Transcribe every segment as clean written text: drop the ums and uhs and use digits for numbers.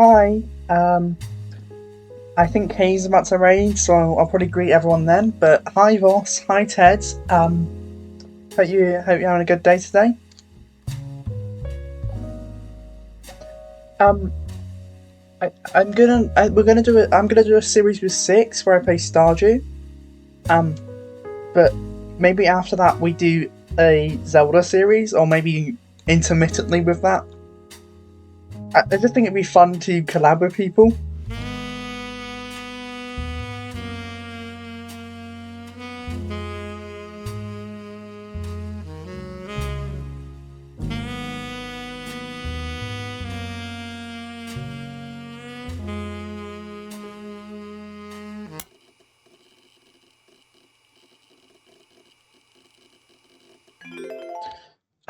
Hi. I think Hayes is about to raid, so I'll probably greet everyone then. But hi, Voss. Hi, Ted. Hope you're having a good day today. Um, I'm gonna do a series with six where I play Stardew. Um, but maybe after that we do a Zelda series, or maybe intermittently with that. I just think it'd be fun to collab with people.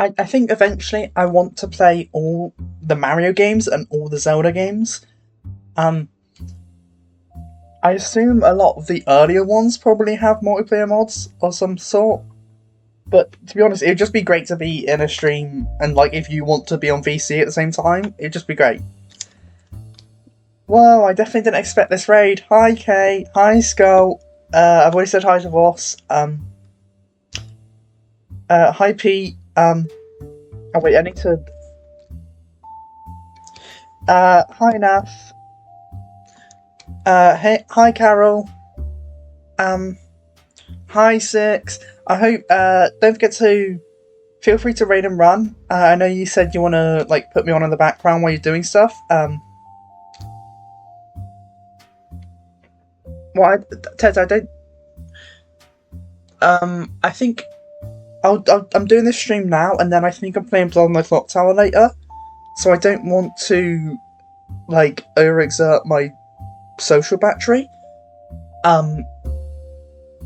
I think eventually I want to play all the Mario games and all the Zelda games. Um, I assume a lot of the earlier ones probably have multiplayer mods of some sort. But to be honest, it would just be great to be in a stream, and like if you want to be on VC at the same time, it'd just be great. Well, I definitely didn't expect this raid. Hi Kay, hi Skull. I've already said hi to Voss. Hi Pete. Oh wait, I need to. Hi Naf. Hey, hi Carol. Hi Six. I hope. Don't forget to feel free to raid and run. I know you said you want to like put me on in the background while you're doing stuff. Well, Ted, I don't. I think I'm doing this stream now, and then I think I'm playing Blood on the Clock Tower later. So I don't want to like overexert my social battery. And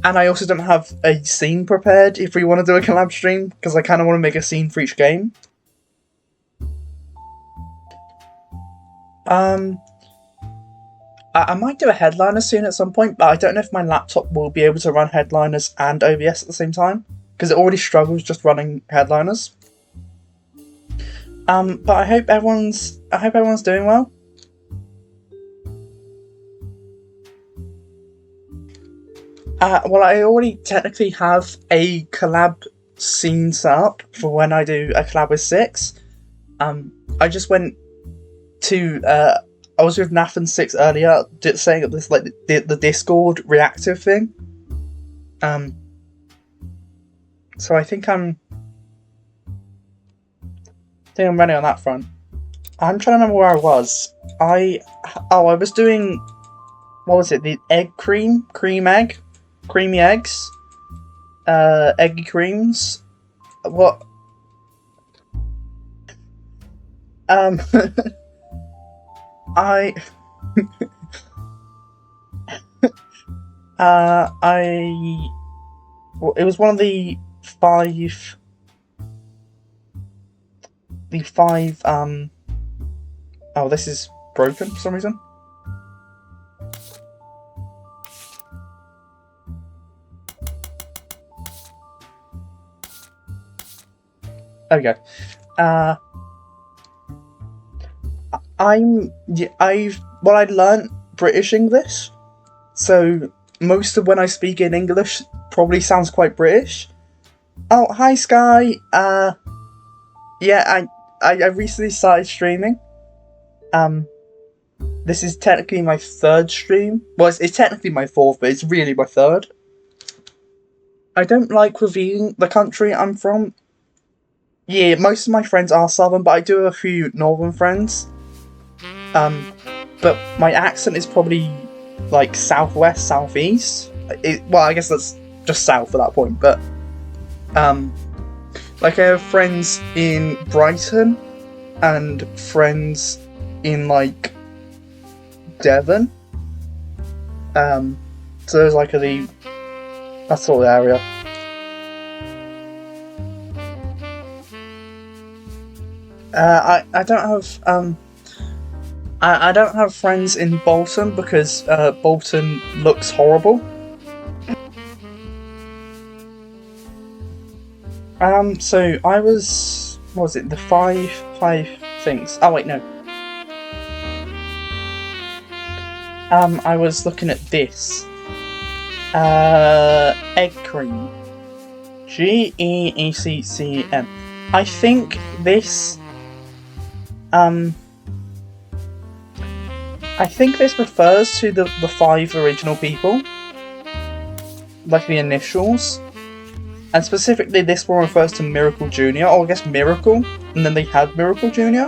I also don't have a scene prepared if we want to do a collab stream, because I kind of want to make a scene for each game. I might do a headliner soon at some point, but I don't know if my laptop will be able to run headliners and OBS at the same time, because it already struggles just running headliners. But I hope everyone's doing well. Well, I already technically have a collab scene set up for when I do a collab with Six. I just went to I was with Naf and Six earlier, saying up this like the Discord reactive thing. So I think I'm ready on that front. I'm trying to remember where I was. I was doing, what was it? The egg cream egg, creamy eggs, eggy creams. What? I well, it was one of the five. Oh, this is broken for some reason. There we go. I learnt British English, so most of when I speak in English probably sounds quite British. Oh, hi Sky. Yeah, I recently started streaming. This is technically my third stream. Well, it's technically my fourth, but it's really my third. I don't like revealing the country I'm from. Yeah, most of my friends are southern, but I do have a few northern friends. But my accent is probably like southwest, southeast. Well, I guess that's just south at that point, but like I have friends in Brighton and friends in like Devon. So there's like that sort of area. I don't have I don't have friends in Bolton because Bolton looks horrible. So I was, what was it, the five things? Oh wait, no. I was looking at this. Egg cream. GEECCM. I think this. I think this refers to the 5 original people. Like the initials. And specifically this one refers to Miracle Jr. Or I guess Miracle. And then they had Miracle Jr.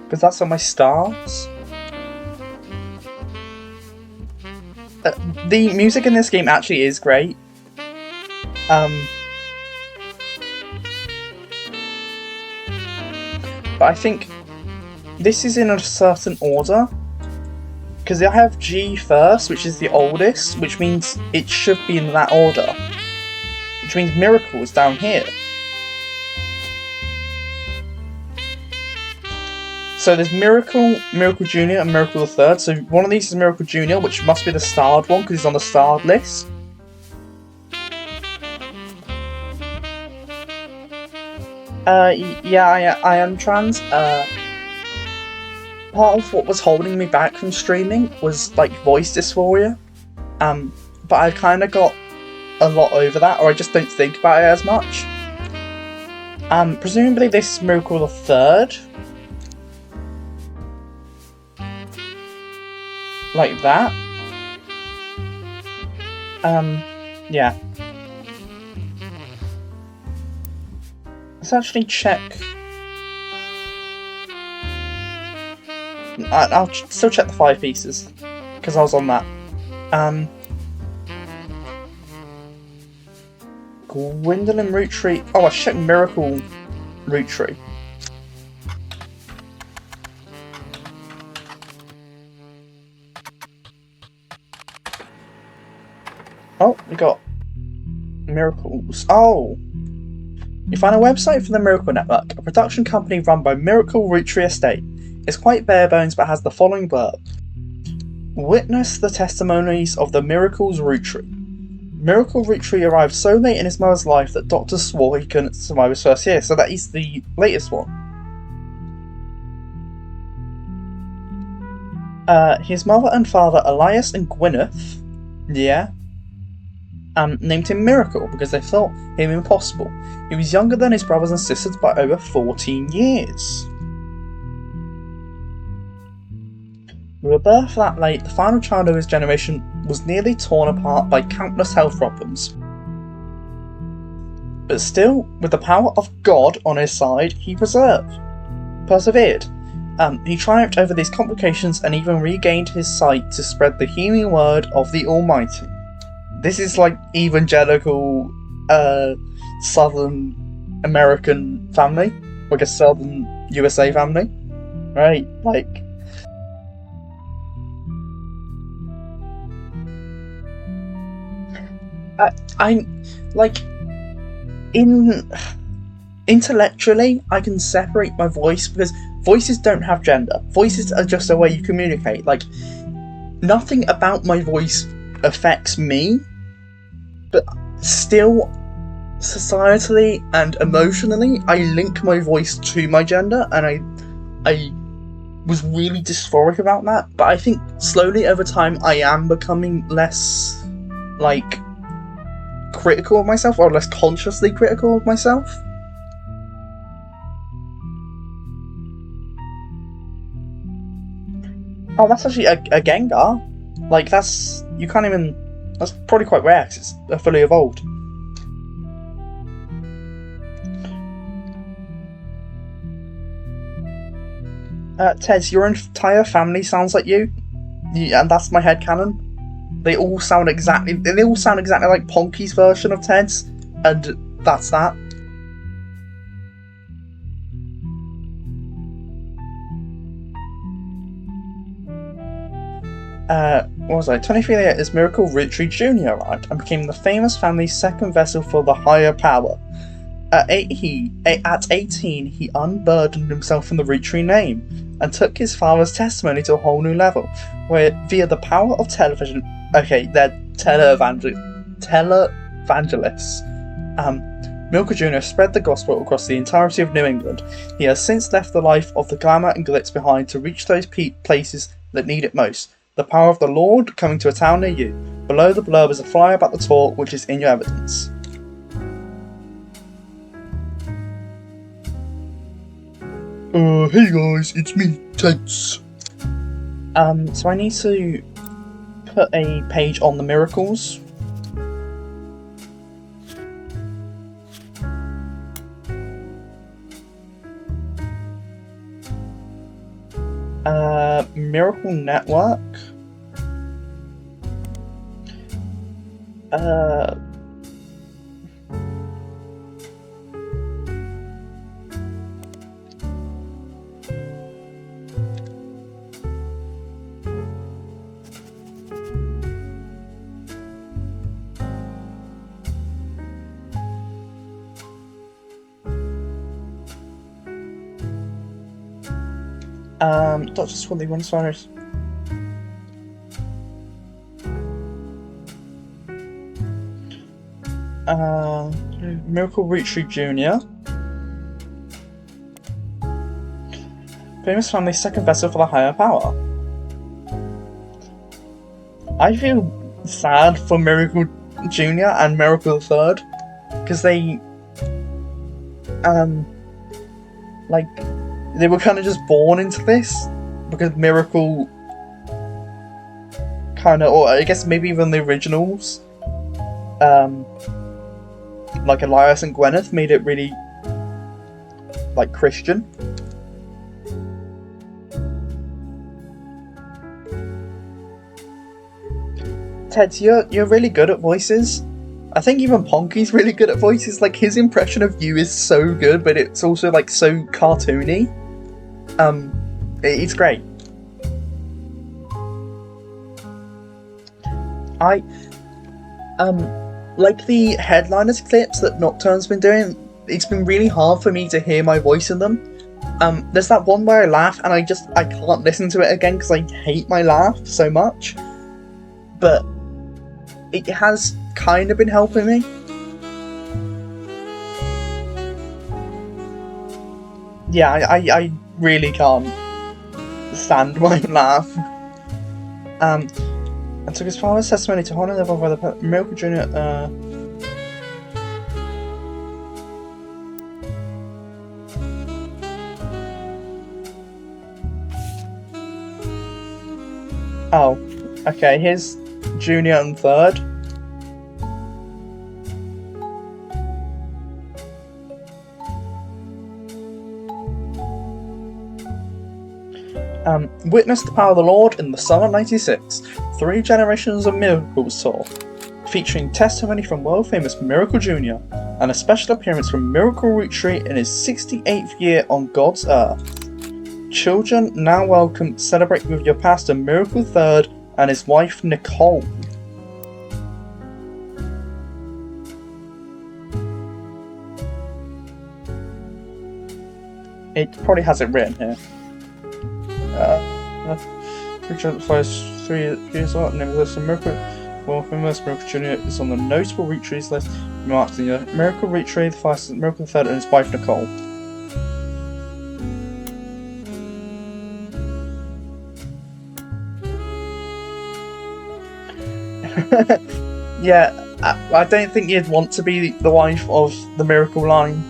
Because that's on my stars. The music in this game actually is great. But I think this is in a certain order. Because I have G first, which is the oldest, which means it should be in that order. Which means Miracle is down here. So there's Miracle, Miracle Jr. and Miracle the Third. So one of these is Miracle Jr., which must be the starred one, because he's on the starred list. Yeah, I am trans. Part of what was holding me back from streaming was, like, voice dysphoria. But I kind of got a lot over that, or I just don't think about it as much. Presumably this is Miracle the Third. Like that. Yeah. Let's actually check. I'll still check the 5 pieces, because I was on that. Gwendolyn Roottrees. Oh, I checked Miracle Roottrees. Oh, we got Miracles. Oh! You find a website for the Miracle Network, a production company run by Miracle Roottrees Estate. It's quite bare bones but has the following blurb. Witness the testimonies of the Miracle's Roottrees. Miracle Roottrees arrived so late in his mother's life that doctors swore he couldn't survive his first year, so that is the latest one. His mother and father, Elias and Gwyneth, named him Miracle because they thought him impossible. He was younger than his brothers and sisters by over 14 years. With a birth that late, the final child of his generation was nearly torn apart by countless health problems. But still, with the power of God on his side, he persevered. He triumphed over these complications and even regained his sight to spread the healing word of the Almighty. This is like evangelical, Southern American family, like a Southern USA family, right? Like, intellectually, I can separate my voice because voices don't have gender. Voices are just a way you communicate. Like, nothing about my voice affects me, but still, societally and emotionally, I link my voice to my gender, and I was really dysphoric about that. But I think slowly over time, I am becoming less, like, critical of myself, or less consciously critical of myself. Oh, that's actually a Gengar. Like, that's probably quite rare because it's fully evolved. Tez, your entire family sounds like you, and that's my headcanon. They all sound exactly like Ponky's version of Ted's, and that's that. What was I? 23 years, Miracle Roottrees Jr. arrived and became the famous family's second vessel for the higher power. At 18, he unburdened himself from the Roottrees name and took his father's testimony to a whole new level, where via the power of television, they're televangelists. Miracle Jr. spread the gospel across the entirety of New England. He has since left the life of the glamour and glitz behind to reach those places that need it most. The power of the Lord coming to a town near you. Below the blurb is a flyer about the tour, which is in your evidence. Hey guys, it's me, Tense. So I need to put a page on the miracles. Miracle Network. Dr. Swilly, one Cyrus. Miracle Roottrees Jr. Famous family's second vessel for the higher power. I feel sad for Miracle Jr. and Miracle III, because they, they were kind of just born into this, because Miracle or I guess maybe even the originals, like Elias and Gwyneth, made it really, Christian. Ted, you're really good at voices. I think even Ponky's really good at voices. His impression of you is so good, but it's also so cartoony. It's great. I like the headliners clips that Nocturne's been doing. It's been really hard for me to hear my voice in them. There's that one where I laugh and I can't listen to it again because I hate my laugh so much. But it has kind of been helping me. Yeah, I really can't stand my laugh. And took his father's testimony to honor level by the Miracle Jr. Oh, okay, here's Junior and Third. Witnessed the power of the Lord in the summer '96. 3 Generations of Miracles tour, featuring testimony from world-famous Miracle Jr. and a special appearance from Miracle Roottrees in his 68th year on God's earth. Children now welcome, celebrate with your pastor Miracle III and his wife Nicole. It probably has it written here. Richard flies 3 years old, and there's some Miracle. Well, famous Miracle Jr. is on the notable Roottrees list. Marks the year. Miracle Roottrees, the flies Miracle III, and his wife Nicole. Yeah, I don't think you'd want to be the wife of the Miracle Line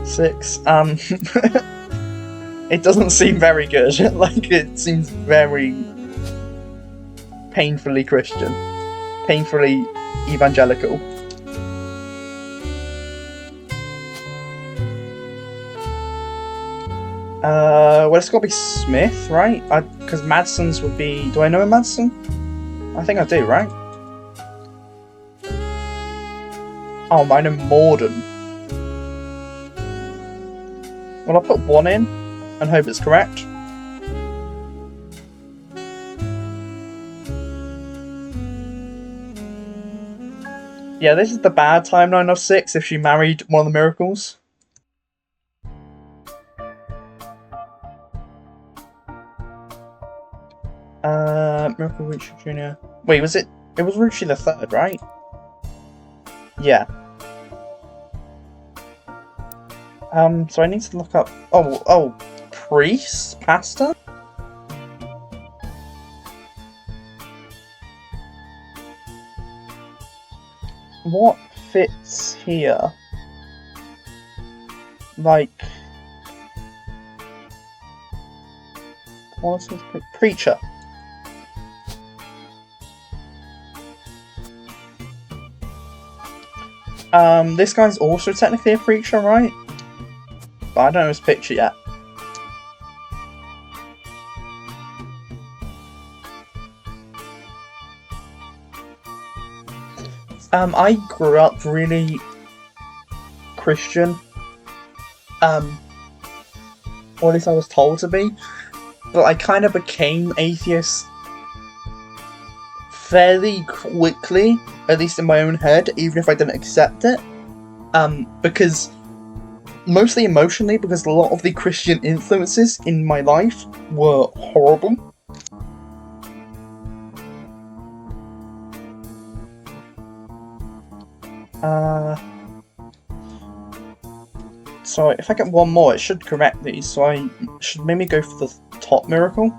6. It doesn't seem very good. It seems very painfully Christian. Painfully evangelical. Well, it's gotta be Smith, right? Because Madsen's would be... Do I know a Madsen? I think I do, right? Oh, I know Morden. Well, I'll put 1 in and hope it's correct. Yeah, this is the bad timeline of 6 if she married one of the Miracles. Miracle Roottrees Jr. Wait, was it? It was Roottrees the 3rd, right? Yeah. So I need to look up... Oh, priest? Pastor? what fits here? Like, what's his preacher? This guy's also technically a preacher, right? But I don't know his picture yet. I grew up really Christian. Or at least I was told to be. But I kind of became atheist fairly quickly, at least in my own head, even if I didn't accept it. Because, mostly emotionally, because a lot of the Christian influences in my life were horrible. So if I get one more, it should correct these, so I should maybe go for the top miracle.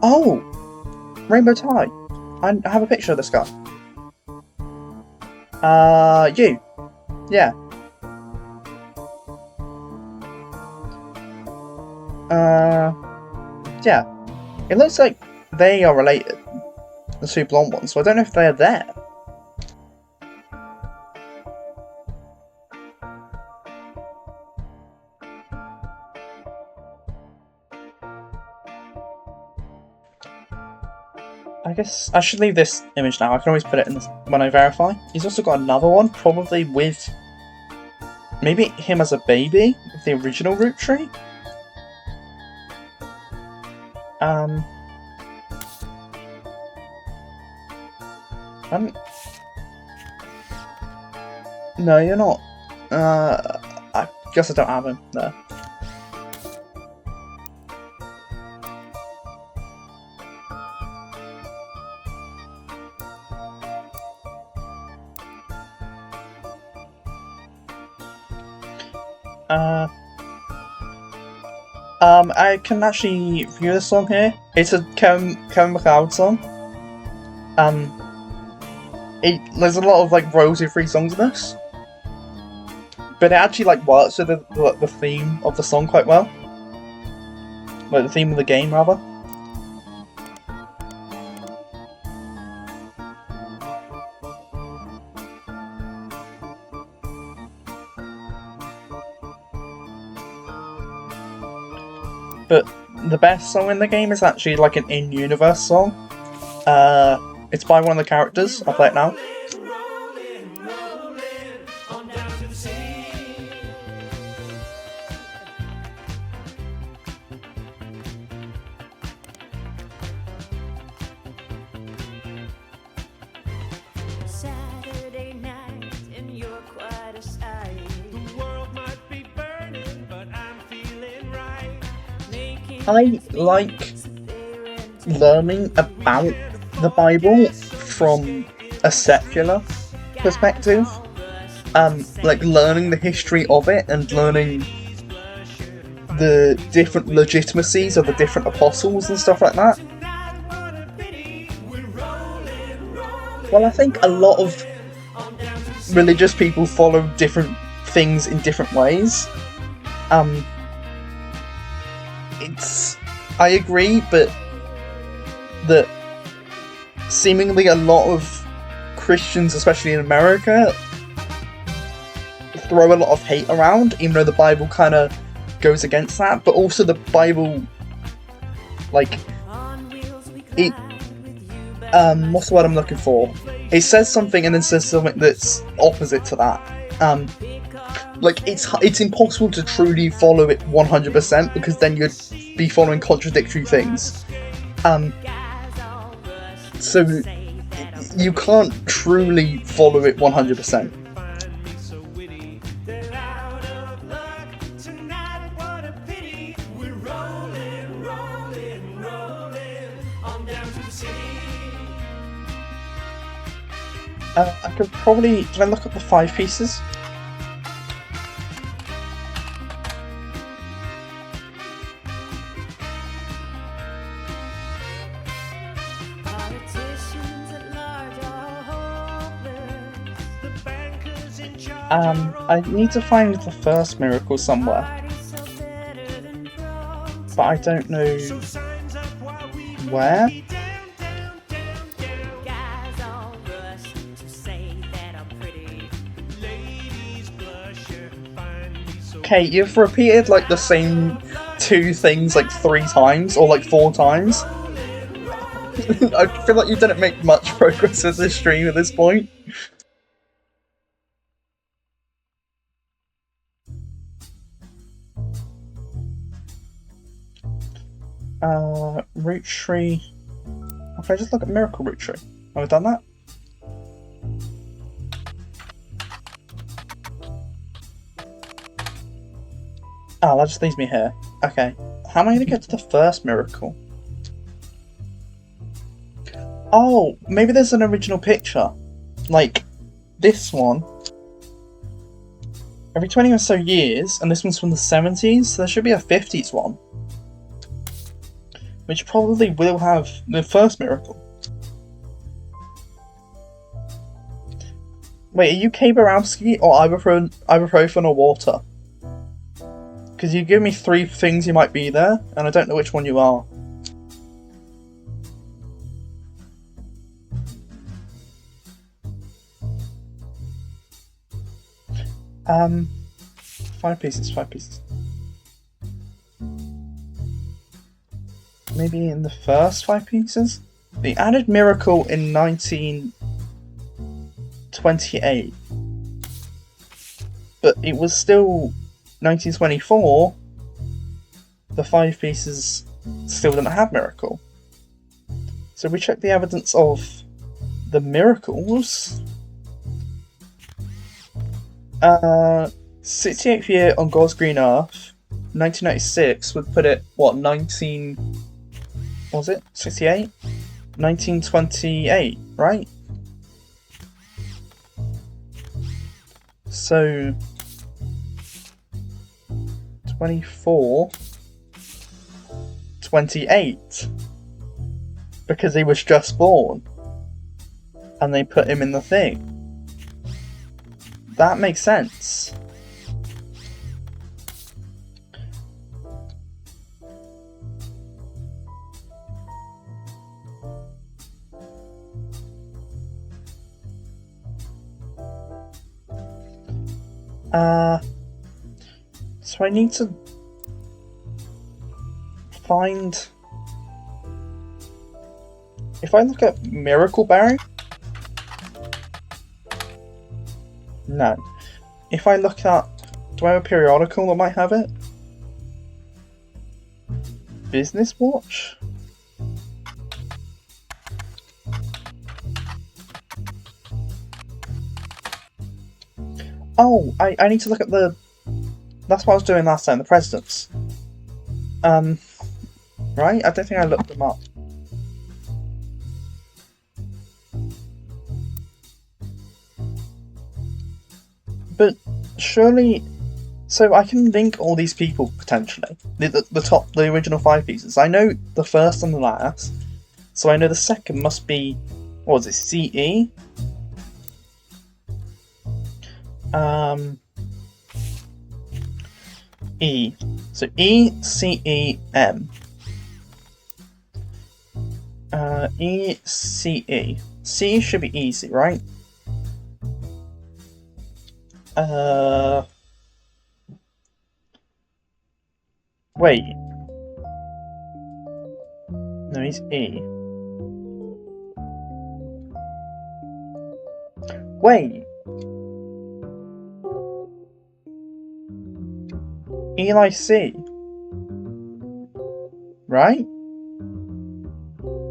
Oh! Rainbow Tie! I have a picture of this guy. You. Yeah. Yeah. It looks like they are related, the two blonde ones, so I don't know if they're there. I guess I should leave this image now. I can always put it in this when I verify. He's also got another one, probably with maybe him as a baby, the original Roottrees. No, you're not. I guess I don't have him there. I can actually view this song here. It's a Kevin MacLeod song. There's a lot of like royalty-free songs in this, but it actually like works with the theme of the song quite well. Like the theme of the game, rather. But the best song in the game is actually like an in-universe song. It's by one of the characters. I'll play it now. Saturday night and you're quite a sight. The world might be burning, but I'm feeling right. I like learning about the Bible from a secular perspective. Like learning the history of it and learning the different legitimacies of the different apostles and stuff like that. Well, I think a lot of religious people follow different things in different ways. I agree, but that seemingly a lot of Christians, especially in America, throw a lot of hate around, even though the Bible kind of goes against that. But also the Bible, like, it, what's the word I'm looking for? It says something and then says something that's opposite to that. Like, it's impossible to truly follow it 100% because then you'd be following contradictory things. So you can't truly follow it 100%. I could probably... Did I look up the 5 pieces? I need to find the first miracle somewhere, but I don't know where. Guys all rush to say that I'm pretty. Ladies blush, find me so Okay, you've repeated like the same two things like 3 times or like 4 times. I feel like you didn't make much progress with this stream at this point. Root tree. Okay, just look at Miracle Root Tree. Have I done that? Oh, that just leaves me here. Okay. How am I gonna get to the first miracle? Oh, maybe there's an original picture. Like, this one. Every 20 or so years, and this one's from the 70s, so there should be a 50s one. Which probably will have the first miracle. Wait, are you K. Borowski or ibuprofen or water? Because you give me 3 things you might be there, and I don't know which one you are. Five pieces. Maybe in the first 5 pieces? The added miracle in 1928. But it was still 1924. The 5 pieces still didn't have miracle. So we check the evidence of the miracles. 68th year on God's green earth. 1996 would put it, what, 19... What was it? 68? 1928, right? So... 24... 28. Because he was just born. And they put him in the thing. That makes sense. So I need to find... If I look at Miracleberry... No. If I look at... Do I have a periodical that might have it? Business Watch? Oh, I need to look at the... That's what I was doing last time, the presidents. Right? I don't think I looked them up. But surely... So I can link all these people, potentially. The original 5 pieces. I know the first and the last. So I know the second must be... What was it? CE? E. So E, C, E, M. E, C, E. C should be easy, right? Wait. No, he's E. Wait. Eli C. Right?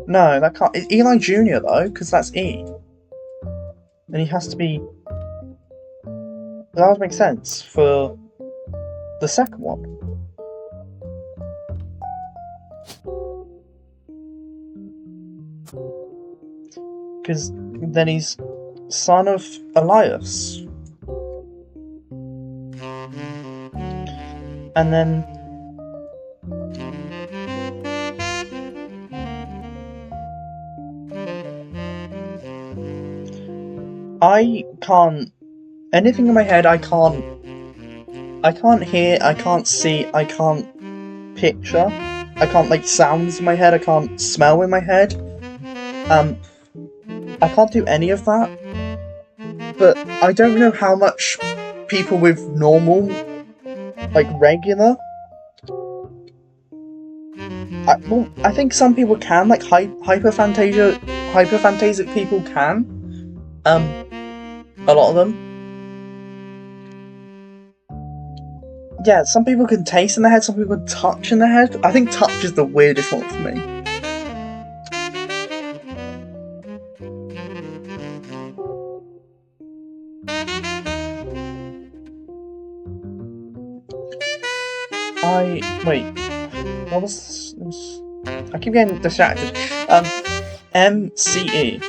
No, that can't. It's Eli Jr. though, because that's E. And he has to be. That would make sense for the second one. Because then he's son of Elias. And then... I can't anything in my head I can't hear, I can't see, I can't picture, I can't make sounds in my head, I can't smell in my head. I can't do any of that. But I don't know how much people with normal, like regular. I think some people can, like hyperphantasic people can. A lot of them. Yeah, some people can taste in their head, some people can touch in their head. I think touch is the weirdest one for me. Wait. What was this? I keep getting distracted. MCE.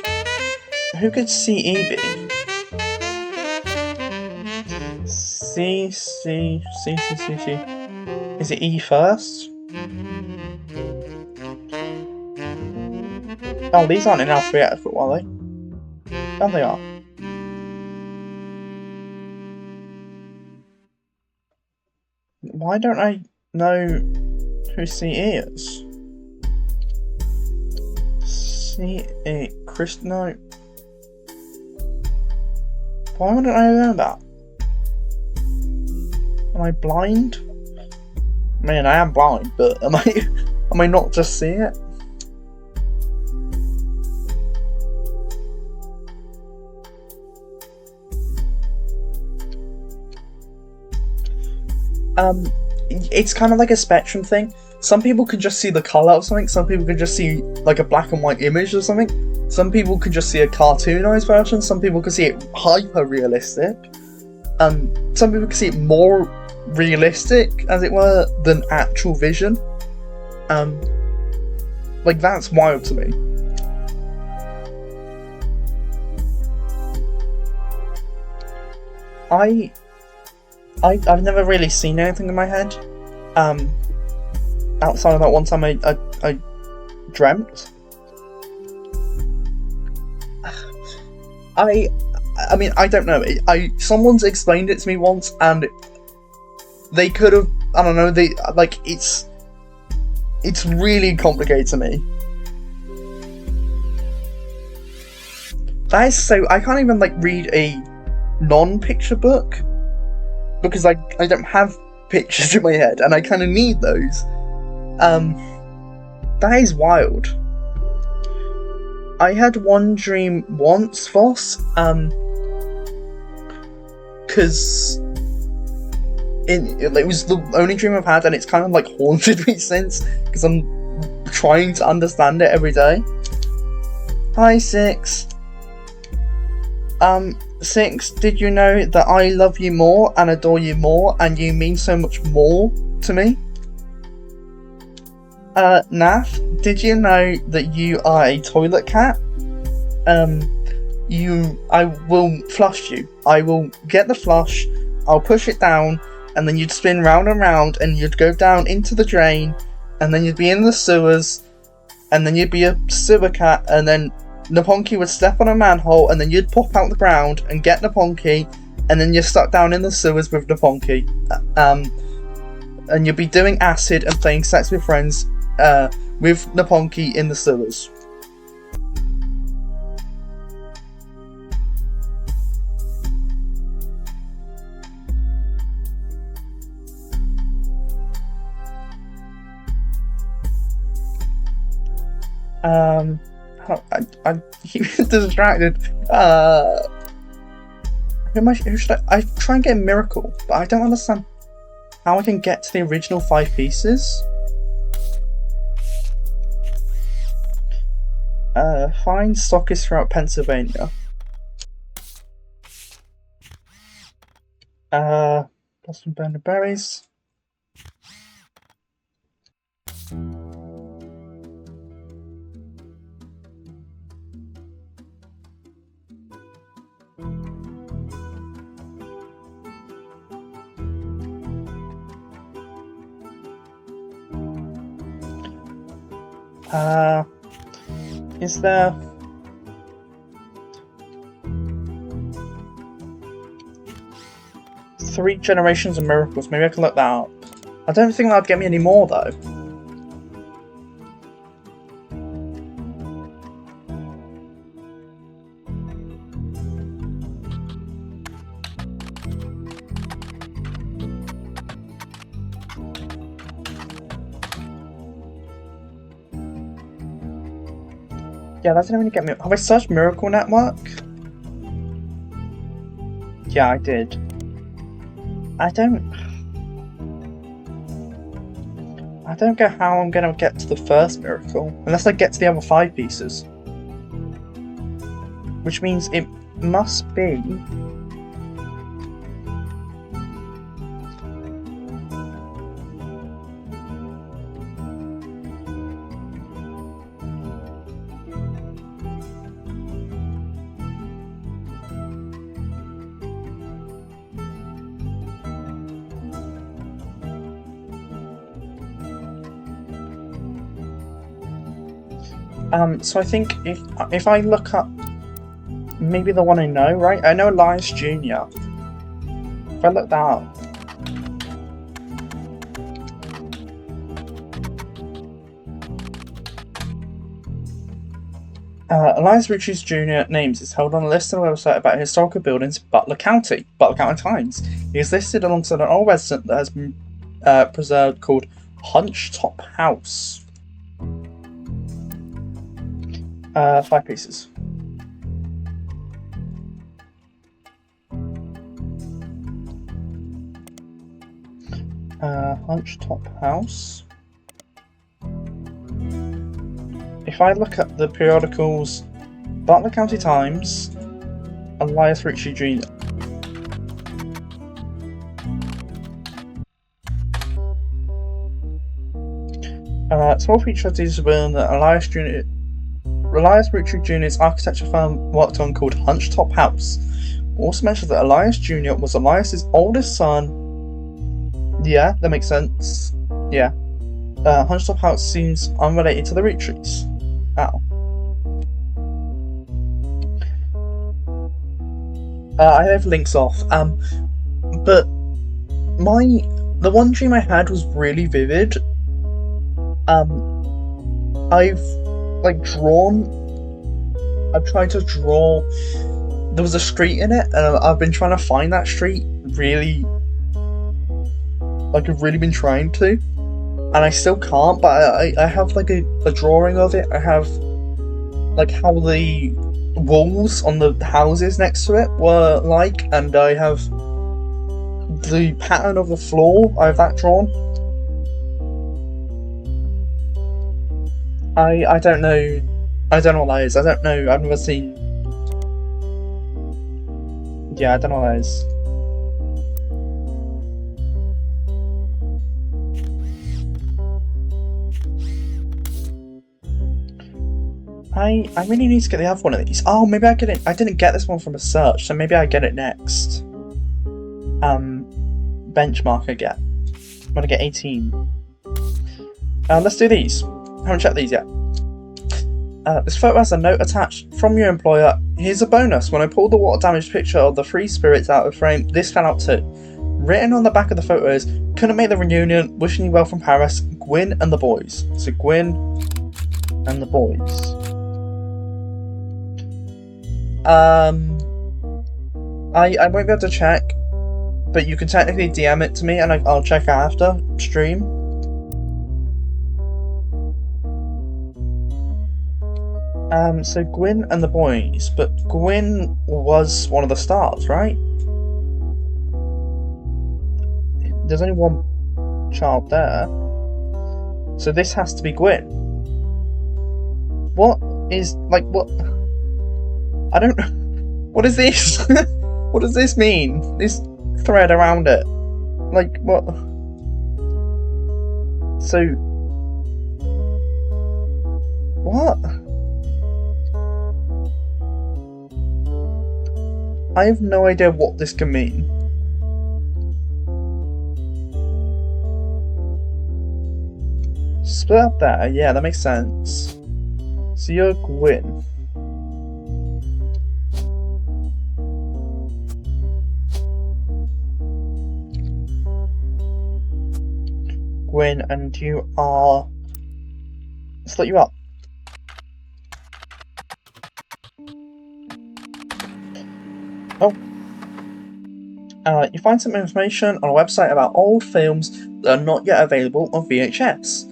Who could CE be? C. Is it E first? Oh, these aren't in alphabetical, are they? Oh, they are. Why don't I know who CE is? CE. Chris, no. Why wouldn't I know that? Am I blind? I mean, I am blind, but am I not just seeing it? It's kind of like a spectrum thing. Some people can just see the colour of something, some people can just see like a black and white image of something, some people can just see a cartoonised version, some people can see it hyper realistic, some people can see it more realistic, as it were, than actual vision. Like, that's wild to me. I've never really seen anything in my head, outside of that one time I dreamt. I mean, I don't know. Someone's explained it to me once, and they could have. I don't know. It's really complicated to me. That is so. I can't even read a non-picture book because I don't have pictures in my head, and I kind of need those. That is wild. I had one dream once, Voss, because it was the only dream I've had, and it's kind of haunted me since, because I'm trying to understand it every day. Hi, Six. Six, did you know that I love you more and adore you more, and you mean so much more to me? Nath, did you know that you are a toilet cat? I will flush you. I will get the flush, I'll push it down, and then you'd spin round and round, and you'd go down into the drain, and then you'd be in the sewers, and then you'd be a sewer cat, and then Naponki would step on a manhole, and then you'd pop out the ground and get Naponki, and then you're stuck down in the sewers with Naponki. And you'd be doing acid and playing sex with friends with Naponki in the sewers. I keep distracted. Who should I try and get a miracle, but I don't understand how I can get to the original 5 pieces. Find stockists throughout Pennsylvania. Got some burner berries. Is there... 3 generations of miracles. Maybe I can look that up. I don't think that'd get me any more though. Yeah, that didn't really get me. Have I searched Miracle Network? Yeah, I did. I don't get how I'm gonna get to the first miracle unless I get to the other 5 pieces. Which means it must be. So I think if I look up maybe the one I know, right? I know Elias Jr. If I look that up. Elias Roottrees Jr. names is held on a list on a website about historical buildings in Butler County Times. He is listed alongside an old resident that has been preserved called Hunched-Top House. 5 pieces. Hunched-Top House. If I look at the periodicals, Butler County Times, Elias Roottrees Jr. Small feature of these building that Elias Roottrees Jr.'s architecture firm worked on called Hunched-Top House. Also mentions that Elias Jr. was Elias's oldest son. Yeah, that makes sense. Yeah. Hunched-Top House seems unrelated to the Roottrees. Ow. I have links off. But the one dream I had was really vivid. I've tried to draw. There was a street in it, and I've been trying to find that street. Really, I've really been trying to, and I still can't. But I have like a drawing of it. I have like how the walls on the houses next to it were like, and I have the pattern of the floor. I have that drawn. I don't know. I don't know what that is. I don't know. I've never seen. Yeah, I don't know what that is. I really need to get the other one of these. Oh, maybe I get it. I didn't get this one from a search, so maybe I get it next. Benchmark I get. I'm gonna get 18. Let's do these. I haven't checked these yet. This photo has a note attached from your employer. Here's a bonus. When I pulled the water damaged picture of the 3 spirits out of the frame, this fell out too. Written on the back of the photo is, couldn't make the reunion, wishing you well from Paris, Gwyn and the boys. So Gwyn and the boys. I won't be able to check, but you can technically DM it to me and I'll check after stream. So Gwyn and the boys, but Gwyn was one of the stars, right? There's only one child there. So this has to be Gwyn. What is, like, what? I don't know. What is this? What does this mean? This thread around it. Like, what? So... What? I have no idea what this can mean. Split up there, yeah, that makes sense. So you're Gwyn. Gwyn, and you are... Let's let you up. Oh. You find some information on a website about old films that are not yet available on VHS.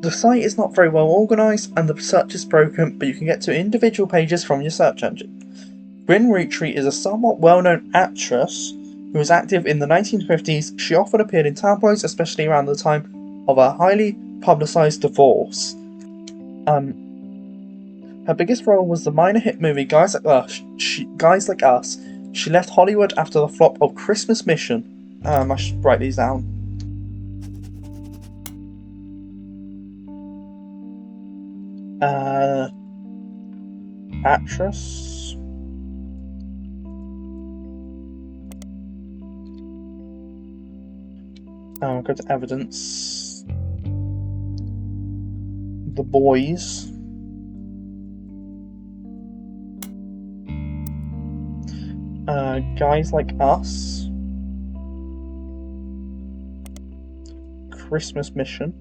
The site is not very well organised and the search is broken, but you can get to individual pages from your search engine. Gwyn Roottrees is a somewhat well-known actress who was active in the 1950s. She often appeared in tabloids, especially around the time of a highly publicised divorce. Her biggest role was the minor hit movie Guys Like Us. She left Hollywood after the flop of Christmas Mission. I should write these down. Actress. Go to evidence. The Boys. Guys Like Us. Christmas Mission.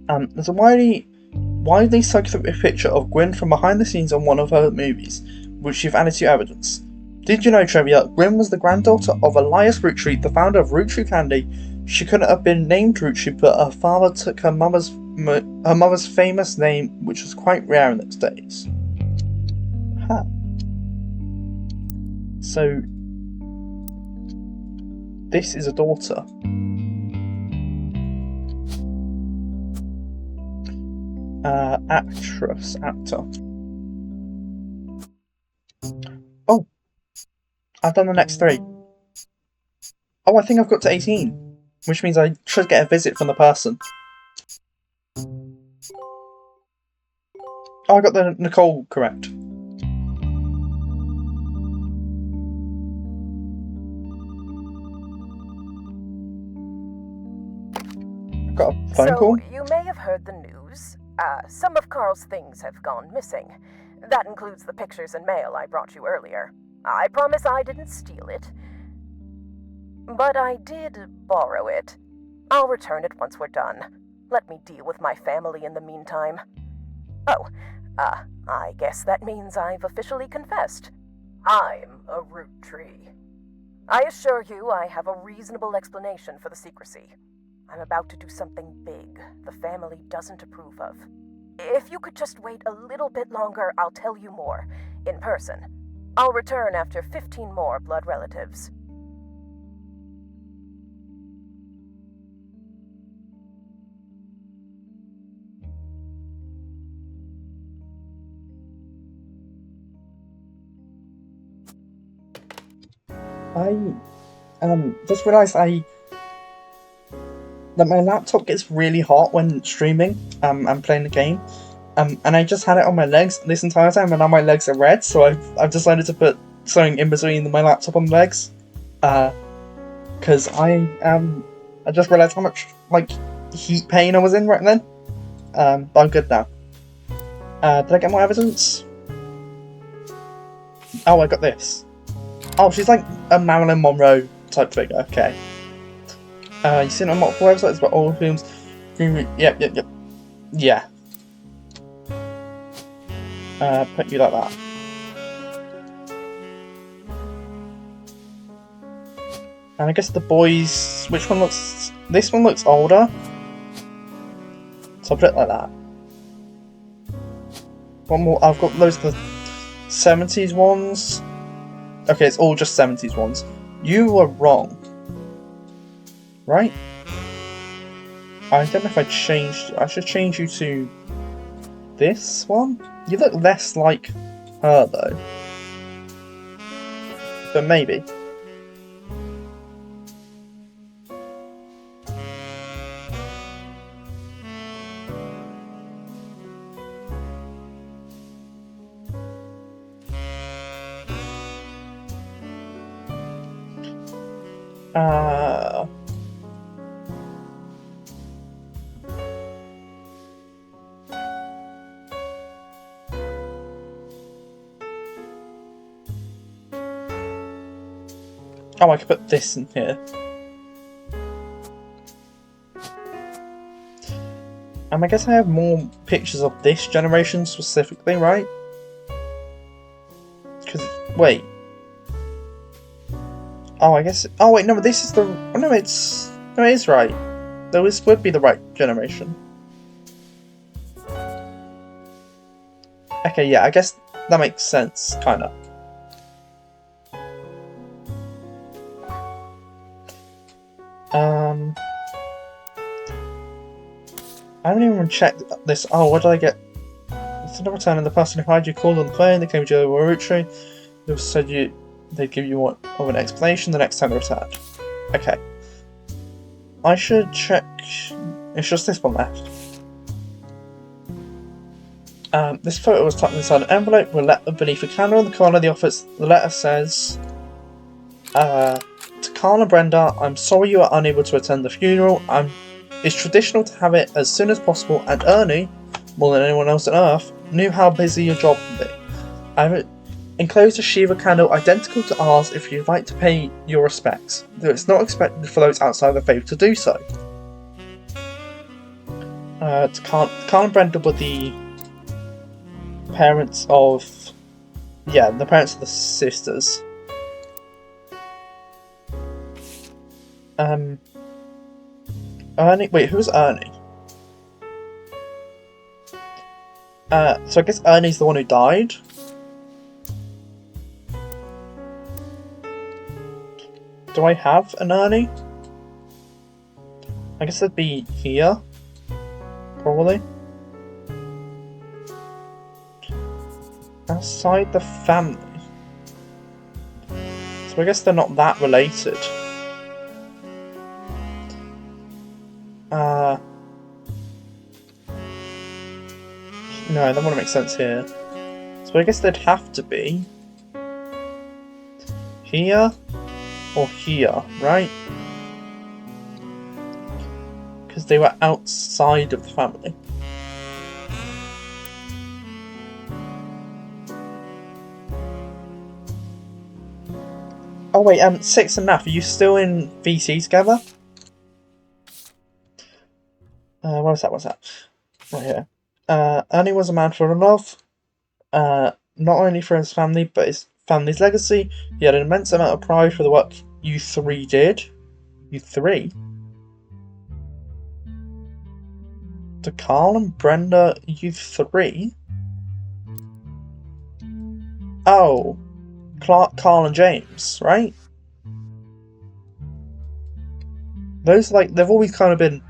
There's a widely circulated picture of Gwyn from behind the scenes on one of her movies, which you've added to your evidence. Did you know, trivia, Gwyn was the granddaughter of Elias Roottree, the founder of Roottree Candy. She couldn't have been named Roottree, but her father took her mother's famous name, which was quite rare in those days. Huh. So, this is a daughter. Actor. Oh, I've done the next 3. Oh, I think I've got to 18, which means I should get a visit from the person. Oh, I got the Nicole correct. Got a phone call? You may have heard the news. Some of Carl's things have gone missing. That includes the pictures and mail I brought you earlier. I promise I didn't steal it. But I did borrow it. I'll return it once we're done. Let me deal with my family in the meantime. Oh, I guess that means I've officially confessed. I'm a Roottrees. I assure you I have a reasonable explanation for the secrecy. I'm about to do something big the family doesn't approve of. If you could just wait a little bit longer, I'll tell you more, in person. I'll return after 15 more blood relatives. I just realised that my laptop gets really hot when streaming and playing the game, and I just had it on my legs this entire time, and now my legs are red, so I've decided to put something in between my laptop and legs, because I just realised how much heat pain I was in right then, but I'm good now. Did I get more evidence? Oh, I got this. Oh, she's like a Marilyn Monroe type figure. Okay. You've seen it on multiple websites about old films. Yep. Yeah. Put you like that. And I guess the boys. Which one looks? This one looks older. So I'll put it like that. One more. I've got loads of the 70s ones. Okay, it's all just 70s ones. You were wrong. Right? I don't know if I changed... I should change you to... this one? You look less like her, though. But maybe. Oh, I could put this in here. I guess I have more pictures of this generation specifically, right? Because, wait. Oh, I guess... Oh, wait, no, but this is the... Oh, no, it's... No, it is right. This would be the right generation. Okay, yeah, I guess that makes sense, kinda. I haven't even checked this. Oh, what did I get? Instead of returning the person who hired you called on the phone, they came to you over a Roottrees. They said they'd give you more of an explanation the next time they returned. Okay. I should check. It's just this one left. This photo was tucked inside an envelope with a letter beneath a candle in the corner of the office. The letter says, to Carl and Brenda, I'm sorry you are unable to attend the funeral. It's traditional to have it as soon as possible, and Ernie, more than anyone else on Earth, knew how busy your job would be. I've enclosed a Shiva candle identical to ours if you'd like to pay your respects, though it's not expected for those outside the faith to do so. To Carl and Brenda were the parents of... Yeah, the parents of the sisters. Ernie... Wait, who's Ernie? So I guess Ernie's the one who died? Do I have an Ernie? I guess it'd be here. Probably. Outside the family. So I guess they're not that related. No, that wouldn't make sense here. So I guess they'd have to be here or here, right? Because they were outside of the family. Oh wait, Six and Naf, are you still in VC together? What's that? Right here. Ernie was a man full of love, not only for his family, but his family's legacy. He had an immense amount of pride for the work you three did. You three? To Carl and Brenda, you three? Oh, Carl and James, right? Those, like, they've always kind of been...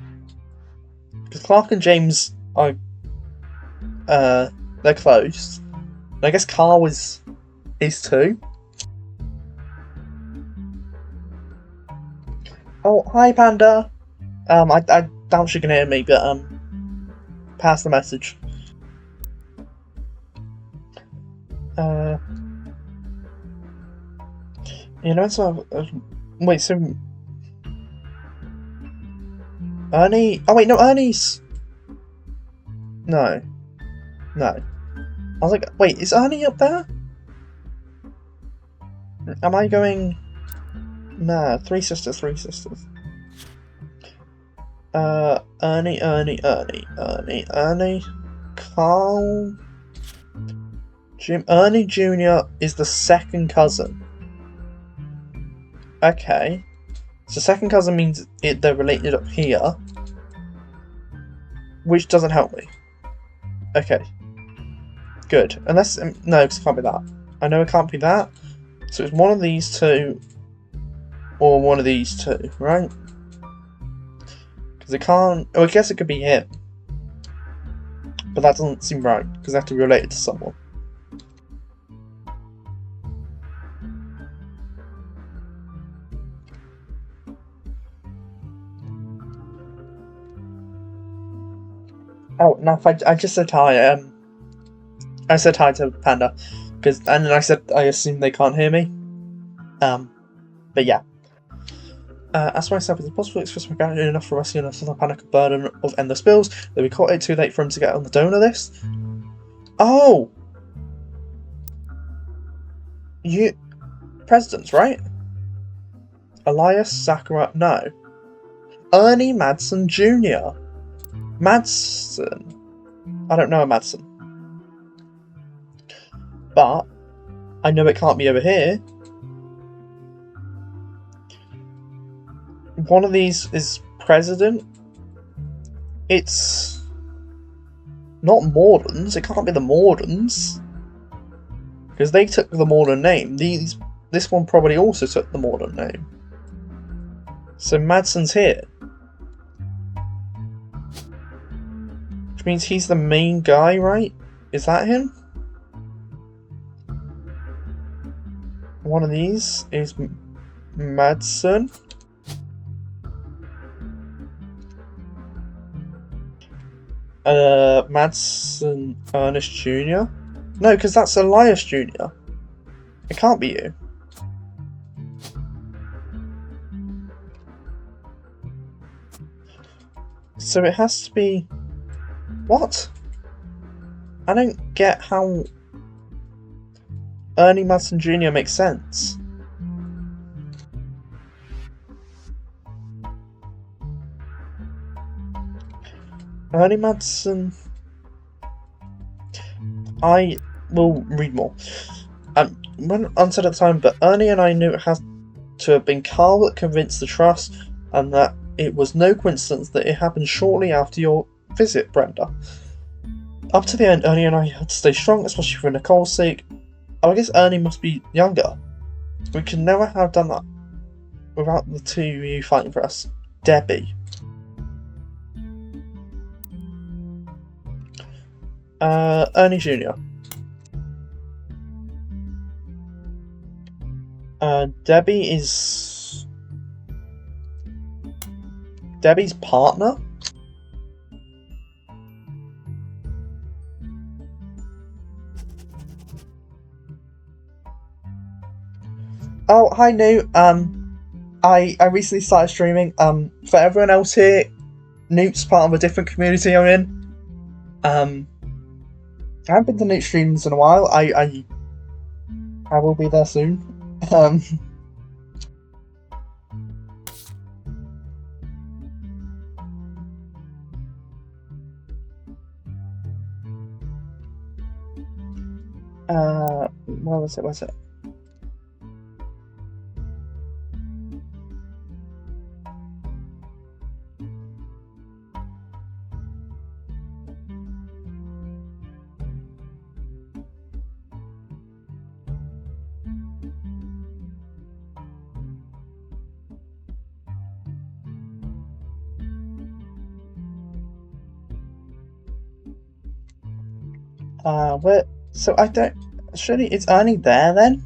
Because Clark and James are... they're close. And I guess Carl is too. Oh, hi Panda! I doubt you can hear me, but, pass the message. You know, so... wait, so... Ernie... Oh wait, no, Ernie's... No. I was like, wait, is Ernie up there? Am I going... Nah, three sisters. Ernie. Carl... Ernie Jr. is the second cousin. Okay. So second cousin means they're related up here. Which doesn't help me. Okay. Good. Unless... no, because it can't be that. I know it can't be that. So it's one of these two. Or one of these two, right? Because it can't... Oh, I guess it could be him. But that doesn't seem right. Because they have to be related to someone. Oh, no, I just said hi. I said hi to Panda, and then I said I assume they can't hear me. But yeah. Ask myself, is it possible to express my gratitude enough for rescuing us from the panic and burden of endless bills that we caught it too late for him to get on the donor list? Oh! You... Presidents, right? Elias Sakura... No. Ernie Madsen Jr. Madsen. I don't know a Madsen. But I know it can't be over here. One of these is president. It's not Mordens. It can't be the Mordens. Because they took the Morden name. This one probably also took the Morden name. So Madsen's here. Which means he's the main guy, right? Is that him? One of these is Madsen. Madsen Ernest Jr.? No, because that's Elias Jr. It can't be you. So it has to be... What? I don't get how Ernie Madsen Jr. makes sense. Ernie Madsen... I will read more. When unsaid at the time, but Ernie and I knew it had to have been Carl that convinced the trust, and that it was no coincidence that it happened shortly after your visit, Brenda. Up to the end, Ernie and I had to stay strong, especially for Nicole's sake. Oh, I guess Ernie must be younger. We could never have done that without the two of you fighting for us. Debbie. Ernie Jr. Debbie is... Debbie's partner? Oh, hi Newt. I recently started streaming. For everyone else here, Newt's part of a different community I'm in. I haven't been to Newt streams in a while. I will be there soon. Where was it? Where's it? Where? So I don't. Surely it's Ernie there then?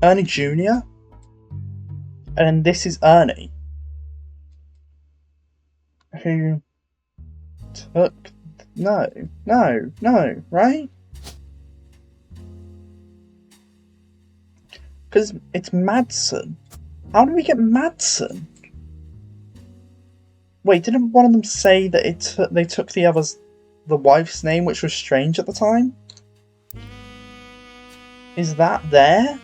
Ernie Jr. And this is Ernie, who took. No, right? Because it's Madsen. How did we get Madsen? Wait, didn't one of them say that they took the wife's name, which was strange at the time? Is that there?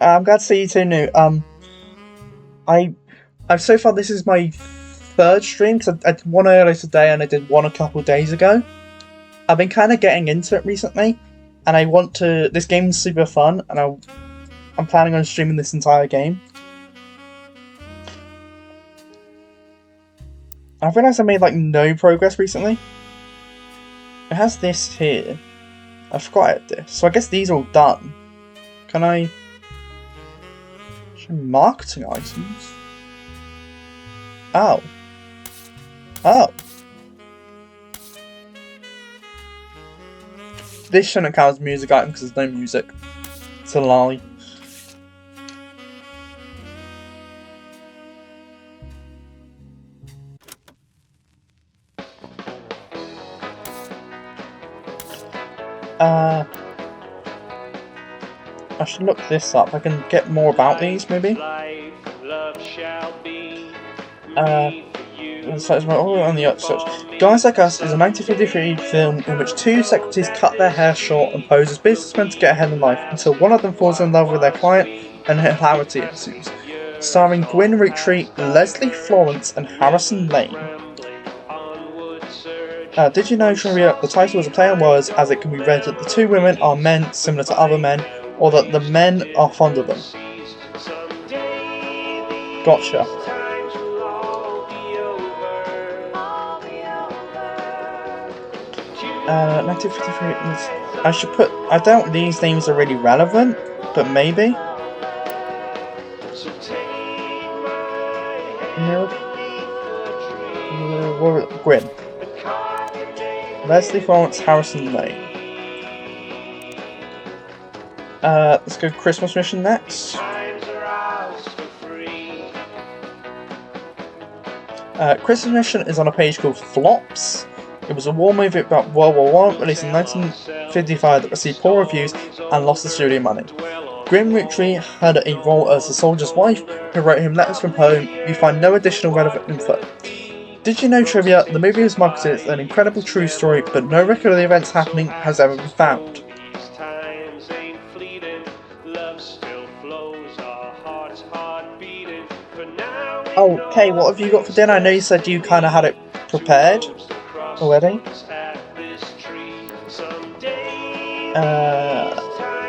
I'm glad to see you too, New. I've so far this is my third stream because I did one earlier today and I did one a couple of days ago. I've been kind of getting into it recently, and I want to. This game's super fun, and I'm planning on streaming this entire game. I've realised I made like no progress recently. It has this here. I forgot I had this, so I guess these are all done. Can I show marketing items? Oh. This shouldn't count as music item because there's no music. It's a lie. I should look this up. I can get more about these, maybe. on the upsearch. Guys Like Us is a 1953 film in which two secretaries cut their hair short and pose as businessmen to get ahead in life until one of them falls in love with their client and hilarity ensues. Starring Gwyn Roottrees, Leslie Florence, and Harrison Lane. Did you know, trivia, the title is a play on words as it can be read that the two women are men similar to other men, or that the men are fond of them. Gotcha. 1953. I should put. I doubt these names are really relevant, but maybe. Gwyn. Leslie Florence, Harrison Lane. Let's go Christmas Mission next. Christmas Mission is on a page called Flops. It was a war movie about World War I, released in 1955, that received poor reviews and lost the studio money. Gwyn Roottrees had a role as a soldier's wife who wrote him letters from home. You find no additional relevant info. Did you know, trivia, the movie was marketed as an incredible true story, but no record of the events happening has ever been found. Okay, what have you got for dinner? I know you said you kind of had it prepared already.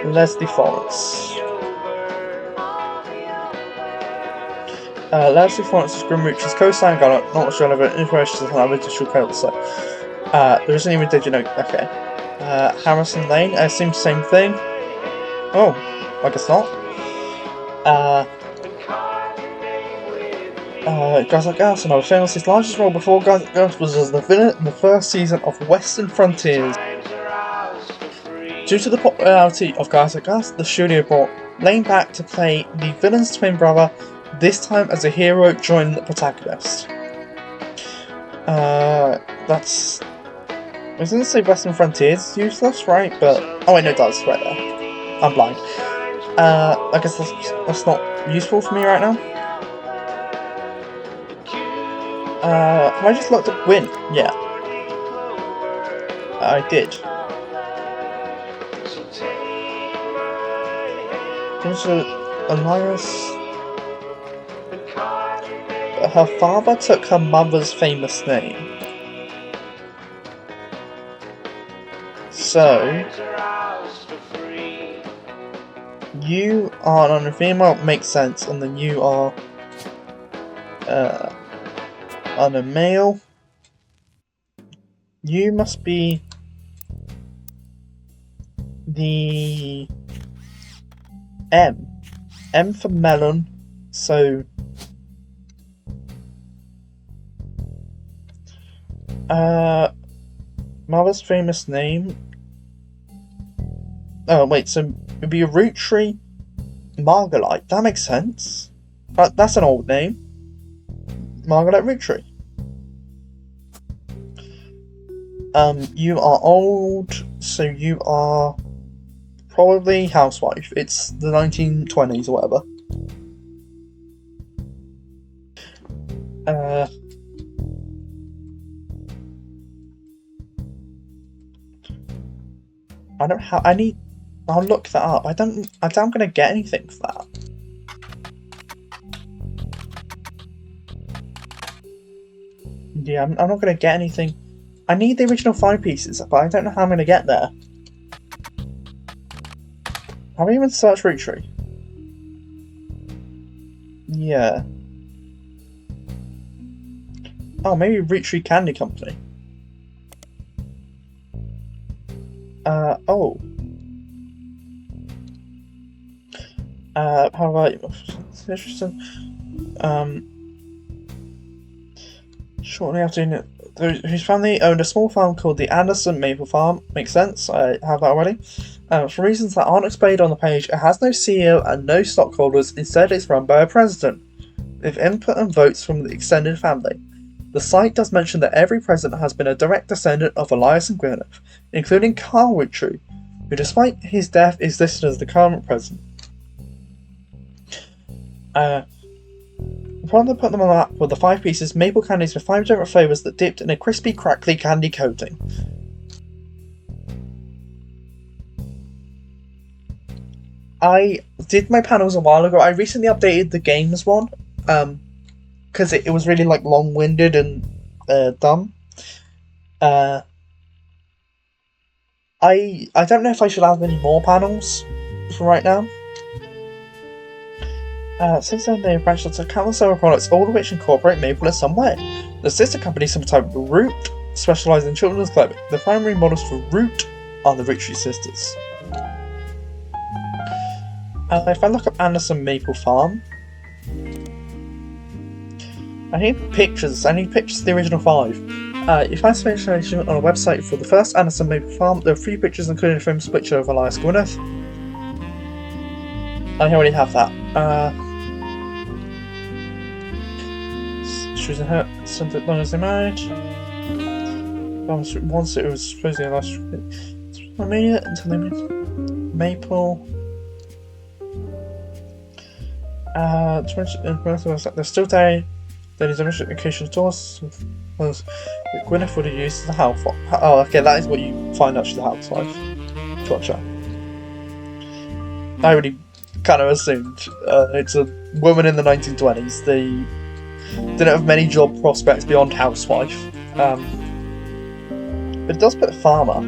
Leslie Florence. Leslie Florence is Gwyn Roottrees' co-starring Garnet, not much relevant information on our digital credit set. There isn't even did you know. Okay. Harrison Lane, I assume same thing. Oh, I guess not. Guys Like Us, another film. His largest role before Guys Like Us was as the villain in the first season of Western Frontiers. Due to the popularity of Guys Like Us, the studio brought Lane back to play the villain's twin brother, this time as a hero joining the protagonist. That's... I was going to say Western Frontiers is useless, right? But... oh wait, no, it does, right there. I'm blind. I guess that's not useful for me right now. Have I just looked up Gwyn? Yeah. I did. Elias. Her father took her mother's famous name. So, you are on a female, makes sense, and then you are on a male. You must be the M. M for melon, so mother's famous name. Oh wait, so it'd be a Roottrees Margolite. That makes sense. That's an old name. Margolite Roottrees. You are old, so you are probably housewife. It's the 1920s or whatever. I don't have any. I'll look that up. I don't. I'm gonna get anything for that. Yeah, I'm not gonna get anything. I need the original 5 pieces, but I don't know how I'm gonna get there. Have I even searched Roottrees? Yeah. Oh, maybe Roottrees Candy Company. Oh. How about you? Interesting. Shortly after his family owned a small farm called the Anderson Maple Farm. Makes sense, I have that already. For reasons that aren't explained on the page, it has no CEO and no stockholders. Instead, it's run by a president, with input and votes from the extended family. The site does mention that every president has been a direct descendant of Elias and Gwyneth, including Carl Roottrees, who despite his death is listed as the current president. Upon they put them on the map with the 5 pieces, maple candies with 5 different flavours that dipped in a crispy, crackly candy coating. I did my panels a while ago. I recently updated the games one, because it was really like long-winded and dumb. I don't know if I should add any more panels for right now. Since then, they've branched into countless other products, all of which incorporate maple in some way. The sister company, sometimes Root, specialise in children's clothing. The primary models for Root are the Roottrees sisters. If I look up Anderson Maple Farm, I need pictures of the original 5. You find some information on a website for the first Anderson Maple Farm. There are 3 pictures, including a famous picture of Elias Gwyneth. I already have that. She was in her something long as they married. Once it was supposedly a last minute until they made Maple. They're still there. There is a mission occasional tours that Gwyneth would have used as the housewife. Oh, okay, that is what you find out she's the housewife. Gotcha. I already kind of assumed. It's a woman in the 1920s. They didn't have many job prospects beyond housewife. But it does put farmer,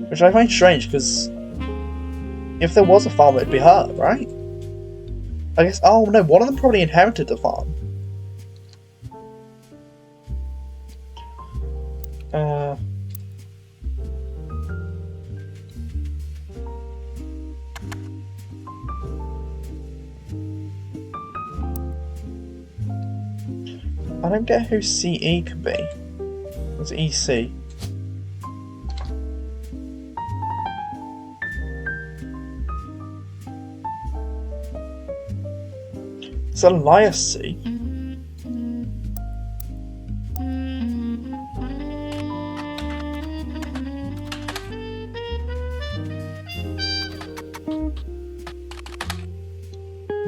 which I find strange because if there was a farmer, it'd be her, right? I guess. Oh no, one of them probably inherited the farm. I don't get who CE could be. It's EC. It's Elias C.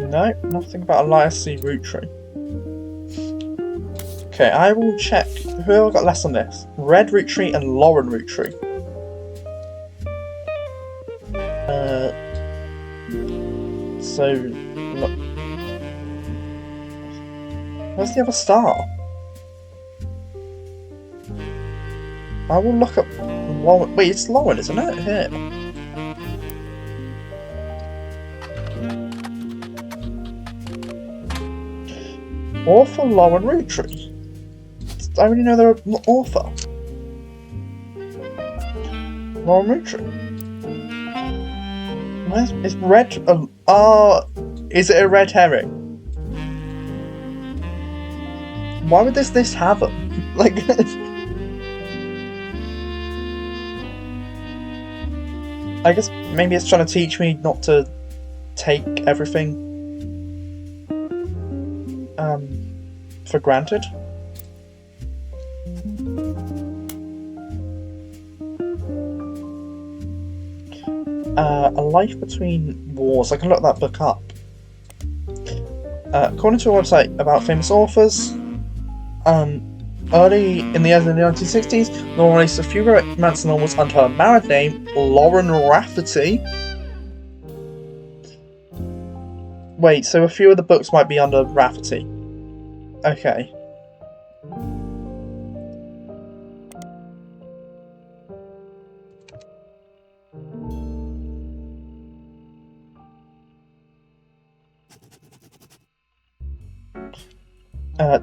No, nothing about Elias C. Roottrees. Okay, I will check who have I got less on this. Red Roottrees and Lauren Roottrees. So look. Where's the other star? I will look up Lauren. Wait, it's Lauren, isn't it? Here. Author Lauren Roottrees. I already know they're an author. Lauren Roottrees. Is red? Is it a red herring? Why would this have them? Like, I guess maybe it's trying to teach me not to take everything for granted. A Life Between Wars. I can look that book up. According to a website about famous authors, early in the 1960s, Lauren released a few romance novels under her married name, Lauren Rafferty. Wait, so a few of the books might be under Rafferty. Okay.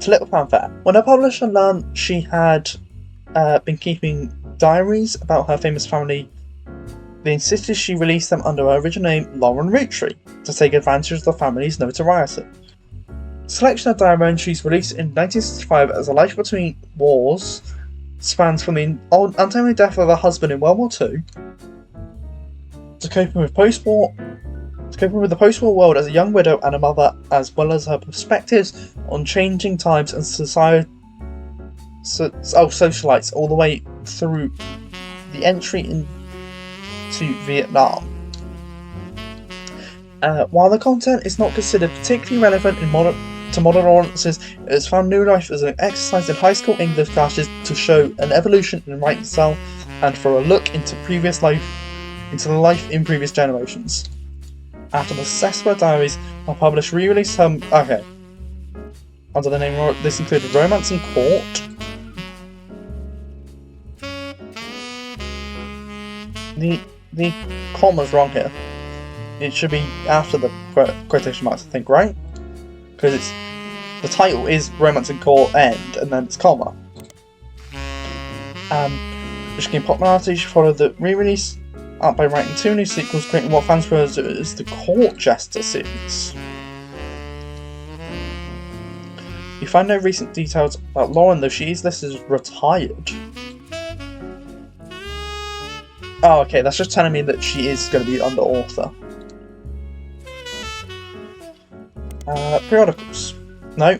To little fanfare. When her publisher learned she had been keeping diaries about her famous family, they insisted she release them under her original name, Lauren Roottrees, to take advantage of the family's notoriety. A selection of diary entries released in 1965 as A Life Between Wars spans from the untimely death of her husband in World War II to coping with the post-war world as a young widow and a mother, as well as her perspectives on changing times and socialites all the way through the entry into Vietnam. While the content is not considered particularly relevant in modern to modern audiences, it has found new life as an exercise in high school English classes to show an evolution in writing style and for a look into the life in previous generations. After the Sesper Diaries are published, re-release under the name, this included Romance in Court. The comma's wrong here. It should be after the quotation marks, I think, right? Because the title is Romance in Court End, and then it's comma. Which gained popularity, she followed the re-release up by writing 2 new sequels, creating what fans refer to as the Court Jester series. You find no recent details about Lauren, though she is listed as retired. Oh, okay, that's just telling me that she is going to be under author. Periodicals. No.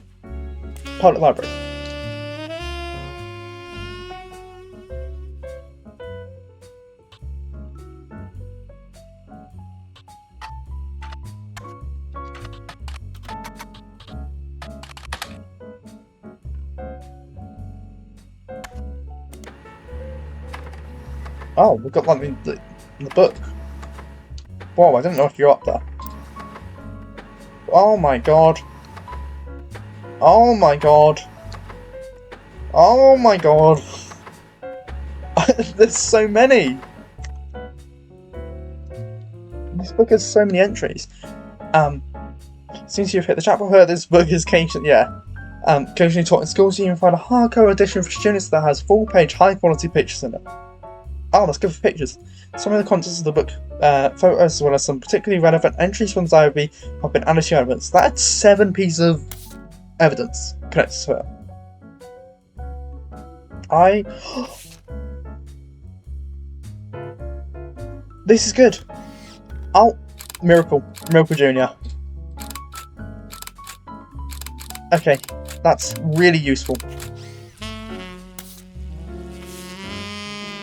Public library. Oh, we've got one in the book. Whoa, I didn't know if you're up there. Oh my god. Oh my god. Oh my god. There's so many. This book has so many entries. Since you've hit the chapter where this book is occasionally taught in schools, you can find a hardcover edition for students that has full-page, high-quality pictures in it. Oh, that's good for pictures. Some of the contents of the book, photos, as well as some particularly relevant entries from the diary have been added to evidence. That's 7 pieces of evidence connected to it. This is good. Oh, Miracle Jr. Okay, that's really useful.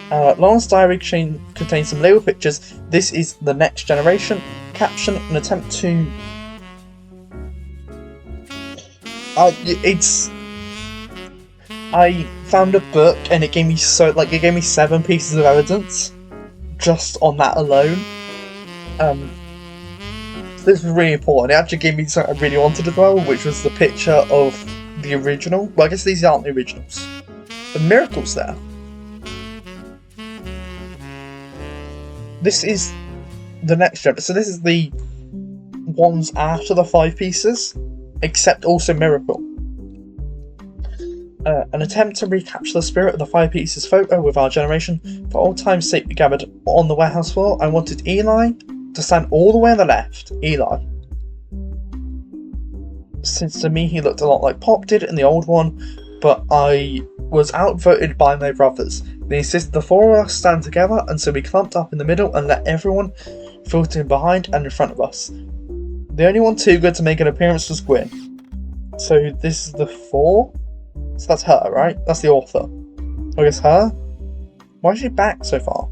Lauren's diary contains some label pictures. This is the next generation. Caption: an attempt to. I found a book and it gave me 7 pieces of evidence just on that alone. This was really important. It actually gave me something I really wanted as well, which was the picture of the original. Well, I guess these aren't the originals. The miracle's there. This is the next gen. So this is the ones after the 5 pieces, except also Miracle. An attempt to recapture the spirit of the 5 pieces photo with our generation. For old time's sake, we gathered on the warehouse floor. I wanted Eli to stand all the way on the left. Eli. Since to me he looked a lot like Pop did in the old one, but I was outvoted by my brothers. They insisted the 4 of us stand together, and so we clumped up in the middle and let everyone filter in behind and in front of us. The only one too good to make an appearance was Gwyn. So this is the 4? So that's her, right? That's the author. I guess her? Why is she back so far?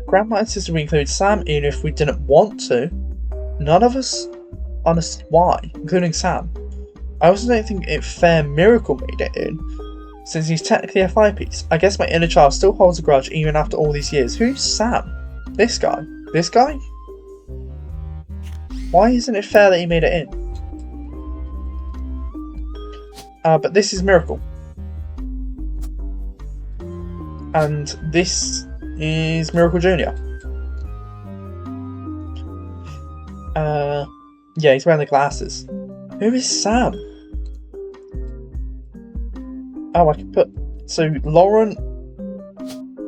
Grandma insisted we include Sam even if we didn't want to. None of us understood why, including Sam. I also don't think it fair Miracle made it in, since he's technically a 5-piece. I guess my inner child still holds a grudge even after all these years. Who's Sam? This guy? This guy? Why isn't it fair that he made it in? But this is Miracle. And this is Miracle Jr. Yeah, he's wearing the glasses. Who is Sam? Oh, I can put... So, Lauren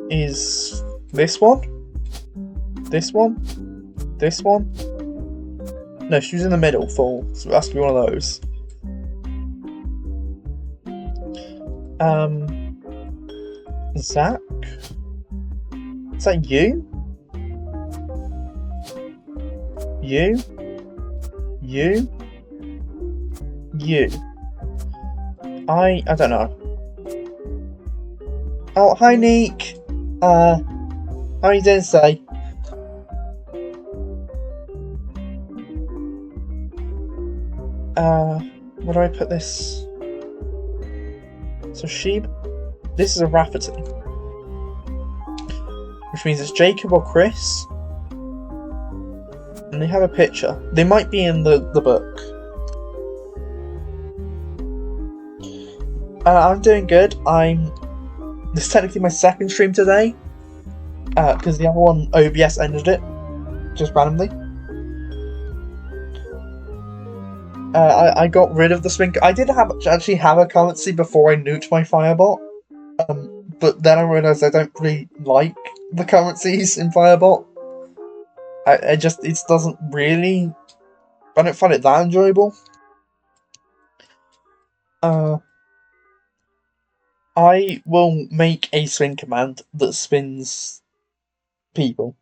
is this one? This one? This one? No, she was in the middle, full. So it has to be one of those. Zach? Is that you? You? You? You? I don't know. Oh, hi Neek! How are you doing today? Where do I put this? So sheep. This is a Rafferty. Which means it's Jacob or Chris. And they have a picture. They might be in the book. I'm doing good. This is technically my second stream today. Because the other one, OBS ended it. Just randomly. I got rid of the spin. I did actually have a currency before I nuked my Firebot. But then I realised I don't really like the currencies in Firebot. It doesn't really... I don't find it that enjoyable. I will make a spin command that spins people.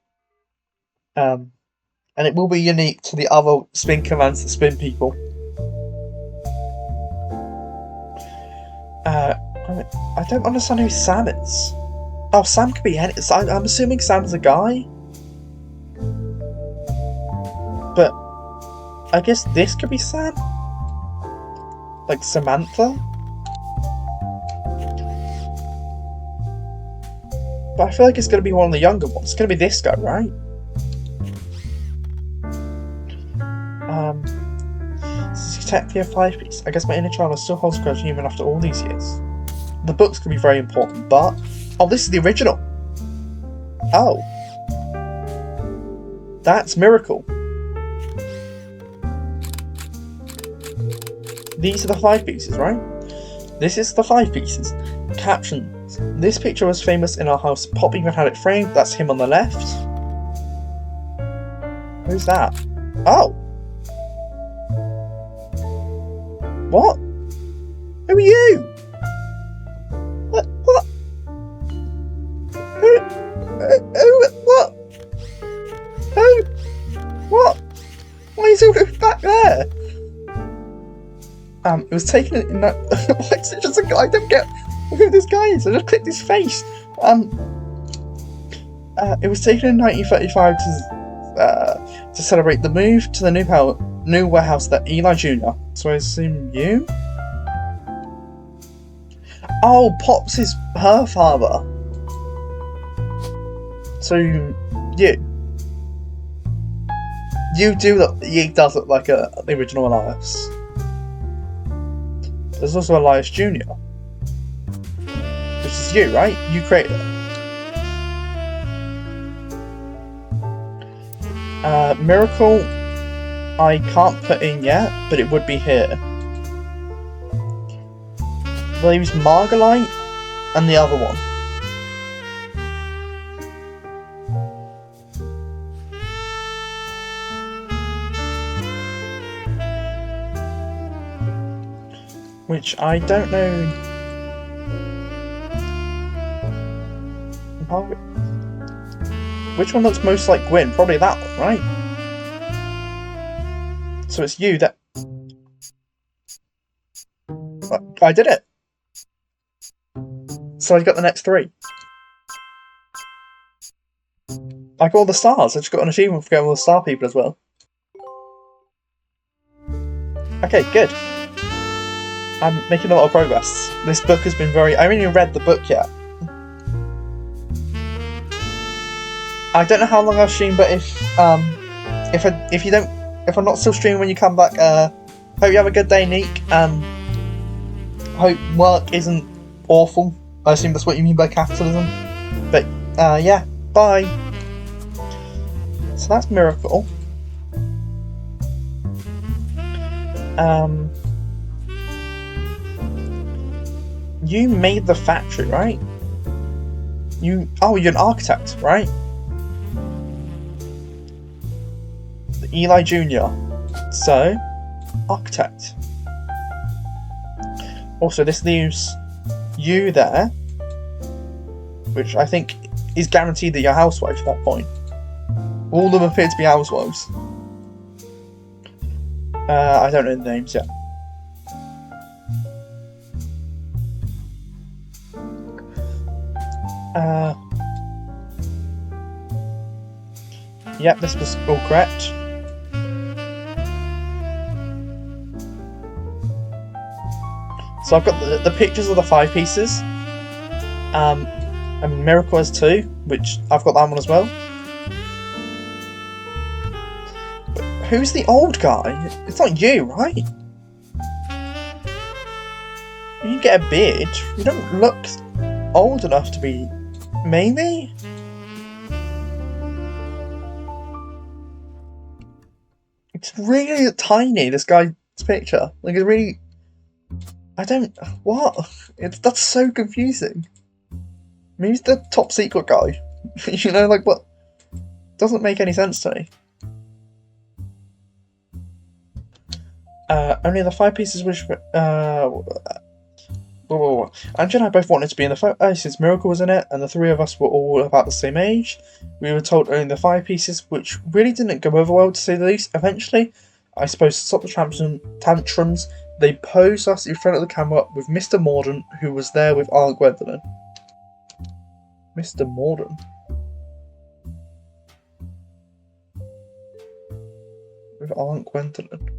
And it will be unique to the other spin commands that spin people. I don't understand who Sam is. Oh, Sam could be any... I'm assuming Sam's a guy. But I guess this could be Sam? Like Samantha? But I feel like it's going to be one of the younger ones. It's going to be this guy, right? This is technically a 5-piece. I guess my inner child still holds grudge even after all these years. The books could be very important, but... Oh, this is the original! Oh. That's Miracle. These are the 5 pieces, right? This is the 5 pieces. Captions. This picture was famous in our house. Pop even had it framed. That's him on the left. Who's that? Oh! What? Who are you? What? What? Who? What? Who? What? Why is it back there? It was taken in that. Why is it just a guy? I don't get who this guy is. I just clicked his face. It was taken in 1935 to celebrate the move to the new warehouse that Eli Jr. So I assume you? Oh, Pops is her father. So you do look. He does look like the original Elias. There's also Elias Jr. Which is you, right? You created it. Miracle, I can't put in yet, but it would be here. I believe it's Margalite and the other one. Which I don't know. Which one looks most like Gwyn? Probably that one, right? So it's you that... I did it! So I got the next 3. I got all the stars. I just got an achievement for getting all the star people as well. Okay, good. I'm making a lot of progress. This book has been very... I haven't even read the book yet. I don't know how long I've streamed, but if I'm not still streaming when you come back, hope you have a good day, Neek. Hope work isn't awful. I assume that's what you mean by capitalism. But yeah, bye. So that's Miracle. You made the factory, right? You're an architect, right? Eli Jr. So, architect. Also, this leaves you there, which I think is guaranteed that you're a housewife at that point. All of them appear to be housewives. I don't know the names yet. Yep, this was all correct. So I've got the pictures of the 5 pieces. And Miracle has 2, which I've got that one as well. But who's the old guy? It's not you, right? You get a beard. You don't look old enough to be... Maybe? It's really tiny, this guy's picture. Like, it's really... I don't... What? That's so confusing. Maybe he's the top secret guy. You know, like, what? Doesn't make any sense to me. Only the 5 pieces which... Angie and I both wanted to be in the photo since Miracle was in it, and the 3 of us were all about the same age. We were told only the 5 pieces, which really didn't go over well, to say the least. Eventually, I suppose to stop the tantrums, they posed us in front of the camera with Mr. Morden, who was there with Aunt Gwendolyn. Mr. Morden? With Aunt Gwendolyn?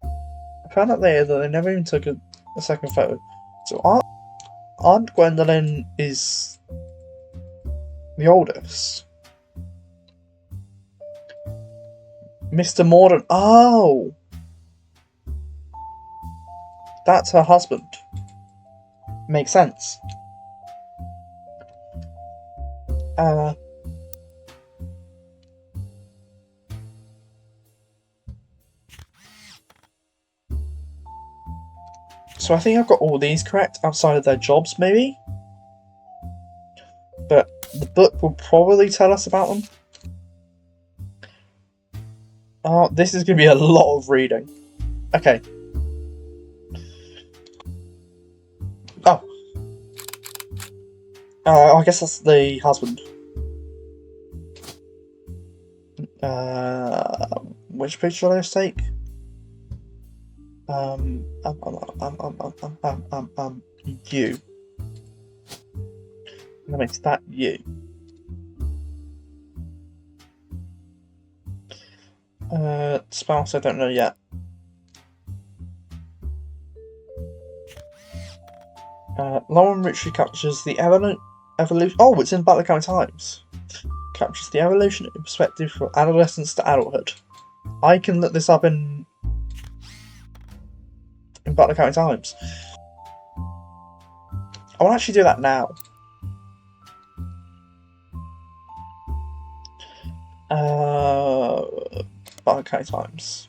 I found out later that they never even took a second photo. So Aunt Gwendolyn is the oldest. Mr. Morden. Oh! That's her husband. Makes sense. So I think I've got all these correct outside of their jobs, maybe? But the book will probably tell us about them. Oh, this is going to be a lot of reading. Okay. Oh. I guess that's the husband. Which picture should I take? You. That makes that you. Spouse, I don't know yet. Lauren Roottrees captures the evolution. Oh, it's in Butler County Times. Captures the evolution in perspective from adolescence to adulthood. I can look this up in Butler County Times. I will actually do that now. Butler County Times.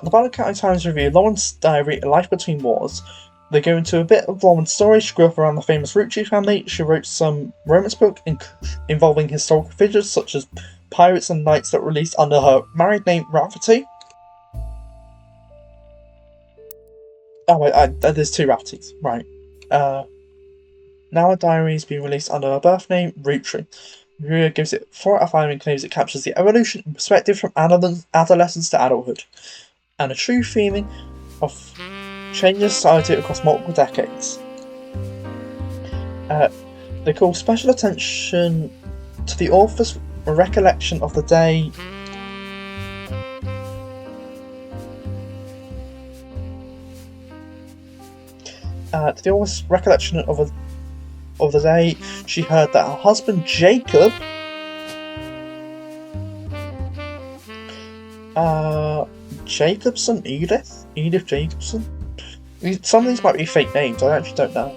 The Butler County Times review Lauren's diary, A Life Between Wars. They go into a bit of Lauren's story. She grew up around the famous Roottrees family. She wrote some romance book involving historical figures such as pirates and knights that were released under her married name Rafferty. Oh wait, there's 2 Raffertys, right. Now her diary is being released under her birth name, Roottrees. Reviewer gives it 4 out of 5 and claims it captures the evolution in perspective from adolescence to adulthood, and a true feeling of changing society across multiple decades. They call special attention to the author's recollection of the day of the day she heard that her husband Jacob Jacobson? Edith Jacobson? Some of these might be fake names, I actually don't know.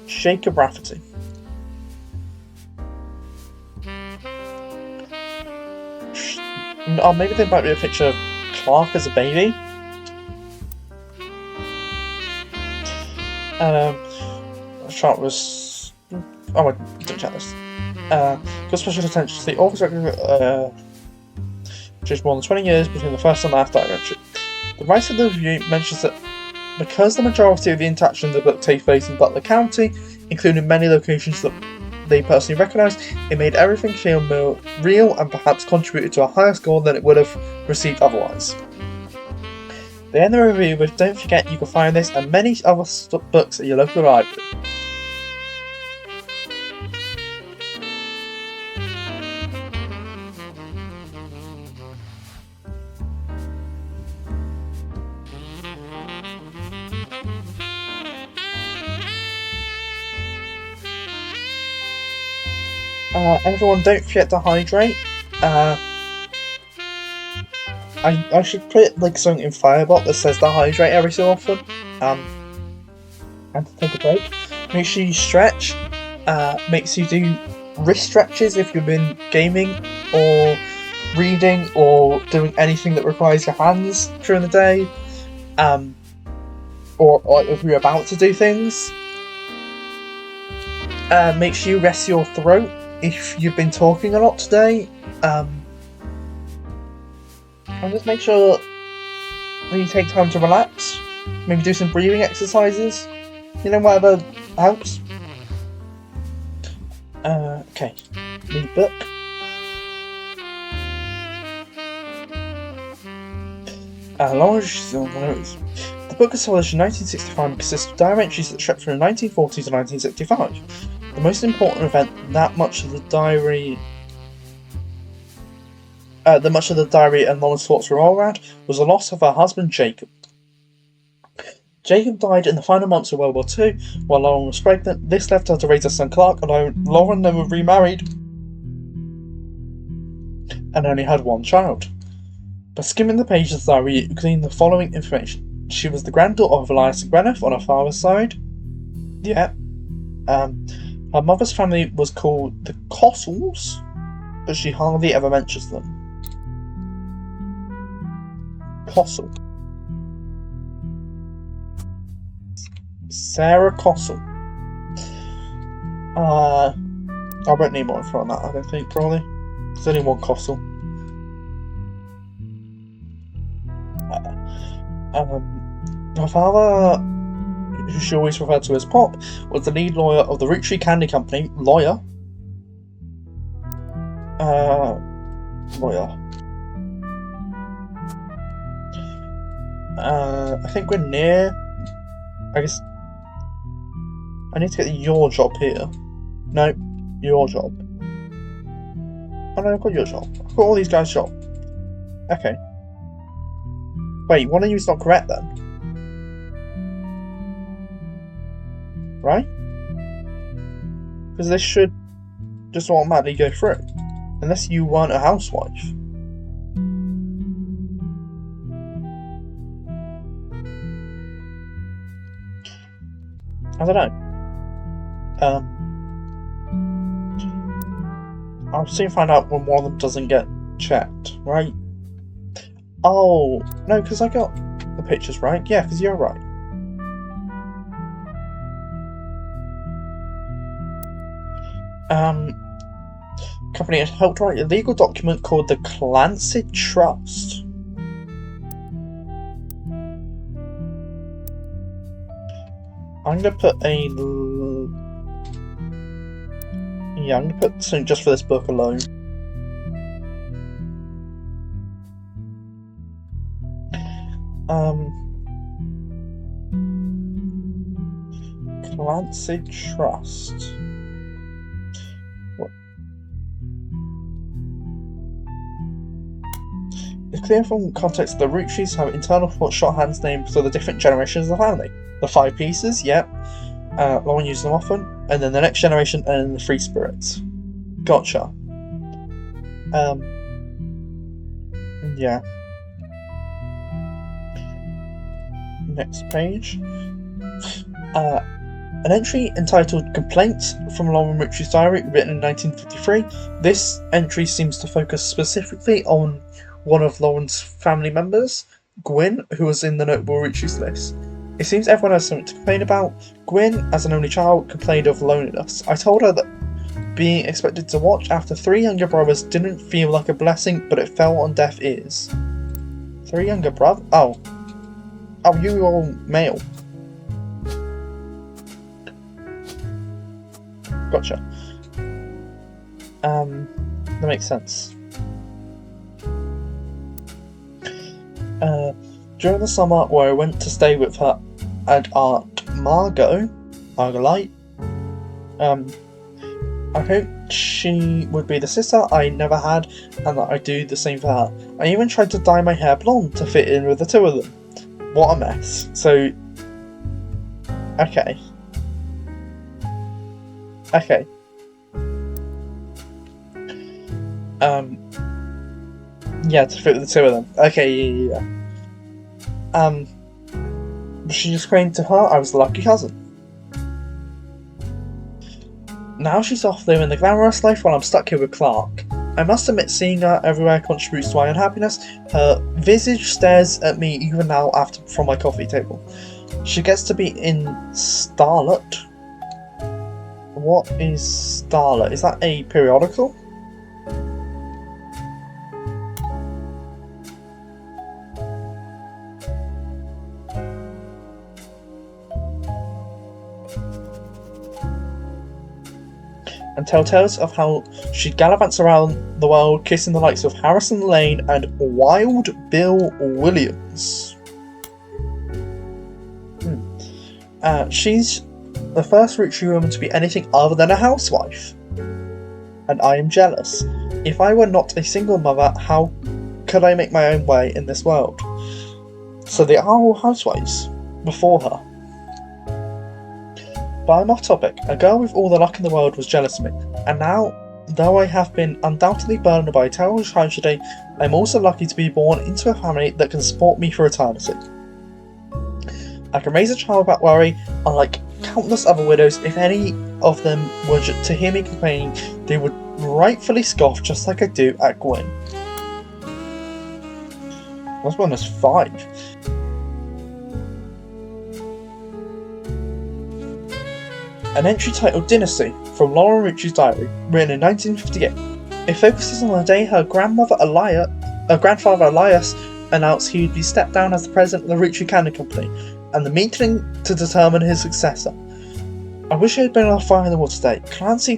Jacob Rafferty. Oh, maybe there might be a picture of Clark as a baby. Chart was... Oh, I didn't check this. Got special attention to the author's just more than 20 years between the first and last diary entry. The writer of the review mentions that because the majority of the interaction in the book takes place in Butler County, including many locations that they personally recognised, it made everything feel more real and perhaps contributed to a higher score than it would have received otherwise. They end the review with, "Don't forget you can find this and many other books at your local library." Everyone, don't forget to hydrate. I should put like something in Firebot that says to hydrate every so often. And to take a break. Make sure you stretch. Makes you do wrist stretches if you've been gaming or reading or doing anything that requires your hands during the day. Or if you're about to do things. Make sure you rest your throat if you've been talking a lot today. And just make sure that you take time to relax. Maybe do some breathing exercises. Whatever helps. Okay. Read book. The book was published in 1965 and consists of diary entries that stretch from the 1940s to 1965. The most important event that much of the diary and Lauren's thoughts were all around was the loss of her husband Jacob. Jacob died in the final months of World War II while Lauren was pregnant. This left her to raise her son Clark, although Lauren never remarried and only had one child. By skimming the pages of the diary, you glean the following information. She was the granddaughter of Elias and Gwyneth on her father's side. Yeah. Her mother's family was called the Cossels, but she hardly ever mentions them. Cossel. Sarah Cossel. I won't need more info on that, I don't think, probably. There's only one Cossel. Her father, who she always referred to as Pop, was the lead lawyer of the Roottrees Candy Company. Lawyer. I think we're near. I guess I need to get your job here. No, your job. Oh no, I've got your job. I've got all these guys' job. Okay. Wait, one of you is not correct then. Right? Because this should just automatically go through. Unless you weren't a housewife. I don't know. I'll soon find out when one of them doesn't get checked, right? Oh, no, because I got the pictures right. Yeah, because you're right. Company has helped write a legal document called the Clancy Trust. I'm gonna put I'm gonna put something just for this book alone. Clancy Trust. What? It's clear from context that the Roottrees have internal shorthands named for the different generations of the family. The 5 pieces, yep. Lauren uses them often. And then the next generation and the 3 spirits. Gotcha. Yeah. Next page. An entry entitled Complaints from Lauren Roottrees' Diary, written in 1953. This entry seems to focus specifically on one of Lauren's family members, Gwyn, who was in the notable Roottrees list. It seems everyone has something to complain about. Gwyn, as an only child, complained of loneliness. I told her that being expected to watch after 3 younger brothers didn't feel like a blessing, but it fell on deaf ears. 3 younger brothers? Oh, you were all male. Gotcha. That makes sense. During the summer where I went to stay with her and Aunt Margolite, I hoped she would be the sister I never had and that I'd do the same for her. I even tried to dye my hair blonde to fit in with the two of them. What a mess. So, okay. Yeah, to fit with the two of them. Okay, yeah. She just claimed to her I was the lucky cousin. Now she's off living the glamorous life while I'm stuck here with Clark. I must admit seeing her everywhere contributes to my unhappiness. Her visage stares at me even now from my coffee table. She gets to be in Starlet. What is Starlet? Is that a periodical? And tell tales of how she gallivants around the world kissing the likes of Harrison Lane and Wild Bill Williams. She's the first Roottrees woman to be anything other than a housewife. And I am jealous. If I were not a single mother, how could I make my own way in this world? So they are all housewives before her. But I'm off topic. A girl with all the luck in the world was jealous of me, and now, though I have been undoubtedly burdened by a terrible tragedy, I'm also lucky to be born into a family that can support me for eternity. I can raise a child without worry, unlike countless other widows. If any of them were to hear me complaining, they would rightfully scoff just like I do at Gwen. That's one is 5. An entry titled Dynasty from Lauren Roottrees' diary, written in 1958. It focuses on the day her grandfather Elias announced he would be stepped down as the president of the Roottrees Candy Company, and the meeting to determine his successor. I wish I had been on fire in the water today. Clancy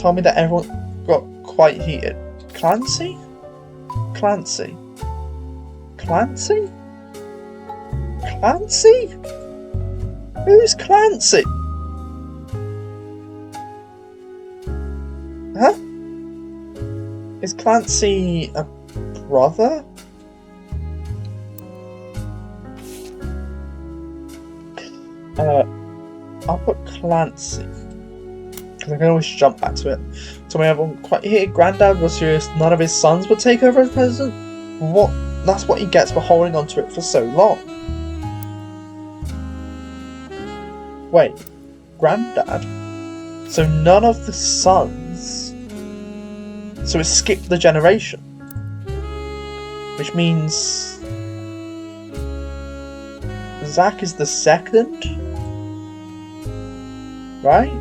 told me that everyone got quite heated. Clancy? Who's Clancy? Huh? Is Clancy a brother? I'll put Clancy, because I can always jump back to it. So we have quite heated. Granddad was serious none of his sons would take over as president. What? That's what he gets for holding on to it for so long. Wait, Granddad? So none of the sons. So it skipped the generation, which means Zach is the second, right?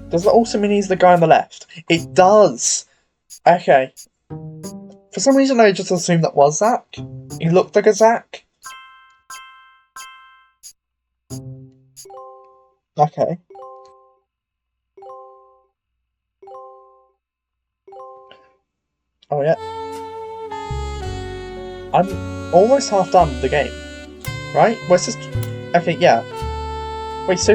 Does that also mean he's the guy on the left? It does! Okay. For some reason I just assumed that was Zach. He looked like a Zach. Okay. Oh yeah. I'm almost half done with the game. Right? What's this? Okay, yeah. Wait, so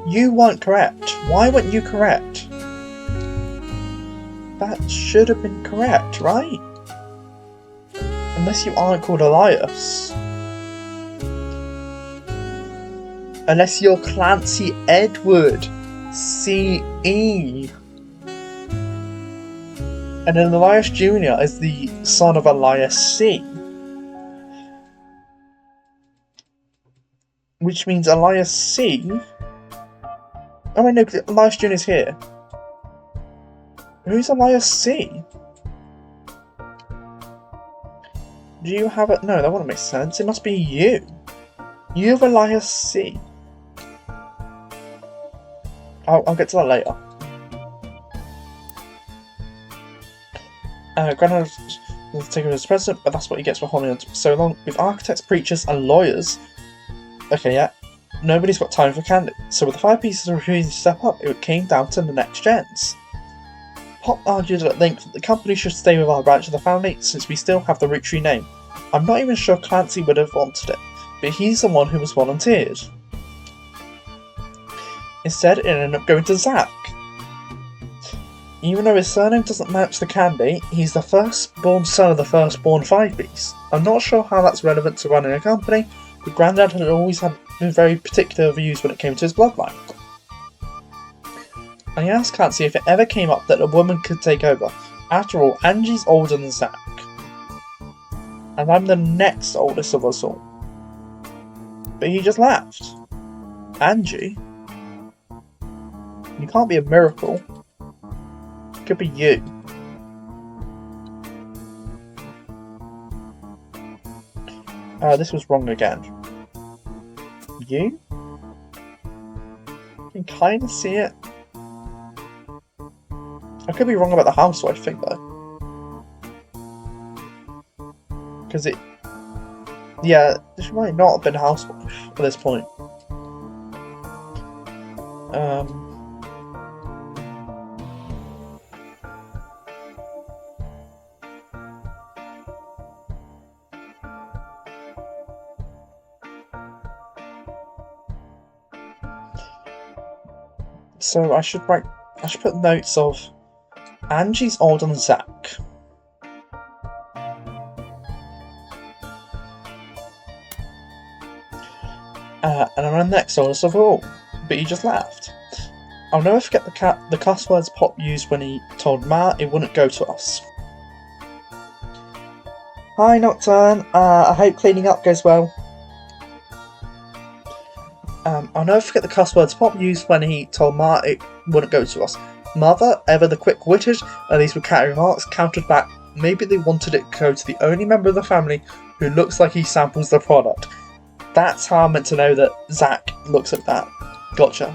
you weren't correct. Why weren't you correct? That should have been correct, right? Unless you aren't called Elias. Unless you're Clancy Edward. C.E. And then Elias Jr. is the son of Elias C. Which means Elias C. Oh wait, no, because Elias Jr. is here. Who's Elias C? Do you have it? No, that wouldn't make sense. It must be you. You have Elias C. I'll get to that later. to take over as president, but that's what he gets for holding on to so long. With architects, preachers, and lawyers, okay, yeah, nobody's got time for candy. So with the 5 pieces refusing to step up, it came down to the next gens. Pop argued at length that the company should stay with our branch of the family since we still have the Roottrees name. I'm not even sure Clancy would have wanted it, but he's the one who was volunteered. Instead, it ended up going to Zach. Even though his surname doesn't match the candy, he's the firstborn son of the firstborn 5-piece. I'm not sure how that's relevant to running a company, but Grandad had always been very particular views when it came to his bloodline. I asked Clancy if it ever came up that a woman could take over. After all, Angie's older than Zach. And I'm the next oldest of us all. But he just laughed. Angie? You can't be a miracle. It could be you. This was wrong again. You? You can kind of see it. I could be wrong about the housewife thing though. Because it... Yeah, she might not have been a housewife at this point. So I should put notes of Angie's older than Zach. And I'm the next oldest of all, but he just laughed. I'll never forget the cuss words Pop used when he told Ma it wouldn't go to us. Hi Nocturne, I hope cleaning up goes well. I'll never forget the cuss words Pop used when he told Ma it wouldn't go to us. Mother, ever the quick-witted, and these were cat remarks, countered back, maybe they wanted it to go to the only member of the family who looks like he samples the product. That's how I'm meant to know that Zach looks like that. Gotcha.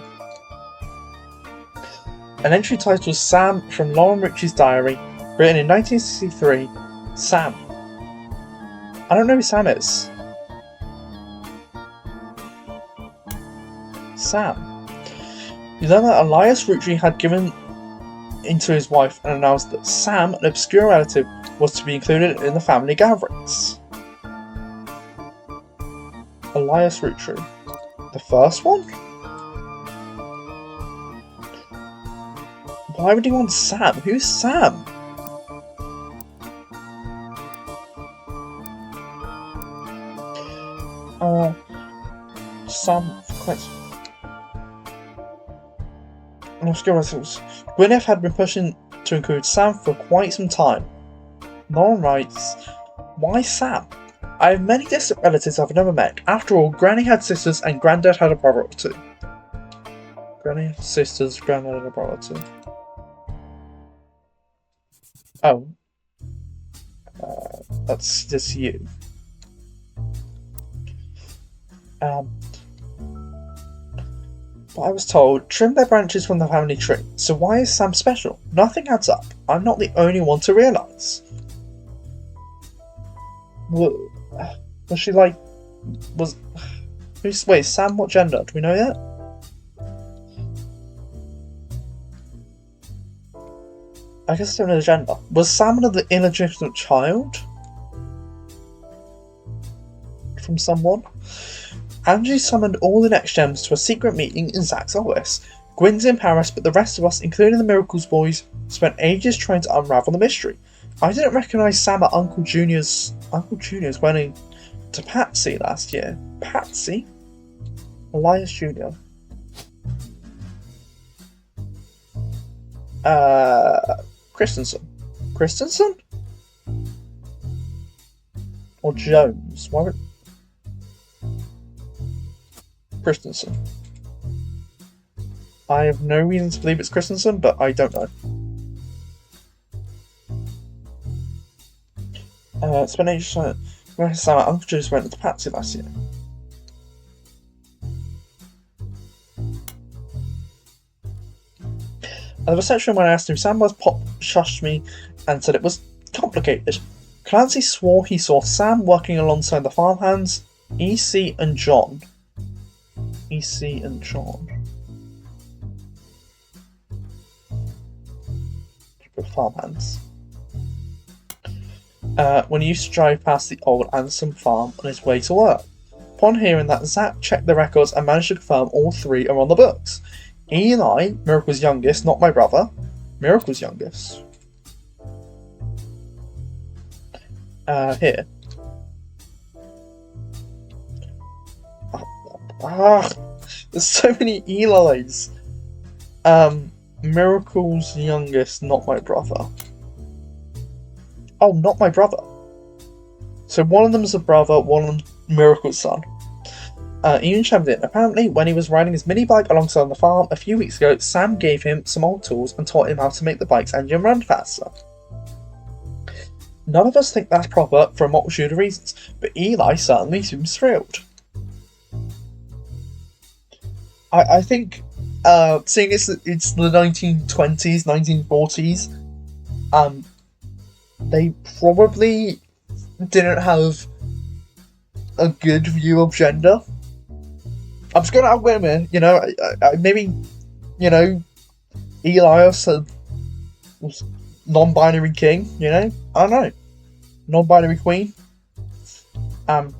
An entry titled Sam from Lauren Richie's diary, written in 1963. Sam. I don't know who Sam is. Sam. You learn that Elias Roottries had given into his wife and announced that Sam, an obscure relative, was to be included in the family gatherings. Elias Roottries. The first one? Why would he want Sam? Who's Sam? Sam... Gwyneth had been pushing to include Sam for quite some time. Lauren writes, why Sam? I have many distant relatives I've never met. After all, Granny had sisters and Grandad had a brother or two. Granny had sisters, Grandad had a brother or two. Oh. That's just you. But I was told, trim their branches from the family tree. So why is Sam special? Nothing adds up. I'm not the only one to realise. Was she like... Wait, Sam, what gender? Do we know yet? I guess I don't know the gender. Was Sam another illegitimate child? From someone? Angie summoned all the next gems to a secret meeting in Zach's office. Gwyn's in Paris, but the rest of us, including the Miracles boys, spent ages trying to unravel the mystery. I didn't recognise Sam at Uncle Junior's wedding to Patsy last year. Patsy? Elias Jr. Christensen. Christensen? Or Jones? Why would... Christensen. I have no reason to believe it's Christensen, but I don't know. Spent ages trying to... Sam at Uncle Junior's went to Patsy last year. At the reception when I asked him, Sam was Pop shushed me and said it was complicated. Clancy swore he saw Sam working alongside the farmhands, EC and John. EC and John. Farmhands. When he used to drive past the old Anson farm on his way to work. Upon hearing that, Zach checked the records and managed to confirm all three are on the books. Eli, Miracle's youngest, not my brother. Miracle's youngest. Here. There's so many Elis. Miracle's youngest, not my brother. Oh, not my brother. So one of them's a brother, one of them's Miracle's son. Ian chimed in. Apparently, when he was riding his mini bike alongside the farm a few weeks ago, Sam gave him some old tools and taught him how to make the bike's engine run faster. None of us think that's proper for a multitude of reasons, but Eli certainly seems thrilled. I think, seeing it's the 1920s, 1940s, they probably didn't have a good view of gender. I'm just going to outwit him, you know, maybe, you know, Elias was non-binary king, you know, I don't know, non-binary queen. At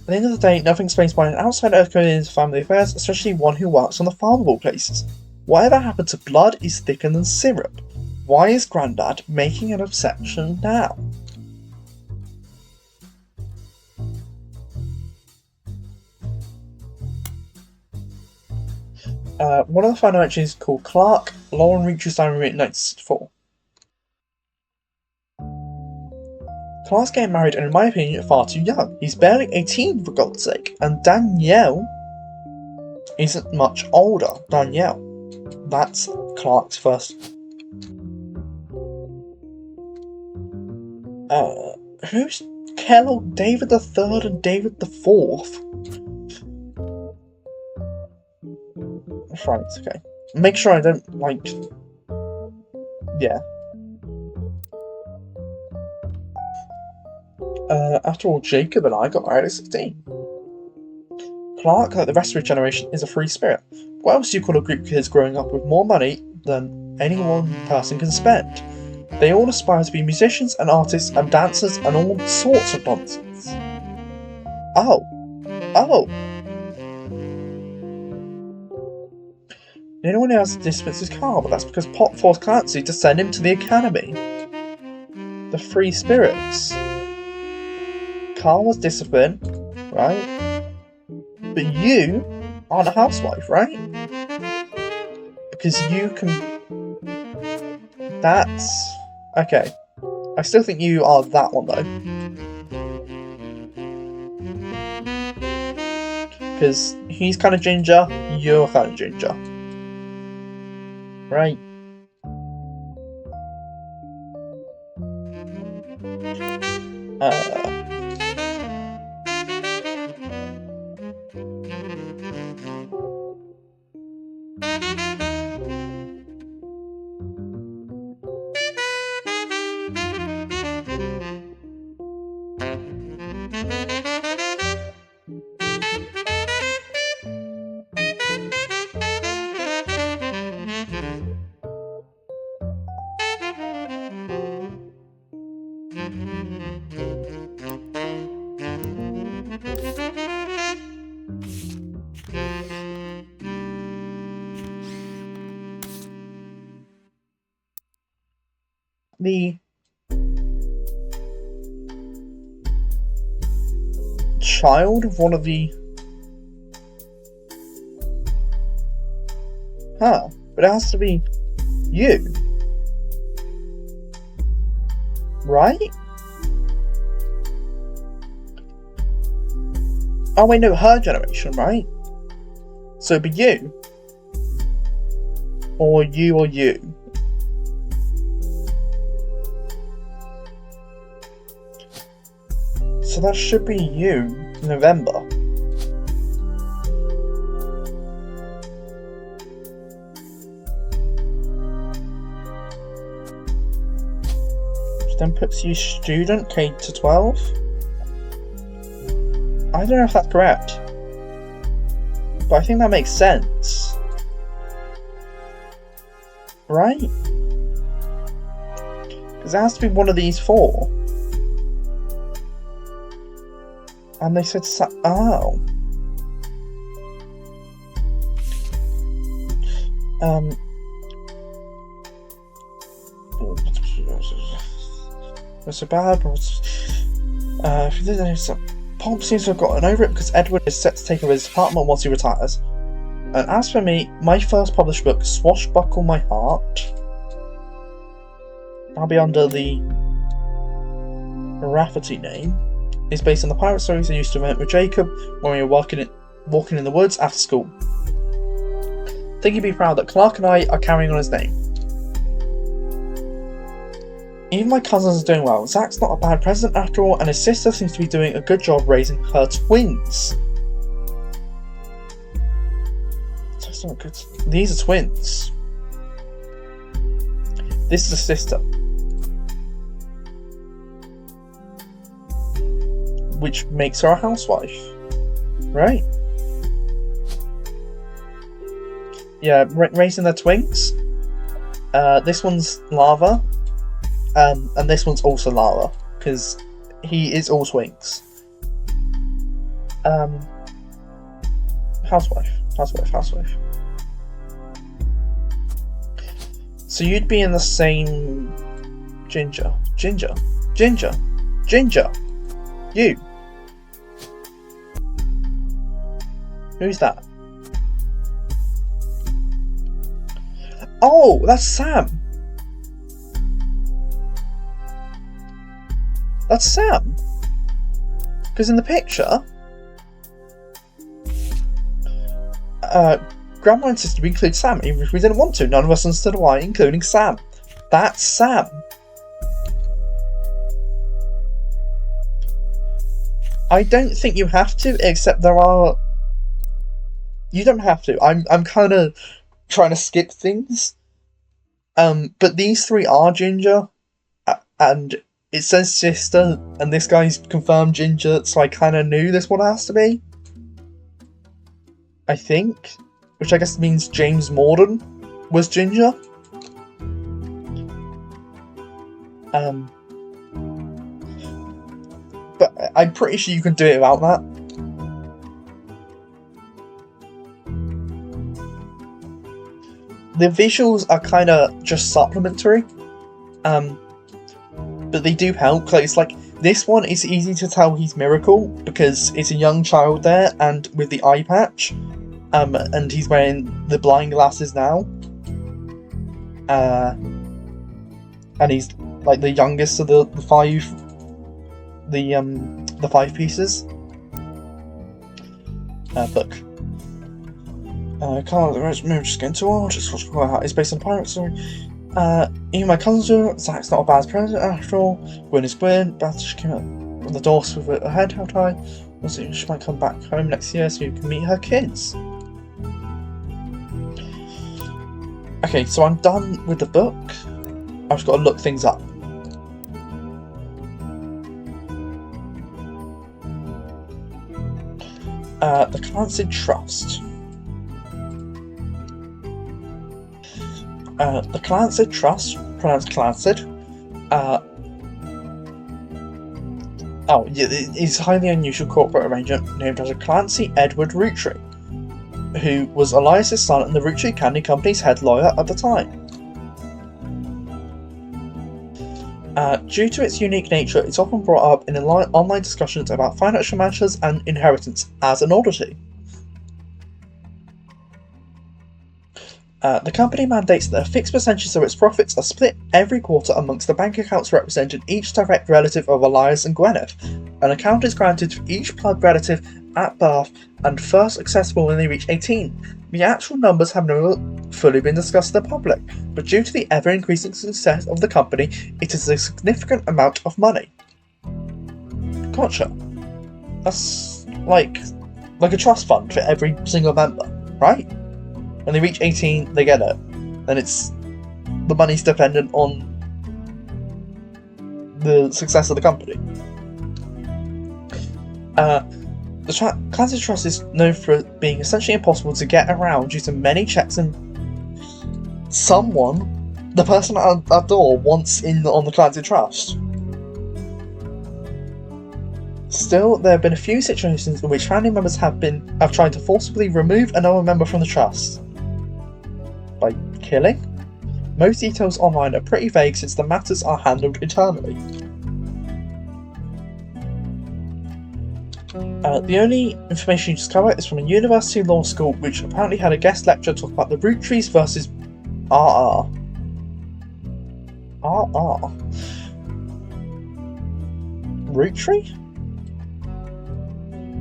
the end of the day, nothing explains why an outsider goes into family affairs, especially one who works on the farm of all places. Whatever happened to blood is thicker than syrup. Why is Grandad making an exception now? One of the final entries is called Clark. Lauren reaches down in 1964. Clark's getting married and in my opinion far too young. He's barely 18 for God's sake. And Danielle isn't much older. Danielle. That's Clark's first. Who's Kellogg, David III and David IV? Right, okay. Make sure I don't, like... Yeah. After all, Jacob and I got married at 16. Clark, like the rest of his generation, is a free spirit. What else do you call a group of kids growing up with more money than any one person can spend? They all aspire to be musicians and artists and dancers and all sorts of nonsense. Oh. The only one who has disciplines is Carl, but that's because Pop forced Clancy to send him to the academy. The free spirits. Carl was disciplined, right? But you aren't a housewife, right? Because you can... That's... Okay. I still think you are that one, though. Because he's kind of ginger, you're kind of ginger. Right. The child of one of the... Huh, but it has to be you. Right? Oh wait, no, her generation, right? So it'd be you. Or you or you. So that should be you, November. then puts you student K to 12. I don't know if that's correct, but I think that makes sense. Right? Because it has to be one of these four. And they said, oh. What's so bad? Pomp seems to have gotten over it because Edward is set to take over his apartment once he retires. And as for me, my first published book, Swashbuckle My Heart, I'll be under the Rafferty name, is based on the pirate stories I used to invent with Jacob when we were walking in the woods after school. Think he'd be proud that Clark and I are carrying on his name. Even my cousins are doing well. Zach's not a bad president after all, and his sister seems to be doing a good job raising her twins. That's not good. These are twins. This is a sister. Which makes her a housewife. Right? Yeah, raising their twins. This one's Lava. And this one's also Lava, because he is all twins. Housewife. So you'd be in the same Ginger. You. Who's that? Oh, that's Sam. That's Sam. Because in the picture, Grandma insisted we include Sam, even if we didn't want to. None of us understood why, including Sam. That's Sam. I don't think you have to, except there are... You don't have to. I'm kind of trying to skip things. But these three are Ginger, and it says sister, and this guy's confirmed Ginger, so I kind of knew this one has to be. I think. Which I guess means James Morden was Ginger. But I'm pretty sure you can do it without that. The visuals are kind of just supplementary. But they do help. It's like, this one is easy to tell he's Miracle, because it's a young child there, and with the eye patch. And he's wearing the blind glasses now. And he's like the youngest of the five pieces. Book. Can't just get into all. Just watch my heart. It's based on a pirate story. Even my cousins do. Zach's not a bad president after all. Win is win. She came out on the doors with her head held high. We'll see. She might come back home next year so you can meet her kids. Okay, so I'm done with the book. I've just got to look things up. The Clancy Trust. The Clancy Trust, pronounced Clancid, is a highly unusual corporate arrangement named after Clancy Edward Roottrees, who was Elias's son and the Roottrees Candy Company's head lawyer at the time. Due to its unique nature, it's often brought up in online discussions about financial matters and inheritance as an oddity. The company mandates that a fixed percentage of its profits are split every quarter amongst the bank accounts representing each direct relative of Elias and Gwyneth. An account is granted to each blood relative at birth and first accessible when they reach 18. The actual numbers have never fully been discussed to the public, but due to the ever-increasing success of the company, it is a significant amount of money. Gotcha. That's like a trust fund for every single member, right? When they reach 18, they get it. And the money's dependent on the success of the company. The Clancy Trust is known for being essentially impossible to get around due to many checks and the person at our door, wants in on the Clancy Trust. Still, there have been a few situations in which family members have tried to forcibly remove another member from the trust. By killing? Most details online are pretty vague since the matters are handled internally. The only information you discover is from a university law school which apparently had a guest lecture talk about the Roottrees versus RR. RR? Roottree?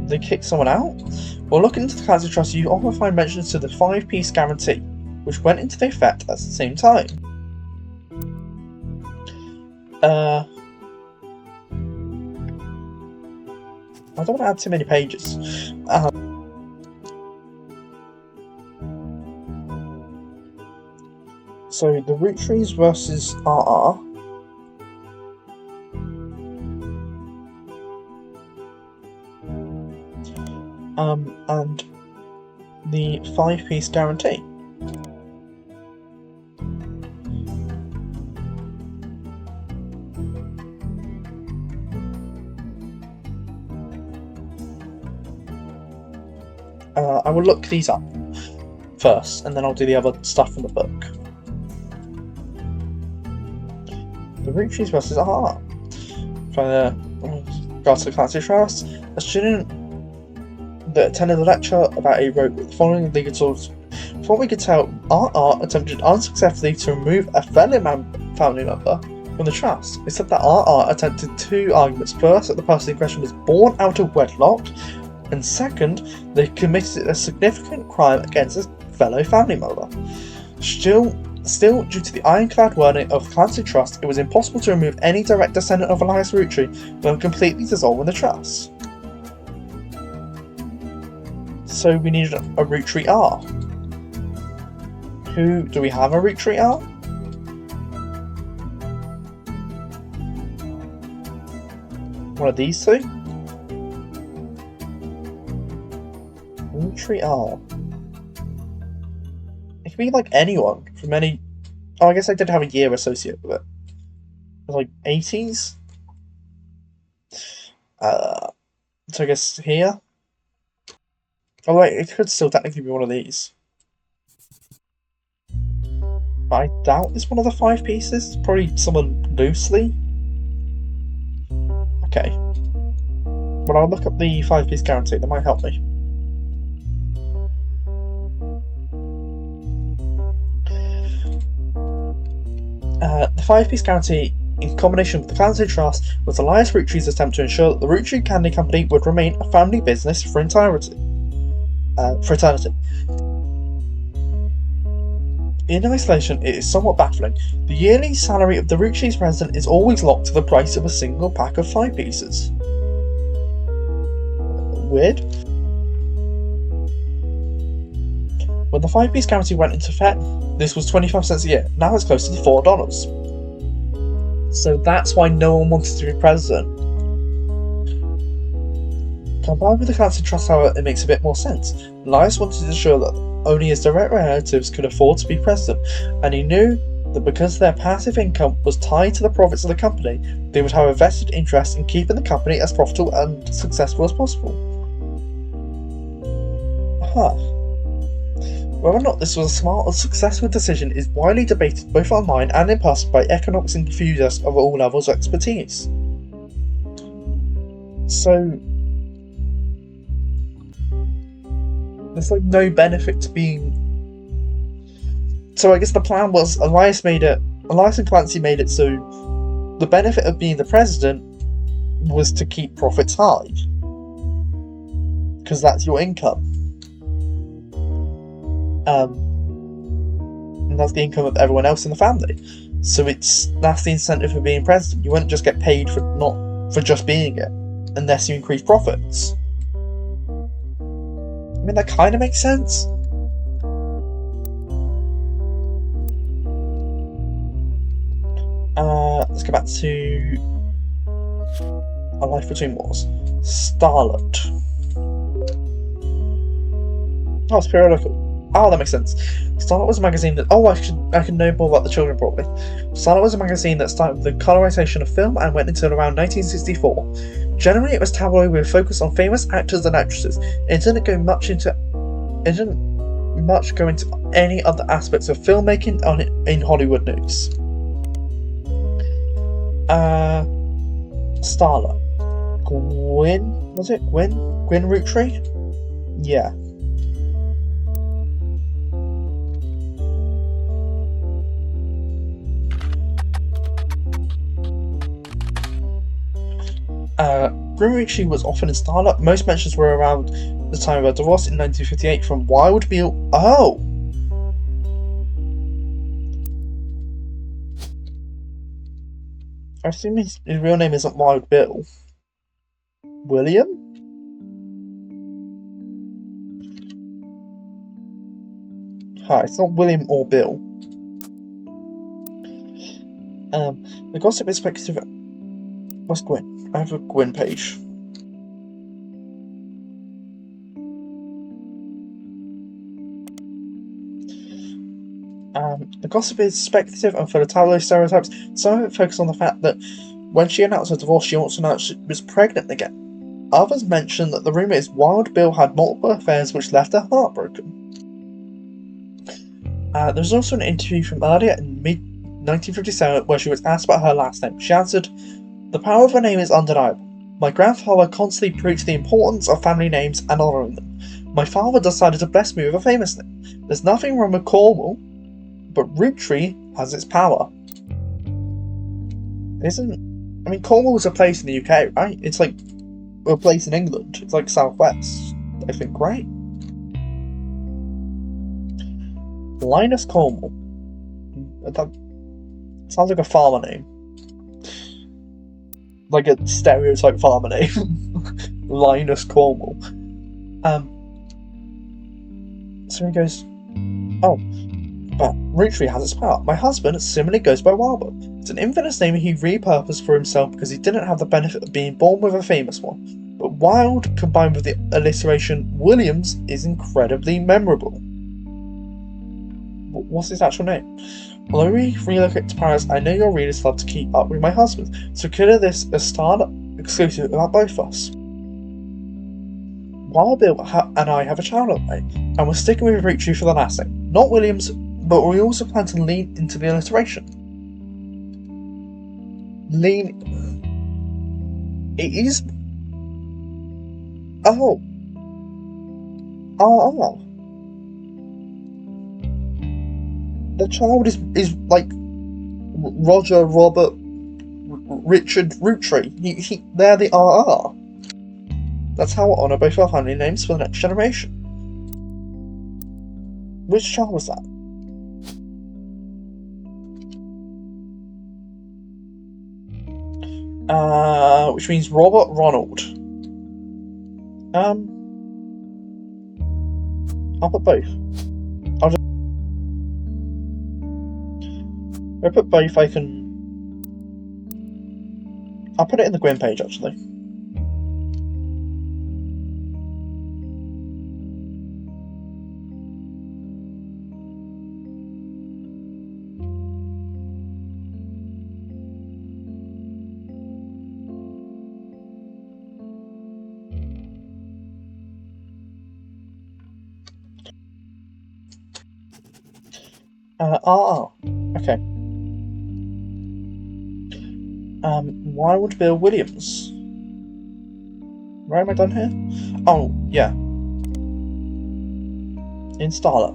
They kick someone out? Well, looking into the Clancy Trust, you often find mentions to the 5-piece guarantee, which went into effect at the same time. I don't want to add too many pages. So, the Roottrees versus RR. And the 5-piece guarantee. I will look these up first, and then I'll do the other stuff in the book. The Roottrees versus RR. For regards to the Clancy Trust, a student that attended a lecture about a wrote the following legal source. From what we could tell, RR attempted unsuccessfully to remove a family member from the trust. It said that RR attempted 2 arguments. First, that the person in question was born out of wedlock, and second, they committed a significant crime against a fellow family member. Still, due to the ironclad wording of Clancy Trust, it was impossible to remove any direct descendant of Elias Roottree without completely dissolving the trust. So we needed a Roottree R. Do we have a Roottree R? One of these two? Roottree R. It could be like anyone from any. Oh, I guess I did have a year associated with it. It was like 80s? So I guess here? Oh wait, it could still technically be one of these. But I doubt it's one of the 5 pieces. It's probably someone loosely. Okay. Well, I'll look up the 5-piece guarantee. That might help me. The 5-piece guarantee, in combination with the Clancy Trust, was Elias Roottree's attempt to ensure that the Roottree Candy Company would remain a family business for eternity. In isolation, it is somewhat baffling. The yearly salary of the Roottree's president is always locked to the price of a single pack of 5 pieces. Weird. When the 5-piece guarantee went into effect, this was 25 cents a year. Now it's close to the $4. So that's why no one wanted to be president. Combined with the Clancy Trust, however, it makes a bit more sense. Elias wanted to ensure that only his direct relatives could afford to be president, and he knew that because their passive income was tied to the profits of the company, they would have a vested interest in keeping the company as profitable and successful as possible. Whether or not this was a smart or successful decision is widely debated both online and in person by economics enthusiasts of all levels of expertise. So, there's like no benefit to being. So I guess the plan was Elias and Clancy made it so the benefit of being the president was to keep profits high. Because that's your income. And that's the income of everyone else in the family. So that's the incentive for being president. You wouldn't just get paid for just being it, unless you increase profits. I mean, that kind of makes sense. Let's go back to A Life Between Wars. Starlet. Oh, it's periodical. Oh, that makes sense. Starlet was a magazine that... Oh, I can know more about the children, probably. Starlet was a magazine that started with the colorization of film and went until around 1964. Generally, it was tabloid with a focus on famous actors and actresses. It didn't much go into any other aspects of filmmaking in Hollywood news. Starlet. Gwyn? Was it Gwyn? Gwyn Roottrees? Yeah. Gwyn Roottrees was often in Starlet. Most mentions were around the time of her divorce in 1958 from Wild Bill. Oh! I assume his real name isn't Wild Bill. William? Hi, it's not William or Bill. The gossip is speculative. What's Gwyn? I have a Gwyn page. The gossip is speculative and full of tabloid stereotypes. Some of it focuses on the fact that when she announced her divorce, she also announced she was pregnant again. Others mention that the rumour is Wild Bill had multiple affairs which left her heartbroken. There was also an interview from earlier in mid-1957 where she was asked about her last name. She answered, "The power of a name is undeniable. My grandfather constantly preached the importance of family names and honouring them. My father decided to bless me with a famous name. There's nothing wrong with Cornwall, but Roottrees has its power." Cornwall is a place in the UK, right? It's like a place in England. It's like southwest, I think, right? Linus Cornwall. That sounds like a farmer name. Like a stereotype farmer name. Linus Cornwall. So he goes, "Oh, but Roottrees has its power. My husband similarly goes by Wilbur. It's an infamous name he repurposed for himself because he didn't have the benefit of being born with a famous one. But Wild, combined with the alliteration Williams, is incredibly memorable." What's his actual name? "Although we relocate to Paris, I know your readers love to keep up with my husband, so consider this a Starlet exclusive about both of us. Wild Bill and I have a child on the way, and we're sticking with Roottrees for the last name. Not Williams, but we also plan to lean into the alliteration." It is... Oh. The child is like Roger, Robert, Richard Roottrees. They're the RR. That's how I honour both our family names for the next generation. Which child was that? Which means Robert Ronald. I'll put both. If I put both, I'll put it in the Gwyn page, actually. Okay. Wild Bill Williams. Where am I done here? Oh, yeah. In Starlet.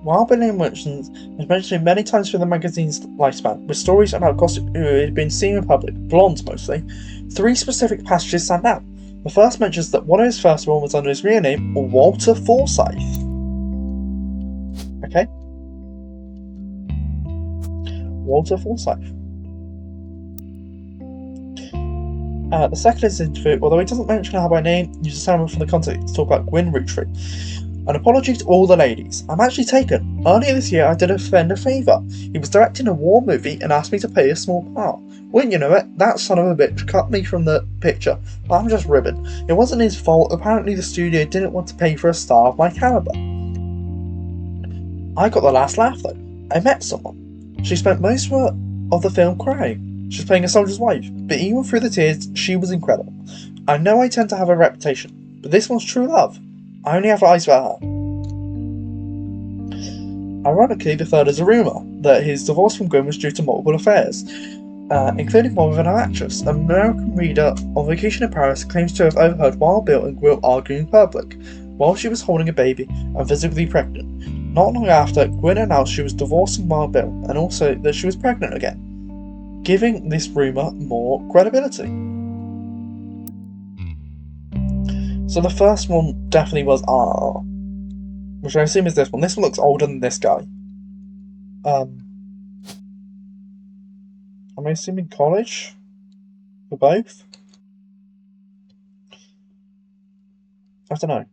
Wild Bill Williams was mentioned many times through the magazine's lifespan, with stories about gossip who had been seen in public, blondes mostly. 3 specific passages stand out. The first mentions that one of his first one was under his real name, Walter Forsyth. Okay. Walter Forsyth. The second is interview, although he doesn't mention her by name, uses someone from the context to talk about Gwyn Roottrees. "An apology to all the ladies. I'm actually taken. Earlier this year I did a friend a favour. He was directing a war movie and asked me to play a small part. Wouldn't you know it, that son of a bitch cut me from the picture, but I'm just ribbon. It wasn't his fault, apparently the studio didn't want to pay for a star of my caliber. I got the last laugh though. I met someone. She spent most of the film crying. She was playing a soldier's wife, but even through the tears, she was incredible. I know I tend to have a reputation, but this one's true love. I only have eyes for her. Ironically, the third is a rumour that his divorce from Gwen was due to multiple affairs, including one with an actress. An American reader on vacation in Paris claims to have overheard Wild Bill and Gwen arguing in public while she was holding a baby and physically pregnant. Not long after, Gwen announced she was divorcing Wild Bill and also that she was pregnant again, giving this rumour more credibility. So the first one definitely was R, which I assume is this one. This one looks older than this guy. Am I assuming college? For both? I don't know.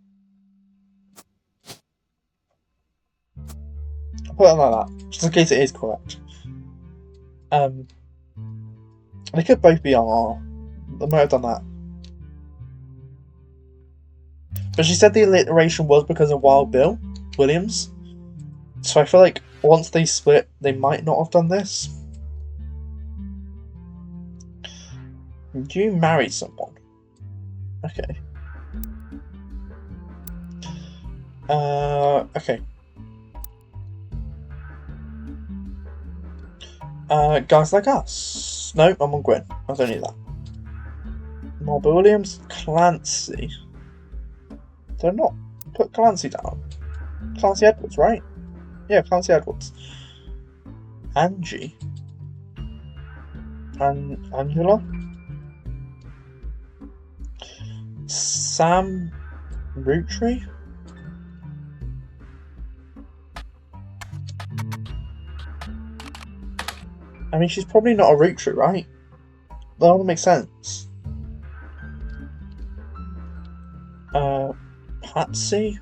I'll put it like that, just in case it is correct. They could both be R. I might have done that. But she said the alliteration was because of Wild Bill Williams. So I feel like once they split, they might not have done this. Do you marry someone? Okay. Okay. Guys Like Us. No, I'm on Gwen. I don't need that. Marble Williams. Clancy. Did I not put Clancy down? Clancy Edwards, right? Yeah, Clancy Edwards. Angie. And Angela. Sam Roottrees. I mean, she's probably not a Roottrees, right? That would make sense. Patsy?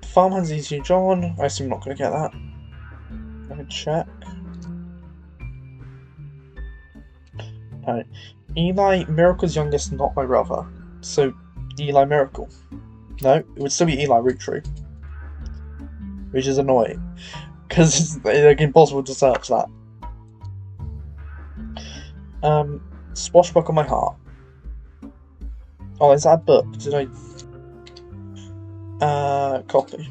Farmhands Easy John. I assume I'm not going to get that. I can check. No. Eli Miracle's youngest, not my brother. So, Eli Miracle. No, it would still be Eli Roottrees. Which is annoying. Because it's like impossible to search that. Swashbuckle My Heart. Oh, is that a book? Did I... copy.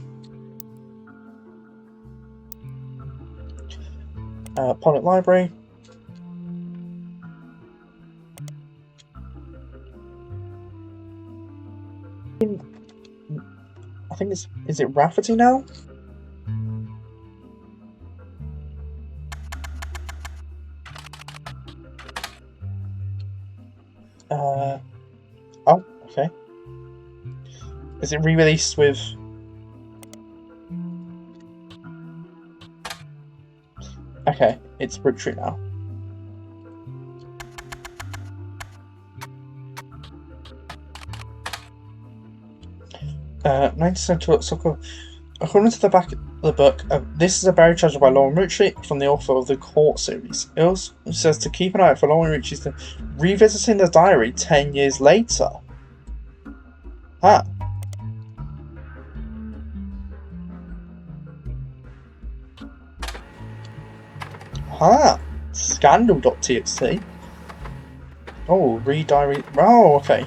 Public Library. I think it's... Is it Rafferty now? Oh, okay. Is it re-released with... Okay, it's Roottrees now. Uh, 19th Soccer. According to the back of the book, this is a buried treasure by Lauren Roottrees from the author of the Court series. It also says to keep an eye out for Lauren Roottrees revisiting the diary 10 years later. Huh. Scandal.txt. Oh, re-diary. Oh, okay.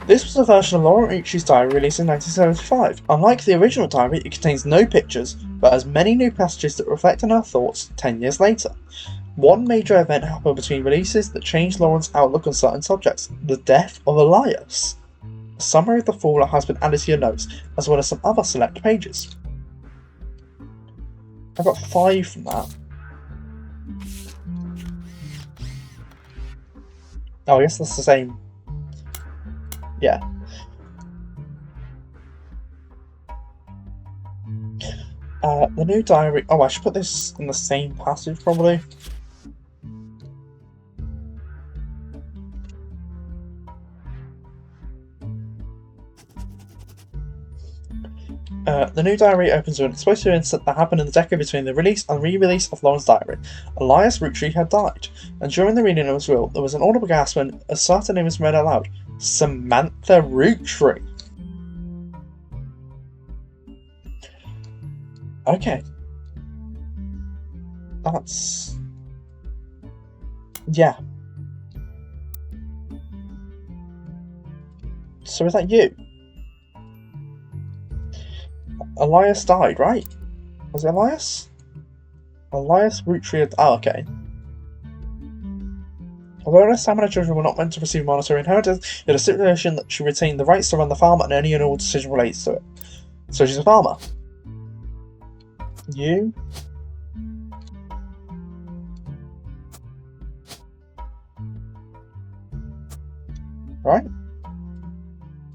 This was a version of Lauren Roottrees' diary released in 1975. Unlike the original diary, it contains no pictures, but has many new passages that reflect on her thoughts 10 years later. One major event happened between releases that changed Lauren's outlook on certain subjects: the death of Elias. A summary of the fall has been added to your notes, as well as some other select pages. I got 5 from that. Oh, I guess that's the same. Yeah. The new diary... Oh, I should put this in the same passage, probably. The new diary opens with an explosive incident that happened in the decade between the release and re-release of Lauren's diary. Elias Roottrees had died, and during the reading of his will, there was an audible gasp when a certain name was read out loud. Samantha Roottrees. Okay. That's... yeah. So is that you? Elias died, right? Was it Elias? Elias Roottrees. Oh, okay. Although Sam and her children were not meant to receive monetary inheritance, it is a stipulation that she retained the rights to run the farm and any and all decision relates to it. So she's a farmer. You? Right?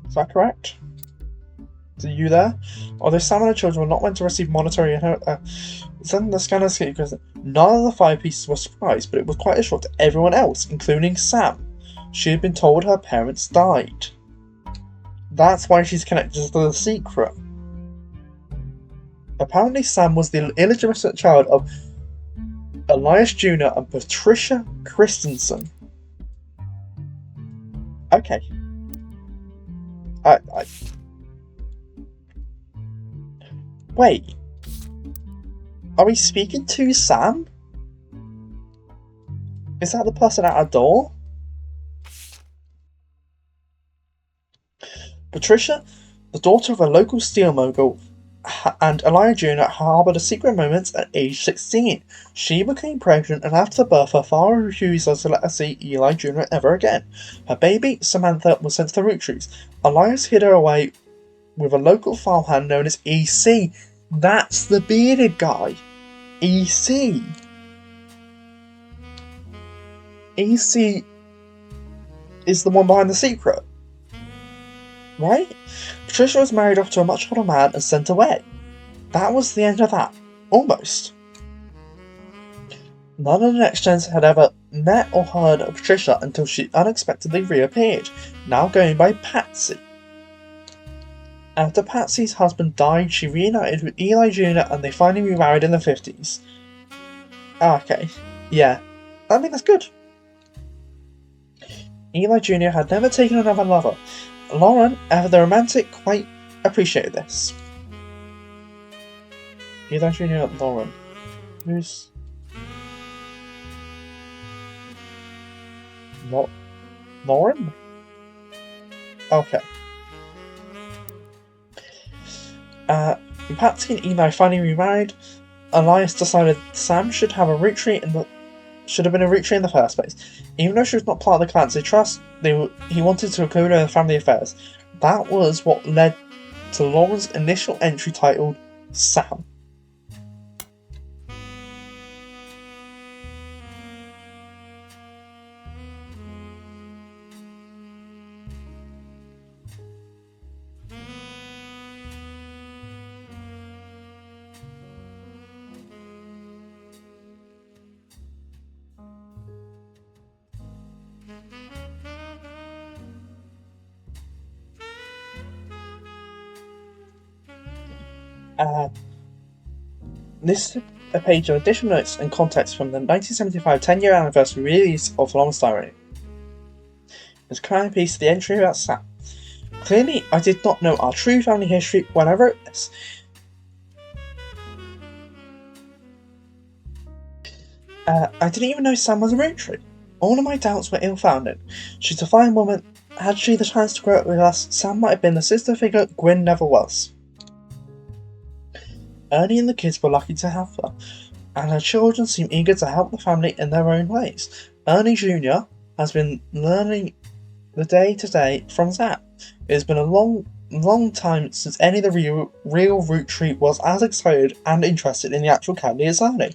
Is that correct? Are you there? Although Sam and her children were not meant to receive monetary inheritance, then the scanner escaped because none of the 5 pieces were surprised, but it was quite a shock to everyone else, including Sam. She had been told her parents died. That's why she's connected to the secret. Apparently Sam was the illegitimate child of Elias Jr. and Patricia Christensen. Okay. Wait. Are we speaking to Sam? Is that the person at our door? Patricia, the daughter of a local steel mogul, and Elias Jr. harboured a secret moment at age 16. She became pregnant, and after birth, her father refused to let her see Eli Jr. ever again. Her baby, Samantha, was sent to the Roottrees. Elias hid her away with a local farmhand known as EC. That's the bearded guy. EC. EC is the one behind the secret. Right? Patricia was married off to a much older man and sent away. That was the end of that. Almost. None of the next gens had ever met or heard of Patricia until she unexpectedly reappeared, now going by Patsy. After Patsy's husband died, she reunited with Eli Jr. and they finally remarried in the 50s. Okay, yeah. I mean, that's good. Eli Jr. had never taken another lover. Lauren, ever the romantic, quite appreciated this. Eli Jr. and Lauren. Who's... Lauren? Okay. Patsy and Eli finally remarried. Elias decided Sam should have a Roottrees should have been a Roottrees in the first place. Even though she was not part of the Clancy Trust, he wanted to include her in family affairs. That was what led to Lauren's initial entry titled Sam. This is a page of additional notes and context from the 1975 10-year anniversary release of Lauren's diary. It's a kind piece of the entry about Sam. Clearly, I did not know our true family history when I wrote this. I didn't even know Sam was a Roottrees. All of my doubts were ill-founded. She's a fine woman. Had she the chance to grow up with us, Sam might have been the sister figure Gwyn never was. Ernie and the kids were lucky to have her, and her children seem eager to help the family in their own ways. Ernie Jr. has been learning the day-to-day from Sam. It has been a long time since any of the real Roottrees was as excited and interested in the actual candy as Ernie.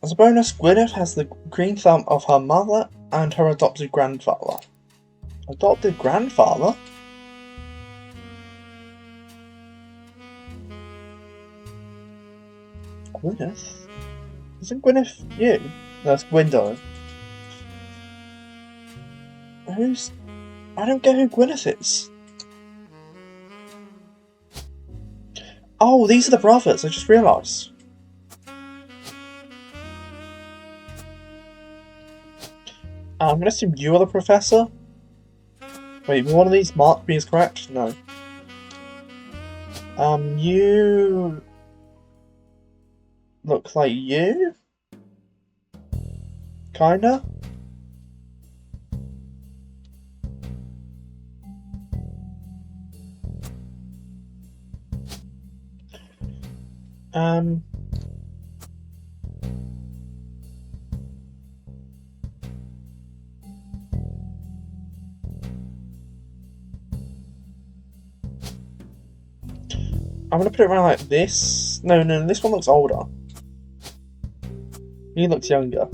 As a bonus, Gwyneth has the green thumb of her mother and her adopted grandfather. Adopted grandfather? Gwyneth? Isn't Gwyneth you? No, it's Gwyndor. Who's... I don't get who Gwyneth is. Oh, these are the brothers, I just realised. I'm gonna assume you are the professor? Wait, one of these marked me as correct? No. You... look like you? Kinda? I'm gonna put it around like this. No, this one looks older. He looks younger.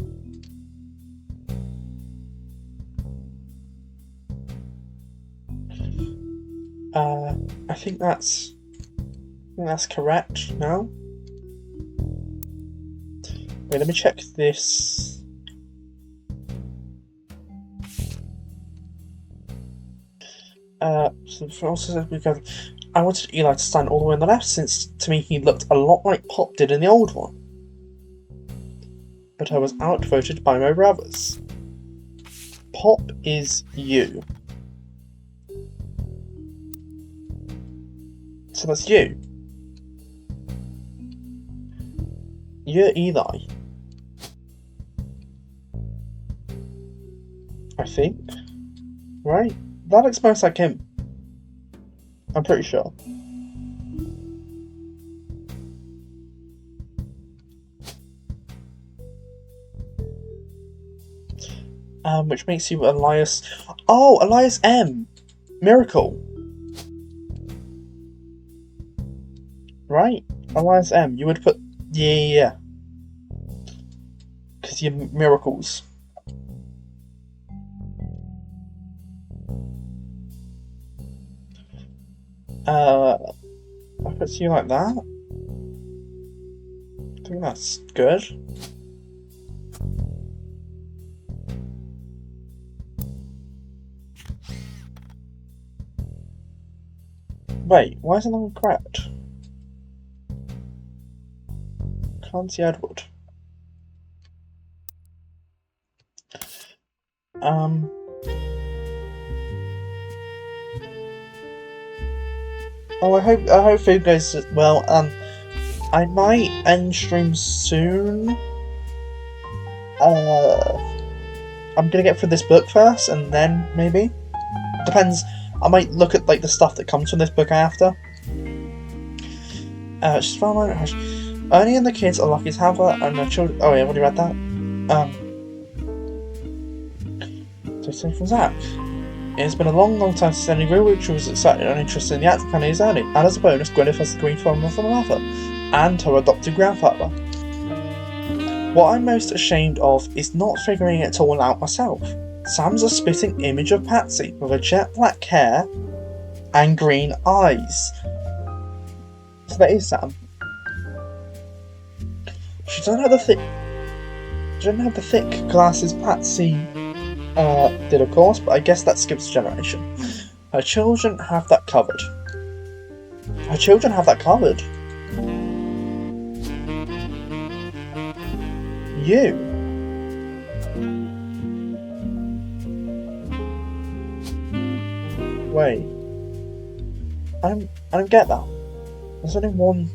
I think that's correct now. Wait, let me check this. So also because I wanted Eli to stand all the way on the left, since to me he looked a lot like Pop did in the old one. But I was outvoted by my brothers. Pop is you. So that's you. You're Eli. I think. Right? That looks most like him. I'm pretty sure. Which makes you Elias. Oh, Elias M. Miracle. Right? Elias M. You would put. Yeah. Because you're miracles. I put you like that. I think that's good. Wait, why isn't that one correct? Can't see Edward. Oh, I hope food goes well. I might end stream soon. I'm gonna get through this book first, and then maybe. Depends. I might look at like the stuff that comes from this book after. Just for a moment. Ernie and the kids are lucky to have her, and their children. Oh yeah, I've already read that. So from Zach. It has been a long time since any real Roottrees was excited and interested in the actual canon is Ernie, and as a bonus, Gwyneth has the green from her mother, and her adopted grandfather. What I'm most ashamed of is not figuring it all out myself. Sam's a spitting image of Patsy, with her jet black hair and green eyes. So that is Sam. She doesn't have the thick glasses Patsy did, of course, but I guess that skips a generation. Her children have that covered. You. Wait. I don't get that. There's only one.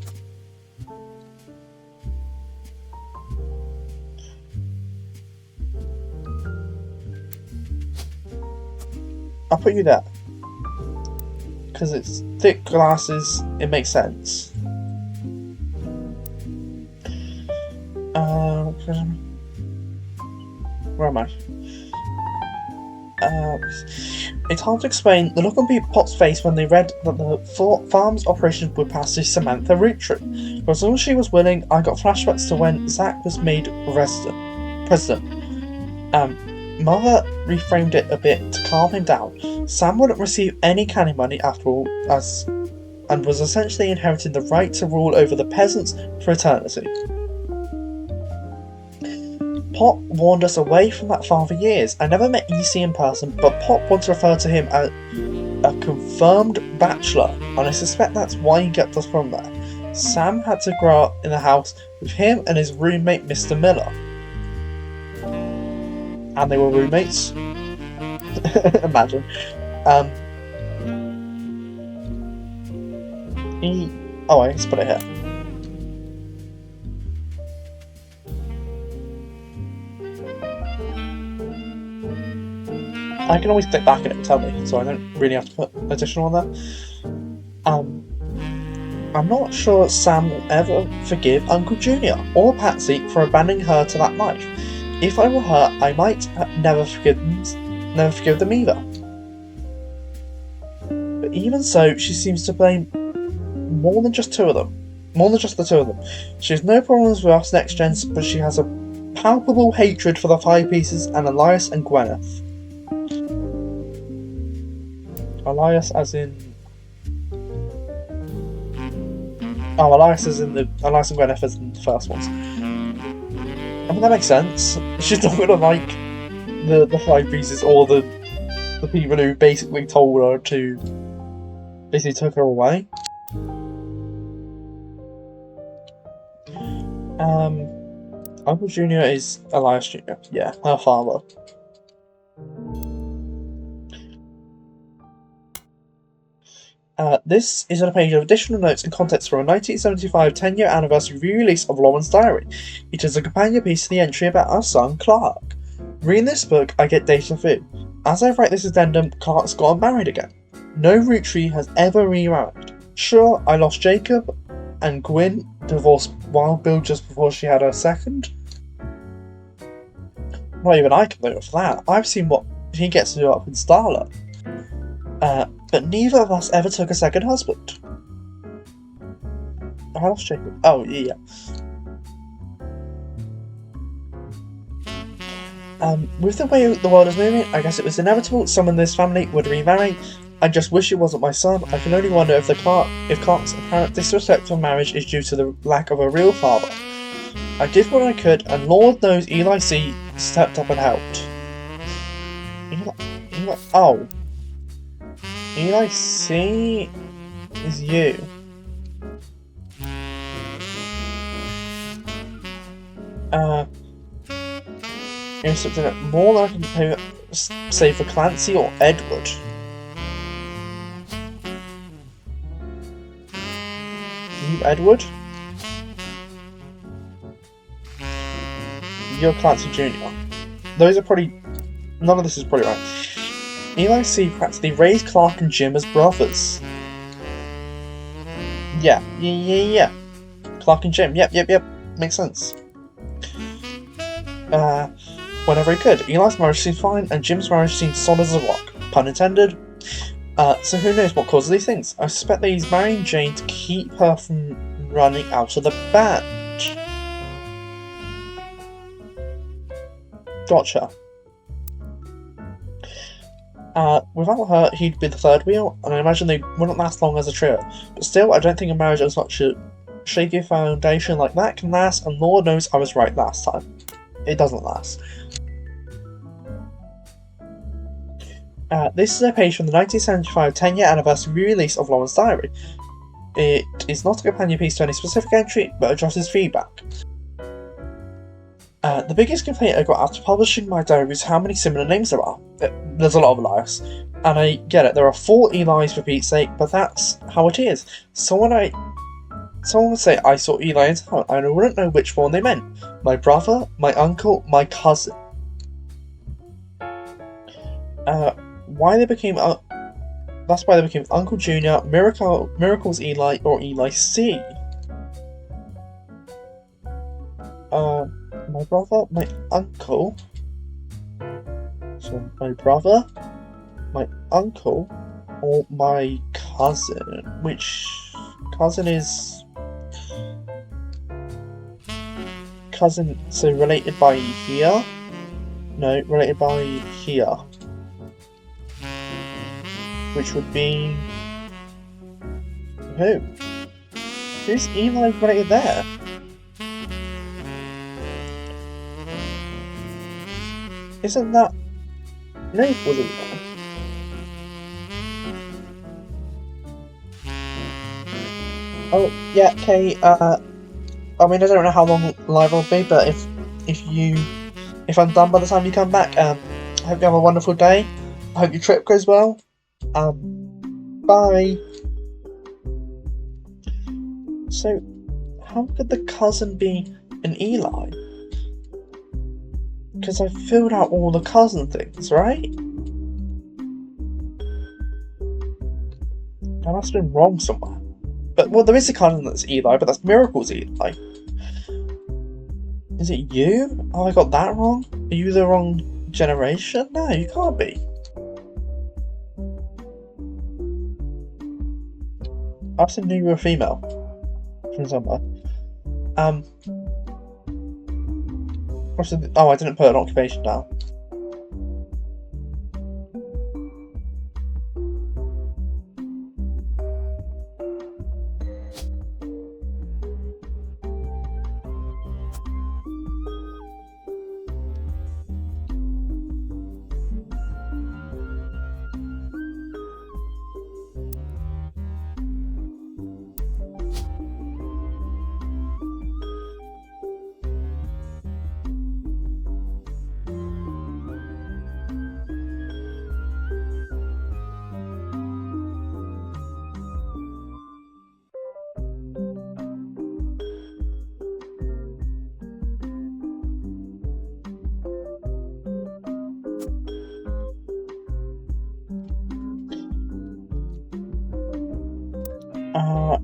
I'll put you there. Because it's thick glasses, it makes sense. Where am I? It's hard to explain the look on Pop's face when they read that the farm's operations would pass to Samantha Roottrees. But as long as she was willing, I got flashbacks to when Zach was made president. Mother reframed it a bit to calm him down. Sam wouldn't receive any canning money after all, as and was essentially inheriting the right to rule over the peasants for eternity. Pop warned us away from that father years. I never met EC in person, but Pop once referred to him as a confirmed bachelor, and I suspect that's why he kept us from there. Sam had to grow up in the house with him and his roommate Mr. Miller. And they were roommates. Imagine. Oh, I just put it here. I can always click back and it will tell me, so I don't really have to put additional on there. I'm not sure Sam will ever forgive Uncle Junior or Patsy for abandoning her to that life. If I were her, I might never forgive them either. But even so, she seems to blame more than just the two of them. She has no problems with us next gens, but she has a palpable hatred for the Five Pieces and Elias and Gwyneth. Elias as in... Oh, Elias and Gwyneth as in the first ones. I mean, that makes sense. She's not gonna like the Five Pieces or the people who basically told her to... basically took her away. Uncle Junior is Elias Jr. Yeah, her father. This is on a page of additional notes and context for a 1975 10-year anniversary re-release of Lauren's Diary. It is a companion piece to the entry about our son, Clark. Reading this book, I get deja vu. As I write this addendum, Clark's gotten married again. No Roottrees has ever remarried. Sure, I lost Jacob, and Gwyn divorced Wild Bill just before she had her second. Not even I can blame her for that. I've seen what he gets to do up in Starlet. But neither of us ever took a second husband. I lost Jacob. Oh, yeah. With the way the world is moving, I guess it was inevitable someone in this family would remarry. I just wish it wasn't my son. I can only wonder if Clark's apparent disrespect for marriage is due to the lack of a real father. I did what I could, and Lord knows Eli C. stepped up and helped. Eli C. is you. Here's something that more than I can say for Clancy or Edward. You, Edward? You're Clancy Jr. Those are probably... None of this is probably right. Eli C. practically raised Clark and Jim as brothers. Yeah. Clark and Jim, yep. Makes sense. Whenever he could. Eli's marriage seemed fine, and Jim's marriage seemed solid as a rock. Pun intended. So who knows what causes these things? I suspect that he's marrying Jane to keep her from running out of the band. Gotcha. Without her, he'd be the third wheel, and I imagine they wouldn't last long as a trio. But still, I don't think a marriage on such a shaky foundation like that can last, and Lord knows I was right last time. It doesn't last. This is a page from the 1975 10-year anniversary re-release of Lauren's Diary. It is not a companion piece to any specific entry, but addresses feedback. The biggest complaint I got after publishing my diary is how many similar names there are. There's a lot of Elias. And I get it, there are 4 Elis for Pete's sake, but that's how it is. Someone would say I saw Eli in town, and I wouldn't know which one they meant. My brother, my uncle, my cousin. Why they became that's why they became Uncle Junior, Miracles Eli, or Eli C. My brother, my uncle. So my brother, my uncle, or my cousin. Which cousin is cousin? So related by here? No, related by here. Which would be Who? Who's Eli right there? Isn't that... No, was it Eli? Oh, yeah, okay, I mean, I don't know how long live will be, but if I'm done by the time you come back, I hope you have a wonderful day. I hope your trip goes well. Bye. So, how could the cousin be an Eli? Because I filled out all the cousin things, right? I must have been wrong somewhere. But, well, there is a cousin that's Eli, but that's Miracle's Eli. Is it you? Oh, I got that wrong? Are you the wrong generation? No, you can't be. I also knew you were a female. From somewhere. Oh, I didn't put an occupation down.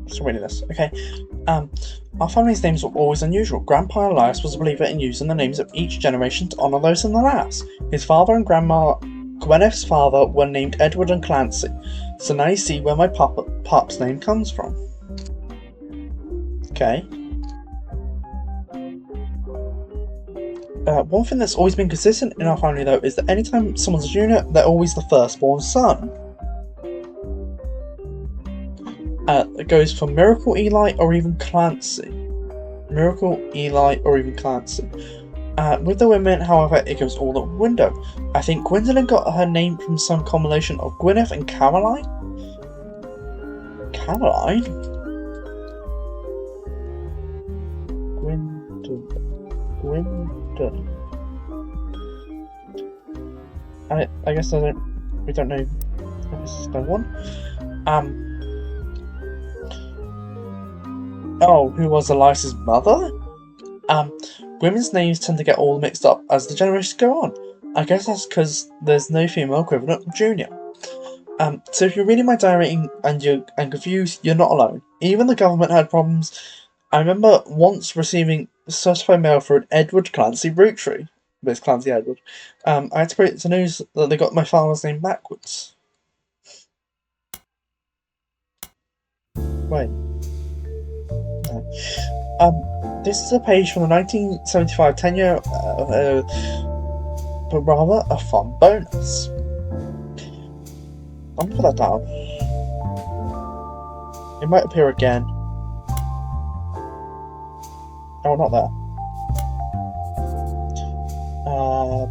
So reading this, okay. Our family's names were always unusual. Grandpa Elias was a believer in using the names of each generation to honour those in the last. His father and Grandma Gwyneth's father were named Edward and Clancy. So now you see where my pup's name comes from. Okay. One thing that's always been consistent in our family, though, is that anytime someone's a junior, they're always the firstborn son. It goes for Miracle, Eli, or even Clancy. Miracle, Eli, or even Clancy. With the women, however, it goes all out the window. I think Gwendolyn got her name from some combination of Gwyneth and Caroline? Caroline? Gwendolyn. I guess we don't know if this is the one. Oh, who was Elias's mother? Women's names tend to get all mixed up as the generations go on. I guess that's because there's no female equivalent of junior. So if you're reading my diary and you're confused, you're not alone. Even the government had problems. I remember once receiving certified mail for an Edward Clancy Roottrees. But it's Clancy Edward. I had to break the news that they got my father's name backwards. Wait. This is a page from the 1975 10-year, but rather a fun bonus. I'm gonna put that down. It might appear again. Oh, not there.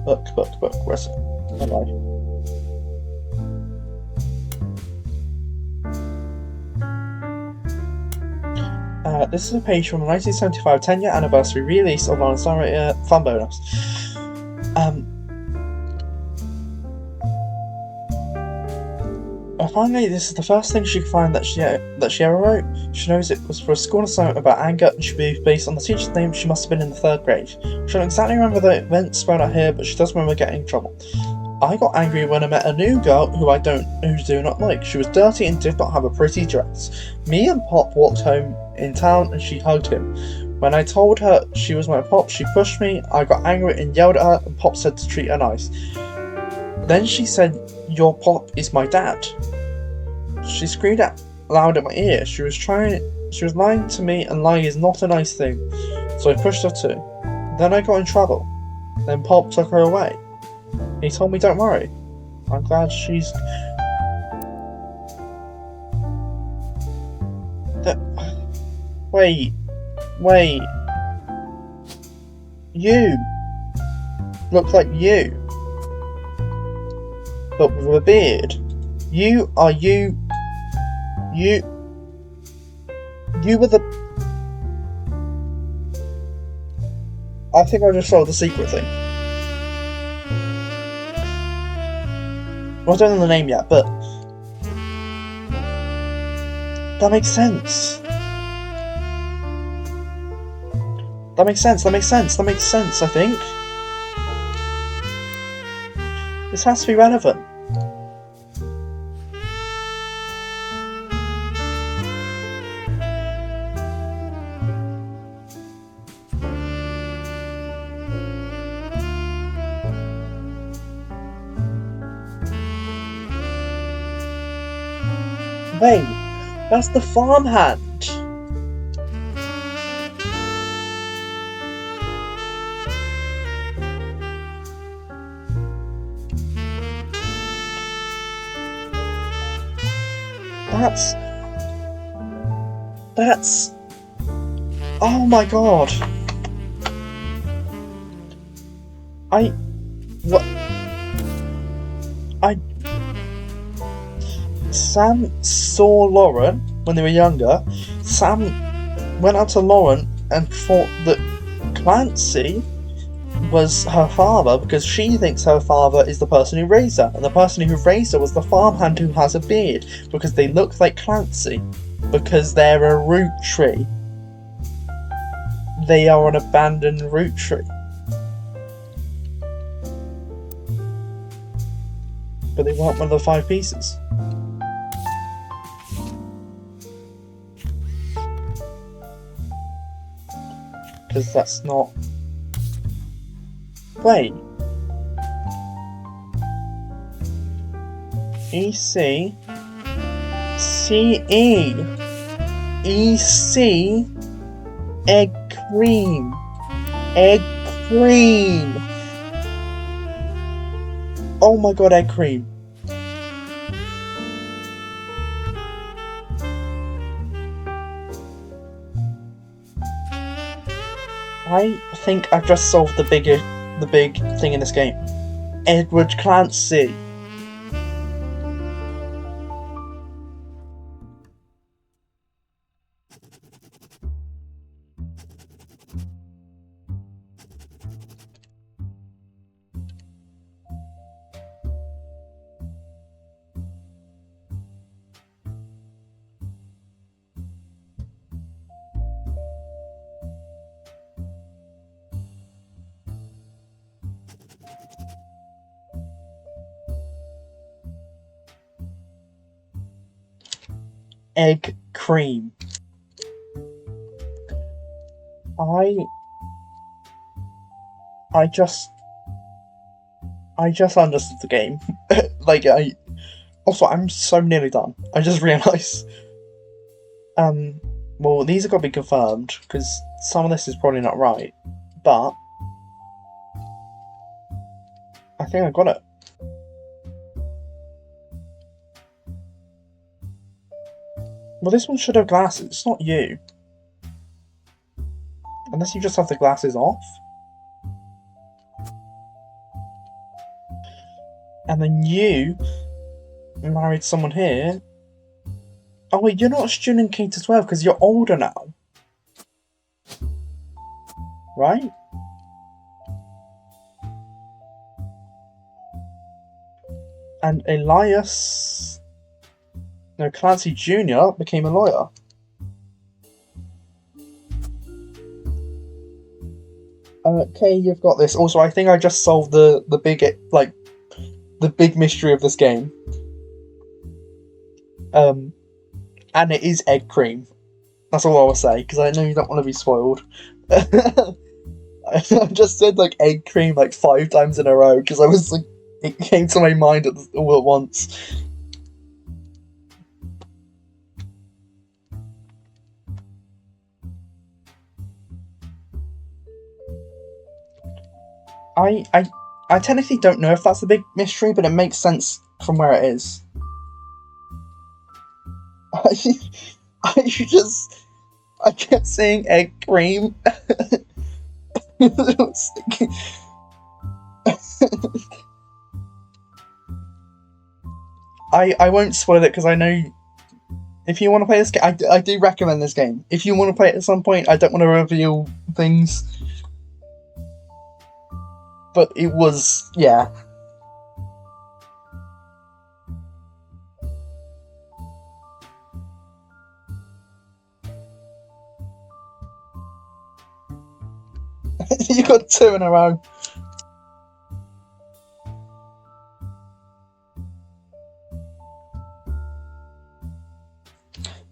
Book. Where's it? Hello. This is a page from the 1975 10-year anniversary release of Lawrence Narrator Fun Bonus. Finally, this is the first thing she could find that she ever wrote. She knows it was for a school assignment about anger and should be based on the teacher's name. She must have been in the 3rd grade. She don't exactly remember the events spelled out here, but she does remember getting in trouble. I got angry when I met a new girl who I do not like. She was dirty and did not have a pretty dress. Me and Pop walked home in town and she hugged him. When I told her she was my Pop, she pushed me. I got angry and yelled at her, and Pop said to treat her nice. Then she said, "Your Pop is my dad." She screamed out loud at my ear. She was lying to me, and lying is not a nice thing. So I pushed her too. Then I got in trouble. Then Pop took her away. He told me, "Don't worry. I'm glad she's..." Wait. You look like you, but with a beard. You were the. I think I just saw the secret thing. Well, I don't know the name yet, but that makes sense. That makes sense, I think. This has to be relevant. Wait, that's the farmhand. That's... Oh my god. Sam saw Lauren when they were younger. Sam went out to Lauren and thought that Clancy was her father because she thinks her father is the person who raised her, and the person who raised her was the farmhand who has a beard because they look like Clancy, because they're a root tree. They are an abandoned root tree. But they weren't one of the 5 pieces. Because that's not... Wait. EC... CE... EC... Egg cream... Egg cream! Oh my god, egg cream. I think I've just solved the big thing in this game. Edward Clancy. Egg cream. I just understood the game. Also, I'm so nearly done. I just realised. Well, these have got to be confirmed, because some of this is probably not right, but I think I got it. Well, this one should have glasses. It's not you. Unless you just have the glasses off. And then you married someone here. Oh wait, you're not a student in K-12 because you're older now. Right? And Elias... No, Clancy Jr. became a lawyer. Okay, you've got this. Also, I think I just solved the big mystery of this game. And it is egg cream. That's all I will say, because I know you don't want to be spoiled. I just said egg cream 5 times in a row because I was it came to my mind all at once. I technically don't know if that's the big mystery, but it makes sense from where it is. I just... I kept saying egg cream. I won't spoil it because I know if you want to play this game, I do recommend this game. If you want to play it at some point, I don't want to reveal things. But it was, yeah. You got 2 in a row.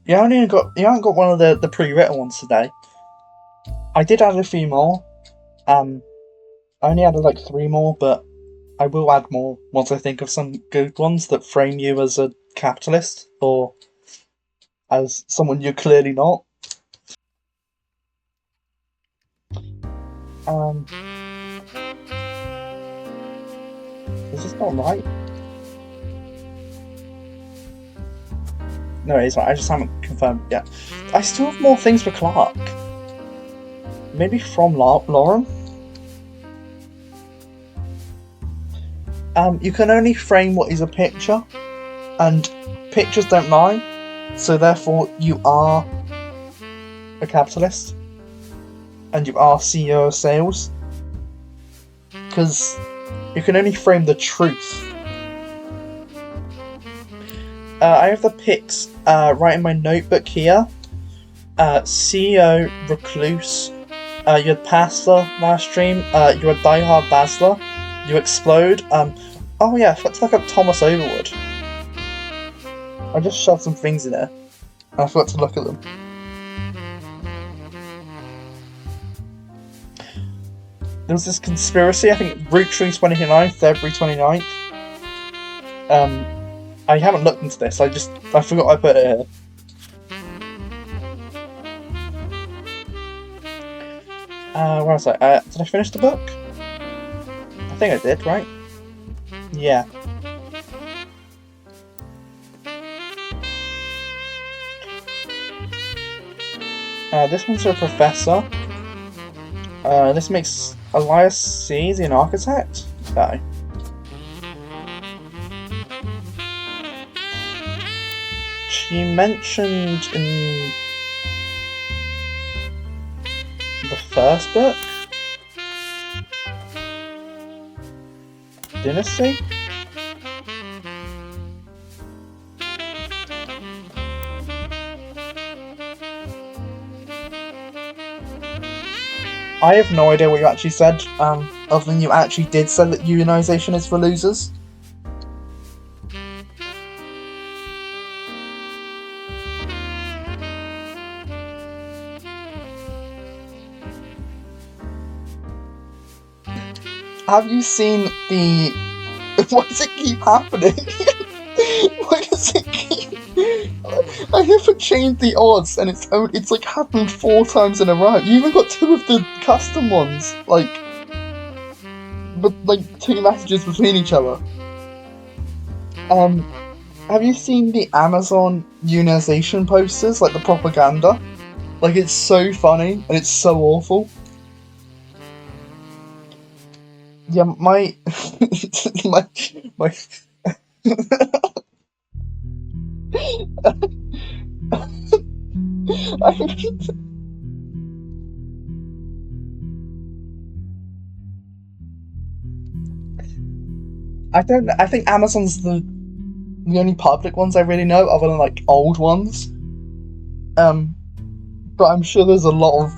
You haven't got one of the pre-written ones today. I did add a few more. I only added like 3 more, but I will add more once I think of some good ones that frame you as a capitalist or as someone you're clearly not. Is this not right? No, it's right. I just haven't confirmed yet. I still have more things for Clark. Maybe from Lauren? You can only frame what is a picture, and pictures don't lie, so therefore you are a capitalist, and you are CEO of sales, because you can only frame the truth. I have the pics right in my notebook here. CEO, Recluse, you had Pasta last stream, you're a diehard Basler, you Explode, oh yeah, I forgot to look up Thomas Overwood. I just shoved some things in there, and I forgot to look at them. There was this conspiracy, I think Roottrees 29th, February 29th. I haven't looked into this, I forgot I put it here. Where was I? Did I finish the book? I think I did, right? Yeah. This one's a professor. This makes Elias C. an architect? Okay. She mentioned in the first book? Dynasty? I have no idea what you actually said, other than you actually did say that unionization is for losers. Have you seen the... Why does it keep happening? Why does it keep... I haven't changed the odds, and it's like happened 4 times in a row. You even got 2 of the custom ones, like... But, like, 2 messages between each other. Have you seen the Amazon unionization posters, like the propaganda? Like, it's so funny, and it's so awful. Yeah, my I don't know. I think Amazon's the only public ones I really know, other than like old ones. But I'm sure there's a lot of.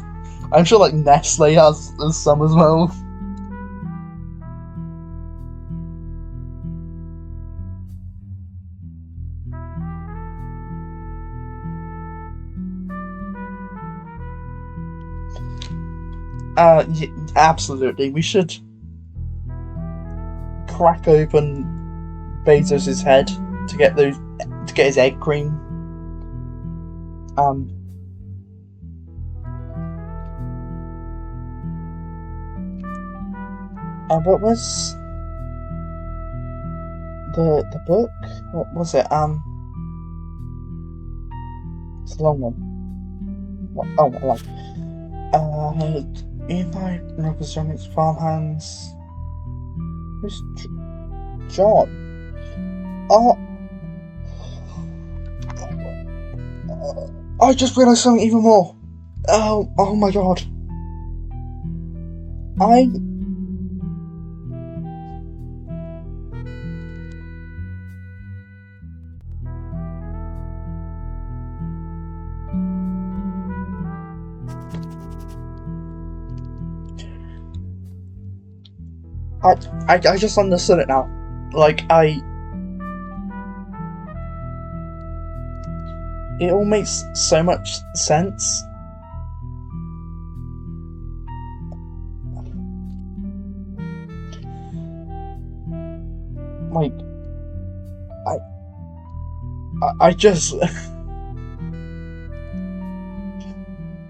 I'm sure like Nestle has some as well. Yeah, absolutely. We should crack open Bezos's head to get his egg cream. What was the book? What was it? It's a long one. Oh, my life. Eli Robert's youngest farmhands. Who's John? Oh. I just realised something even more. Oh my god. I just understood it now. Like, it all makes so much sense. Like, I just...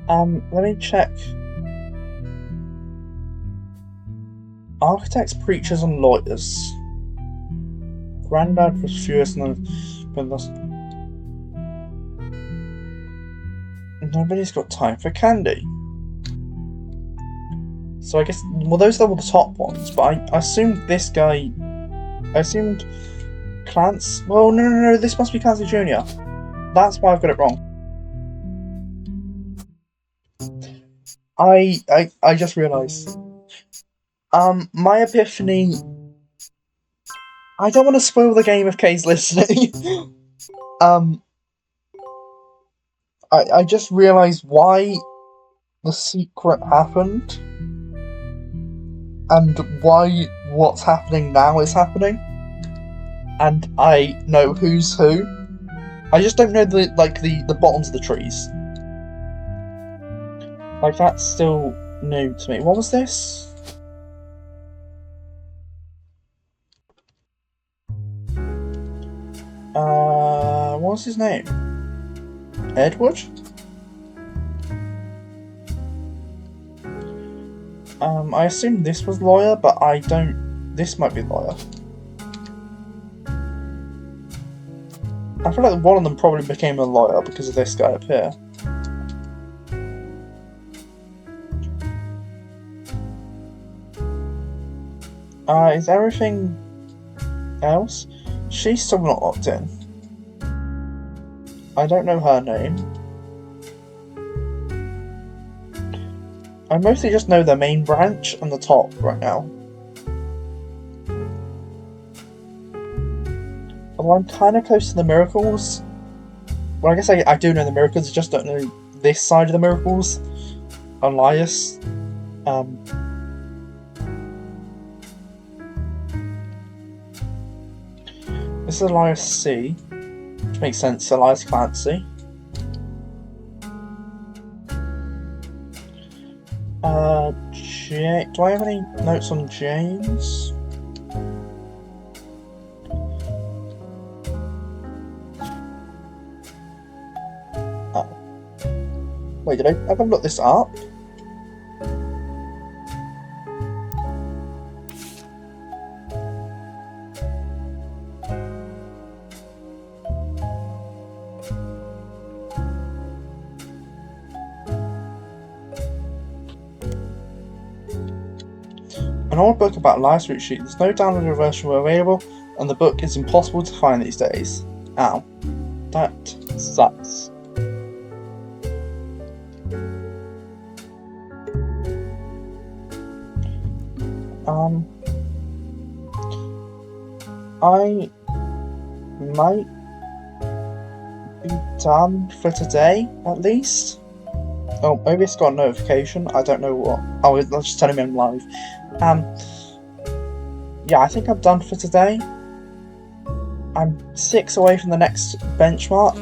let me check. Architects, preachers, and lawyers. Grandad was furious and nobody's got time for candy. So I guess, well, those are the top ones, but I assumed this guy... I assumed Clance... Well, no, this must be Clancy Jr. That's why I've got it wrong. I just realised. My epiphany... I don't want to spoil the game if Kay's listening. I just realised why the secret happened. And why what's happening now is happening. And I know who's who. I just don't know the bottoms of the trees. Like, that's still new to me. What was this? What was his name? Edward? I assume this was lawyer, but I don't... This might be lawyer. I feel like one of them probably became a lawyer because of this guy up here. Is everything else? She's still not locked in. I don't know her name. I mostly just know the main branch and the top right now. Although I'm kind of close to the miracles. Well, I guess I do know the miracles, I just don't know this side of the miracles. Elias. This is Elias C. Which makes sense, Elias Clancy. Do I have any notes on James? Oh. Wait, have I looked this up? An old book about Elias Roottrees. There's no downloaded version available, and the book is impossible to find these days. Ow. That sucks. I might be done for today, at least. Oh, maybe it's got a notification. I don't know what. Oh, it's just telling me I'm live. Yeah, I think I'm done for today. I'm 6 away from the next benchmark.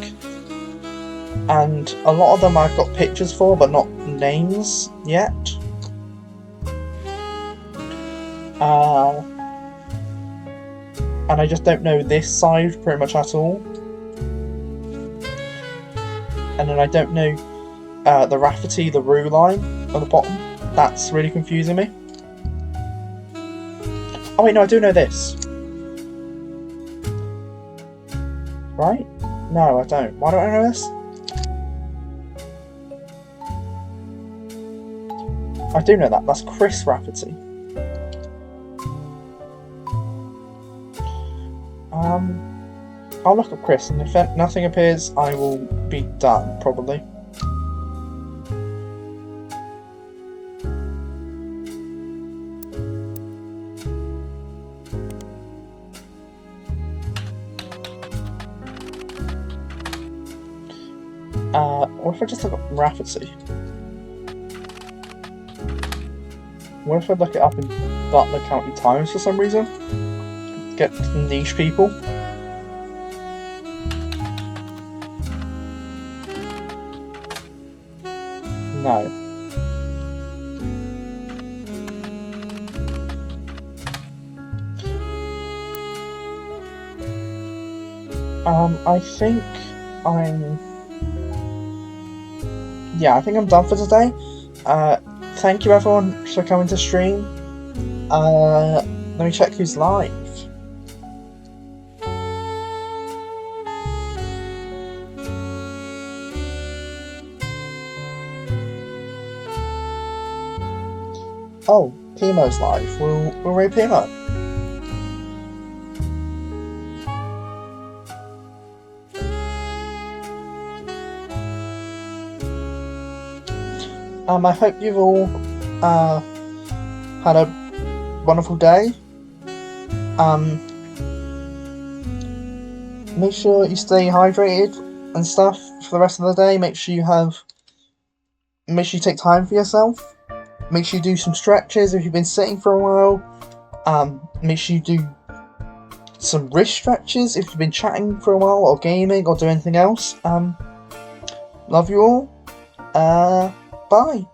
And a lot of them I've got pictures for, but not names yet. And I just don't know this side pretty much at all. And then I don't know the Rafferty, the Rue line on the bottom. That's really confusing me. Oh wait, no, I do know this. Right? No, I don't. Why don't I know this? I do know that. That's Chris Rafferty. I'll look at Chris, and if nothing appears, I will be done, probably. What if I just look up Rafferty? What if I look it up in Butler County Times for some reason? Get niche people. No. I think I think I'm done for today. Thank you everyone for coming to stream. Let me check who's live. Oh, Pimo's live. We'll rate Pimo. I hope you've all had a wonderful day. Make sure you stay hydrated and stuff for the rest of the day. Make sure you take time for yourself. Make sure you do some stretches if you've been sitting for a while. Make sure you do some wrist stretches if you've been chatting for a while, or gaming, or doing anything else. Love you all. Bye.